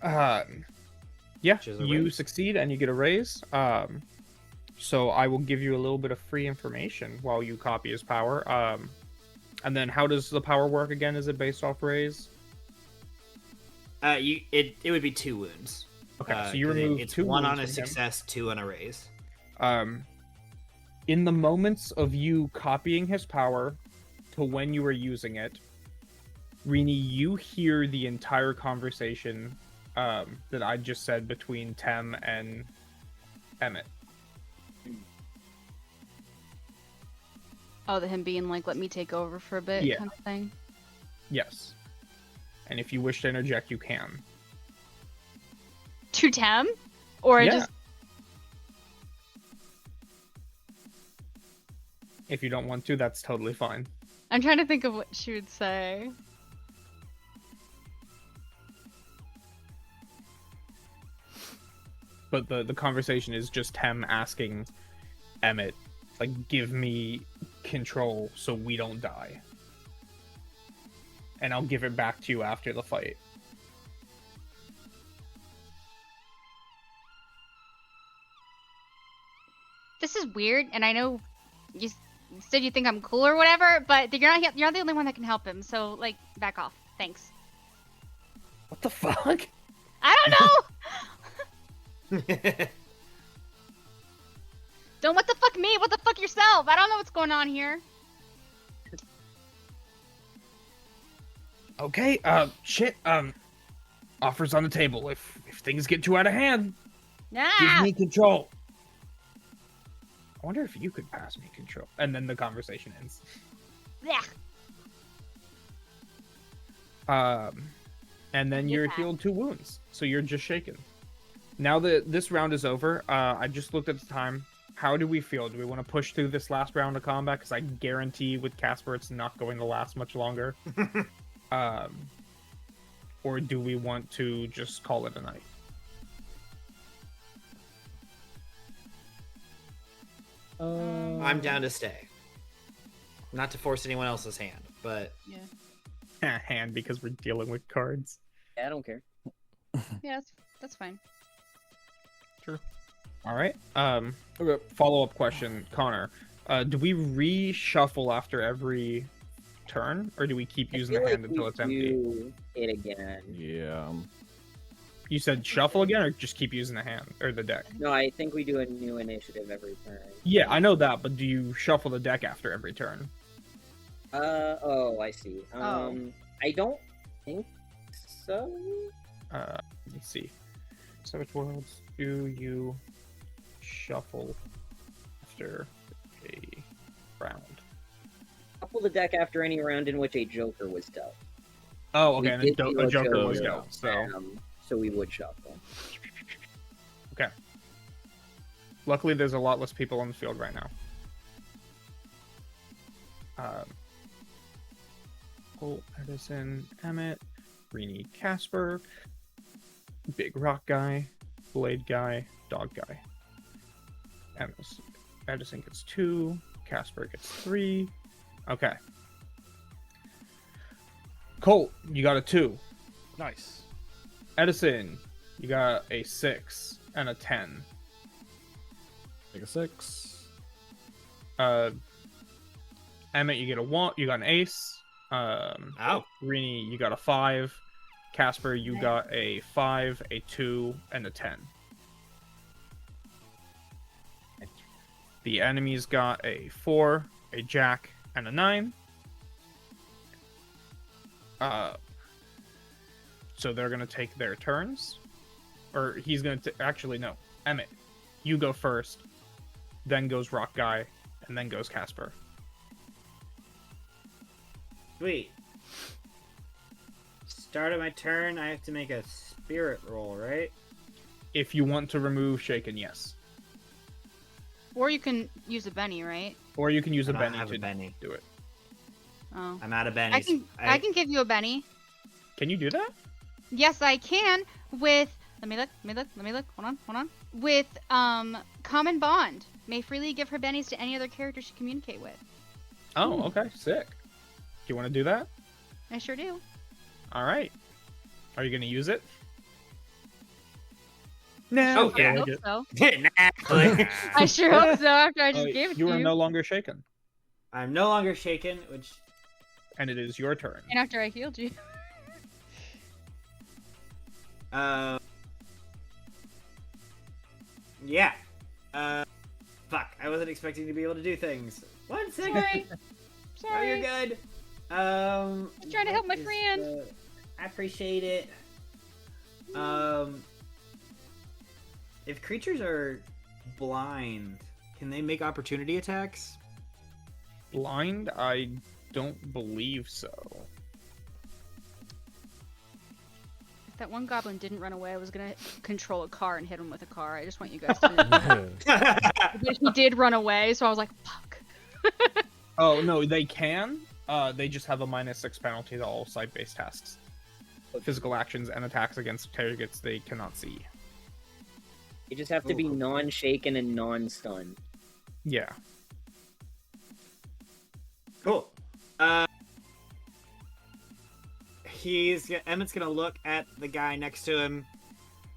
Yeah, Which is a you raise. succeed and you get a raise. So I will give you a little bit of free information while you copy his power. And then how does the power work again? Is it based off raise? It would be 2 wounds. Okay, so you 'Cause remove it's 2 1 wounds on a from him. success, 2 on a raise. In the moments of you copying his power to when you were using it, Rini, you hear the entire conversation that I just said between Tem and Emmett. Oh, the him being like, "Let me take over for a bit," Yeah. kind of thing. Yes. And if you wish to interject, you can. To Tem, or Yeah. just If you don't want to, that's totally fine. I'm trying to think of what she would say. But the conversation is just Tem asking Emmett, like, give me control so we don't die. And I'll give it back to you after the fight. This is weird, and I know you said you think I'm cool or whatever, but you're not the only one that can help him. So like, back off. Thanks. What the fuck? I don't know. Don't what the fuck me. What the fuck yourself? I don't know what's going on here. Okay, shit, offers on the table. If things get too out of hand, give Nah. me control. I wonder if you could pass me control. And then the conversation ends. Blech. And then Get you're that. healed 2 wounds, so you're just shaken. Now that this round is over, I just looked at the time. How do we feel? Do we want to push through this last round of combat? Because I guarantee with Kasper it's not going to last much longer. Or do we want to just call it a night? I'm down to stay. Not to force anyone else's hand, but Yeah. Hand, because we're dealing with cards. Yeah, I don't care. Yeah, that's fine. All right. Okay. Follow-up question, Connor. Do we reshuffle after every turn, or do we keep using the hand until it's empty? Do it again. Yeah. You said shuffle again, or just keep using the hand or the deck? No, I think we do a new initiative every turn. Yeah, I know that, but do you shuffle the deck after every turn? Oh, I see. Oh. I don't think so. Let's see. Savage Worlds, do you shuffle after a round? Shuffle the deck after any round in which a Joker was dealt. Oh, We okay, and did a do a Joker was Joker, dealt, so... So we would shuffle. Okay. Luckily, there's a lot less people on the field right now. Colt, Edison, Emmett, Rini, Kasper, Big Rock Guy, Blade Guy, Dog Guy. Edison gets 2, Kasper gets 3. Okay. Colt, you got a 2. Nice. Edison, you got a 6 and a 10. Take a 6. Emmett, you get a 1. You got an ace. Ow. Rini, you got a 5. Kasper, you got a 5, a 2, and a 10. The enemies got a 4, a jack, and a 9. So they're gonna take their turns, or he's gonna actually no. Emmett, you go first, then goes Rock Guy, and then goes Kasper. Sweet. Start of my turn, I have to make a spirit roll, right? If you want to remove Shaken, yes. Or you can use a Benny, right? Or you can use I a don't Benny have to a Benny. do it. Oh. I'm out of bennies. I can give you a Benny. Can you do that? Yes, I can with let me look. Hold on. With common bond. May freely give her bennies to any other character she communicate with. Oh, okay, sick. Do you want to do that? I sure do. All right. Are you gonna use it? Oh, I yeah. hope so. Naturally. I sure hope so after I just Oh, gave it you to are you. no longer shaken, I'm no longer shaken, which and it is your turn. And after I healed you. yeah. Fuck. I wasn't expecting to be able to do things. 1 second. Sorry. Oh, Sorry. you're good. Just trying to help my what is friend. I appreciate it. If creatures are blind, can they make opportunity attacks? Blind? I don't believe so. If that one goblin didn't run away, I was gonna control a car and hit him with a car. I just want you guys to know. But he did run away, so I was like, fuck. Oh no, they can. They just have a -6 penalty to all site-based tasks. Physical actions and attacks against targets they cannot see. You just have to be Ooh. non-shaken and non-stunned. Yeah. Cool. Emmett's gonna look at the guy next to him,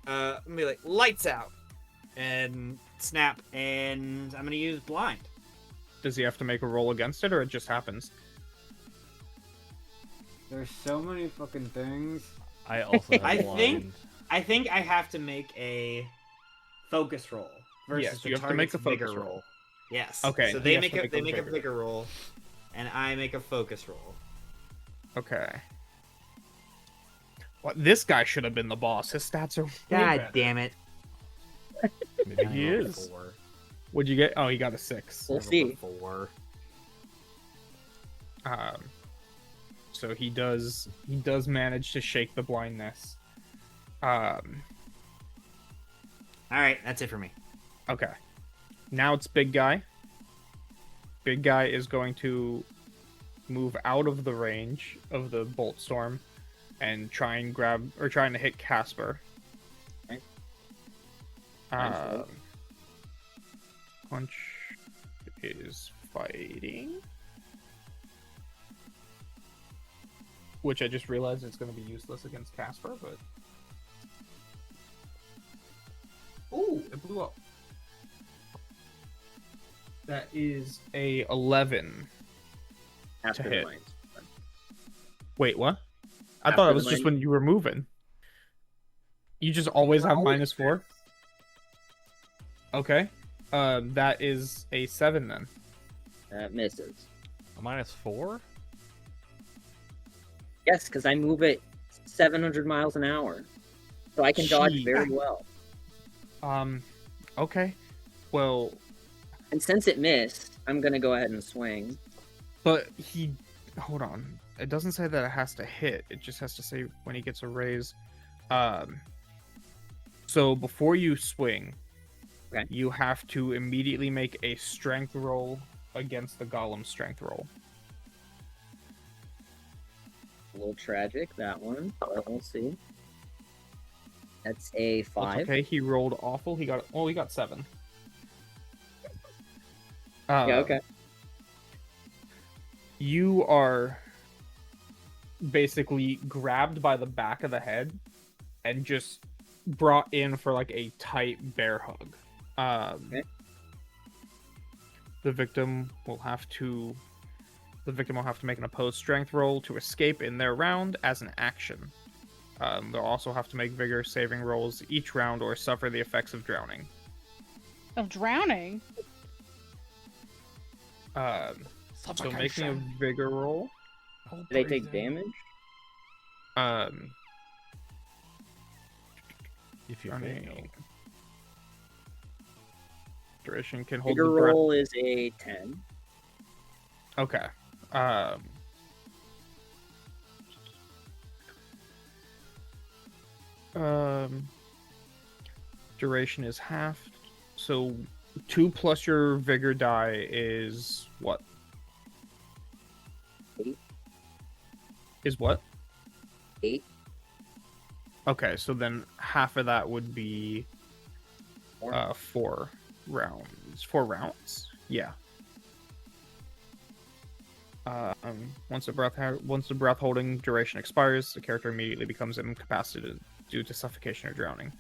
and be like, "Lights out," and snap, and I'm gonna use blind. Does he have to make a roll against it, or it just happens? There's so many fucking things. I also have I blind. think- I think I have to make a focus roll versus Yes, the you have to make target's a focus bigger roll. Yes. Okay, So he they has make to a make they a make a bigger bigger roll, and I make a focus roll. Okay. Well, this guy should have been the boss. His stats are way better. damn it! Maybe he I rolled a is. 4. What'd you get? Oh, he got a 6. We'll I rolled a see. 4. So he does manage to shake the blindness. All right, that's it for me. Okay. Now it's Big Guy. Big Guy is going to move out of the range of the Bolt Storm and trying to hit Kasper. Okay. Nice. Punch is fighting. Which I just realized it's going to be useless against Kasper, but... Ooh, it blew up. That is a 11 After to the hit. mines. Wait, what? I After thought it the was just mine. when you were moving. You just always have -4? Okay. That is a 7 then. That misses. A -4? Yes, because I move at 700 miles an hour. So I can dodge Gee. very well. Okay. Well, And since it missed, I'm going to go ahead and swing. but hold on. It doesn't say that it has to hit. It just has to say when he gets a raise. So before you swing, Okay. you have to immediately make a strength roll against the golem strength roll. a little tragic, that one. But we'll see. That's a That's 5. okay. He rolled awful. He got 7. Yeah, okay. You are basically grabbed by the back of the head and just brought in for like a tight bear hug. Okay. The victim will have to make an opposed strength roll to escape in their round as an action. They'll also have to make vigor saving rolls each round or suffer the effects of drowning. Of drowning? So making a vigor roll. Do they take damage? If you Drowning. fail. Duration can hold Vigor the breath. roll is a 10. Okay. Duration is half. So 2 plus your vigor die is what? 8. Is what? 8. Okay, so then half of that would be 4 rounds. 4 rounds? Yeah. Once the breath holding duration expires, the character immediately becomes incapacitated due to suffocation or drowning.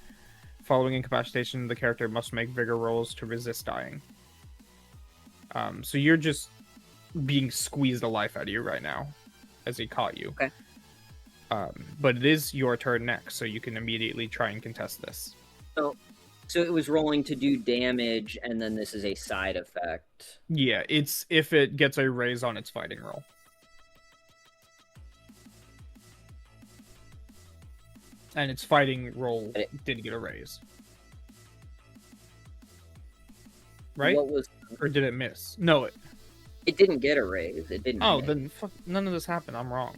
Following incapacitation, the character must make vigor rolls to resist dying. So you're just being squeezed the life out of you right now, as he caught you. Okay. But it is your turn next, so you can immediately try and contest this. So it was rolling to do damage, and then this is a side effect. Yeah, it's if it gets a raise on its fighting roll. And its fighting roll didn't get a raise. Right? What was? Or did it miss? No, It didn't get a raise. It didn't. Oh, hit. then none of this happened. I'm wrong.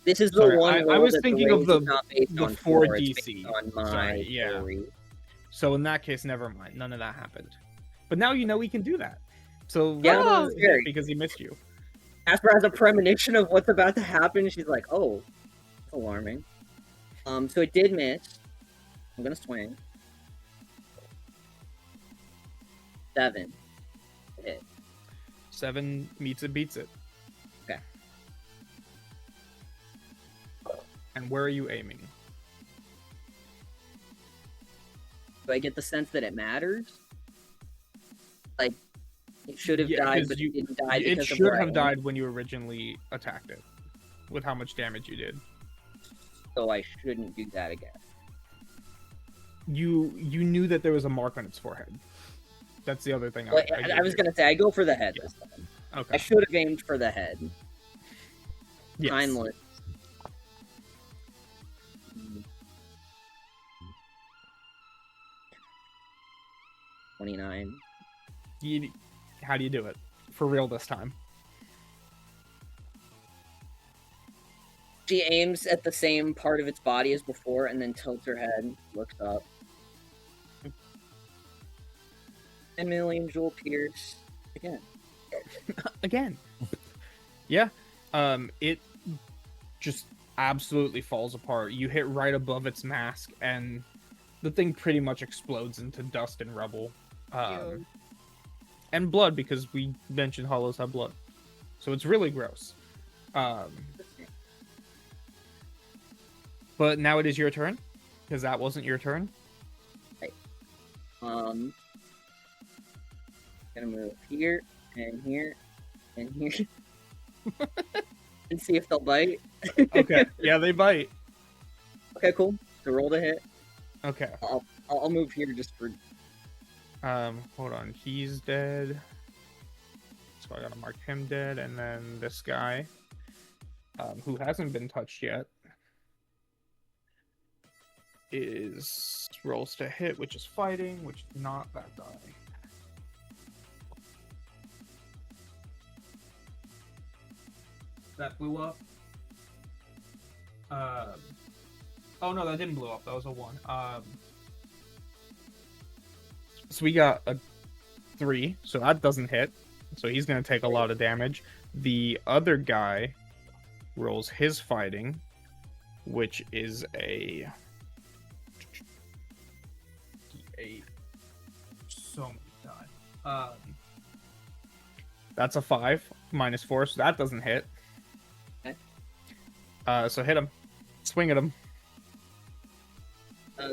This is the Sorry, one. I roll was that thinking of raise the is not based the on 4 it's DC. based on my Sorry, yeah. 3. So in that case, never mind. None of that happened. But now you know we can do that. So Yeah, roll that's the scary. hit because he missed you. Kasper has a premonition of what's about to happen. She's like, "Oh, that's alarming." So it did miss. I'm gonna swing. 7. Hit. 7 meets it, beats it. Okay. And where are you aiming? Do I get the sense that it matters? Like, it should have Yeah, died, 'cause but you- it didn't die It because of should where I have am. died when you originally attacked it, with how much damage you did. So I shouldn't do that again. You knew that there was a mark on its forehead. That's the other thing. But I was gonna say I go for the head Yeah. this time. Okay. I should have aimed for the head. Yes. Timeless. 29. How do you do it? For real this time. She aims at the same part of its body as before and then tilts her head, looks up. 10 million jewel pierce. Again. Again. Yeah. It just absolutely falls apart. You hit right above its mask, and the thing pretty much explodes into dust and rubble. And blood, because we mentioned hollows have blood. So it's really gross. But now it is your turn, because that wasn't your turn. Gonna move here and here and here. And see if they'll bite. Okay. Yeah, they bite. Okay, cool. So roll to hit. Okay. I'll move here just for. Hold on. He's dead. So I gotta mark him dead, and then this guy, who hasn't been touched yet, is rolls to hit, which is fighting, which is not that die. That blew up. Oh no, that didn't blow up. That was a 1. So we got a 3, so that doesn't hit. So he's gonna take a lot of damage. The other guy rolls his fighting, which is a D8. So many die. That's a 5 minus 4, so that doesn't hit. Okay. So hit him. Swing at him.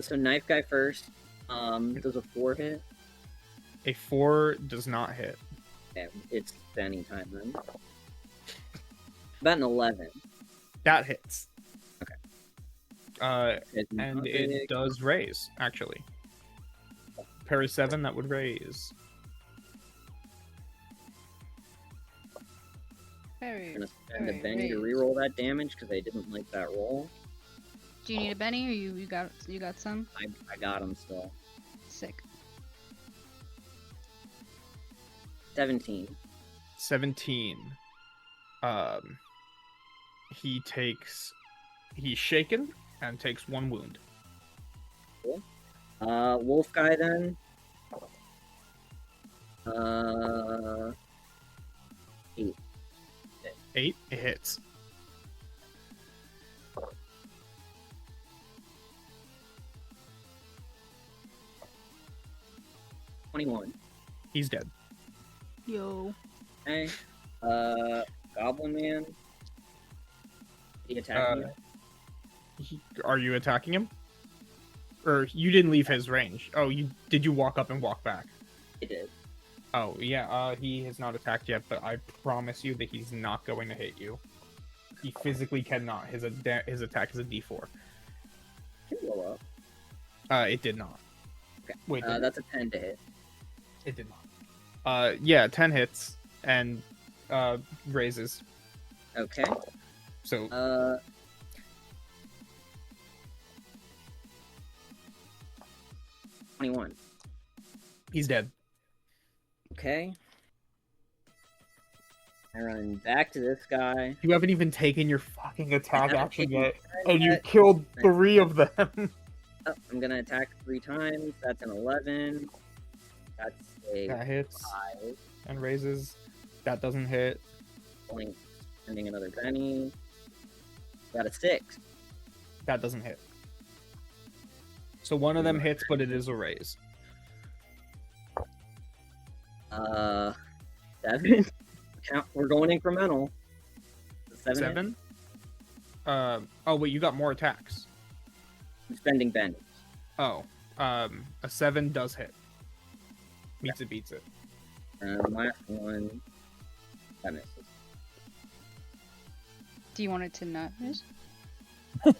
So knife guy first. Does a 4 hit? A 4 does not hit. Okay, it's Benny time then. About an 11. That hits. Okay. And it does raise, actually. Parry 7, that would raise. I'm gonna spend a Benny to reroll that damage because I didn't like that roll. Do you need a Benny, or you got some? I got him still. Sick. 17. 17. He's shaken and takes 1 wound. Cool. Wolf guy then. 8. 8, it hits. $21. He's dead. Yo. Okay. Goblin man. Did he attack me? Are you attacking him? Or you didn't leave his range? Oh, did you walk up and walk back? He did. Oh yeah. He has not attacked yet, but I promise you that he's not going to hit you. He physically cannot. His attack is a D4. Can blow up. It did not. Okay. Wait. That's a 10 to hit. It did not. Yeah, 10 hits and raises. Okay. So 21. he's dead. Okay. I run back to this guy. You haven't even taken your fucking attack haven't action taken yet, my and you yet. killed 3 of them. Oh, I'm gonna attack 3 times. That's an 11. That's a That hits 5. and raises. That doesn't hit. Only spending another penny. Got a 6. That doesn't hit. So one of them hits, but it is a raise. 7. Count. We're going incremental. 7. 7? Oh wait, you got more attacks. I'm spending pennies. Oh, a 7 does hit. Meets it, beats it. Last one. That misses. Do you want it to not miss?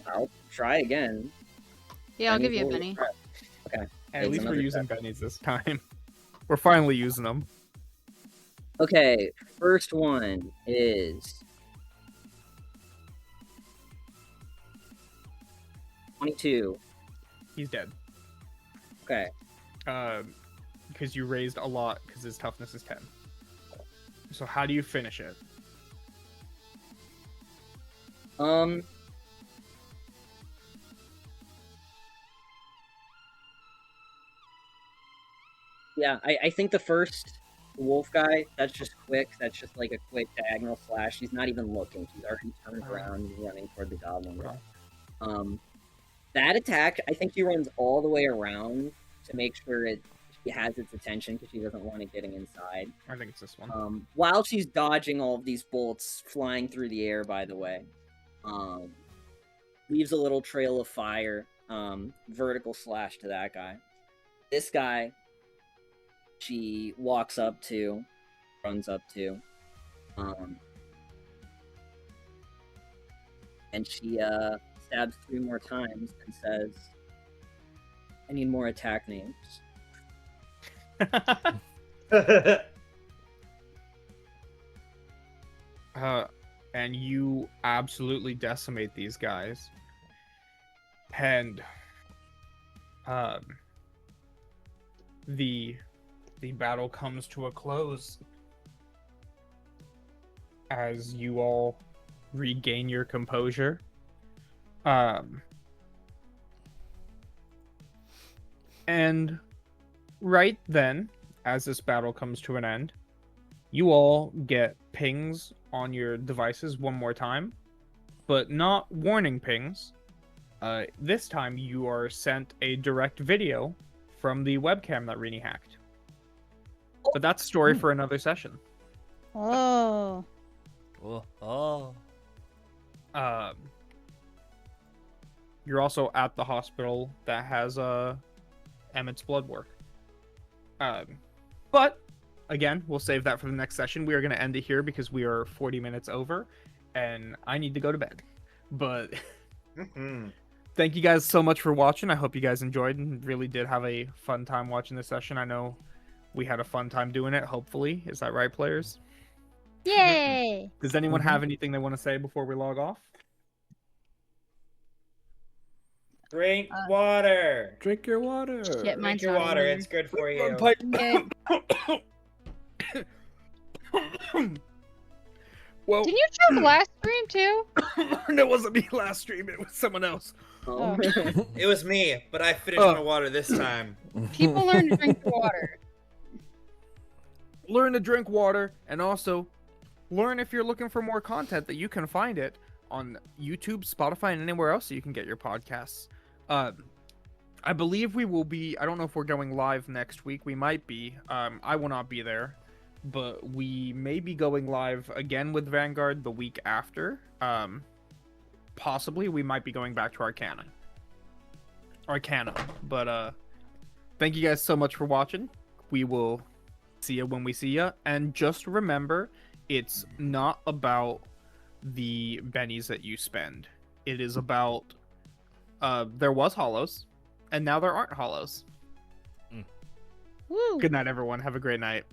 I'll try again. Yeah, I'll Penny give you a roll to Benny. prep. Okay. At It's least we're another using 7. bennies this time. We're finally using them. Okay, first one is 22. He's dead. Okay. Because you raised a lot, because his toughness is 10. So how do you finish it? Yeah, I think the first wolf guy, that's just quick. That's just like a quick diagonal slash. He's not even looking. He's already turned around and running toward the goblin guy. That attack, I think he runs all the way around to make sure he has its attention because she doesn't want it getting inside. I think it's this one. While she's dodging all of these bolts flying through the air, by the way, leaves a little trail of fire, vertical slash to that guy. This guy, she walks up to, runs up to, and she stabs 3 more times and says, "I need more attack names." And you absolutely decimate these guys. And the battle comes to a close as you all regain your composure. And right then, as this battle comes to an end, you all get pings on your devices one more time, but not warning pings. This time you are sent a direct video from the webcam that Rini hacked. But that's a story for another session. Oh. Oh. You're also at the hospital that has Emmett's blood work. But again, we'll save that for the next session. We are going to end it here because we are 40 minutes over, and I need to go to bed. But thank you guys so much for watching. I hope you guys enjoyed and really did have a fun time watching this session. I know we had a fun time doing it, hopefully. Is that right, players? Yay! Does anyone have anything they want to say before we log off? Drink water. Drink your water. Shit, Drink mine's your not water. in It's good for you. there. Well, Didn't you choke last stream too? it wasn't me last stream. It was someone else. Oh. It was me, but I finished Oh. my water this time. People learn to drink water. Learn to drink water, and also learn if you're looking for more content that you can find it on YouTube, Spotify, and anywhere else that you can get your podcasts. I believe we will be. I don't know if we're going live next week. We might be. I will not be there, but we may be going live again with Vanguard the week after. Possibly we might be going back to Arcana. But thank you guys so much for watching. We will see you when we see you, and just remember, it's not about the bennies that you spend. It is about there was hollows, and now there aren't hollows. Woo! Good night, everyone. Have a great night.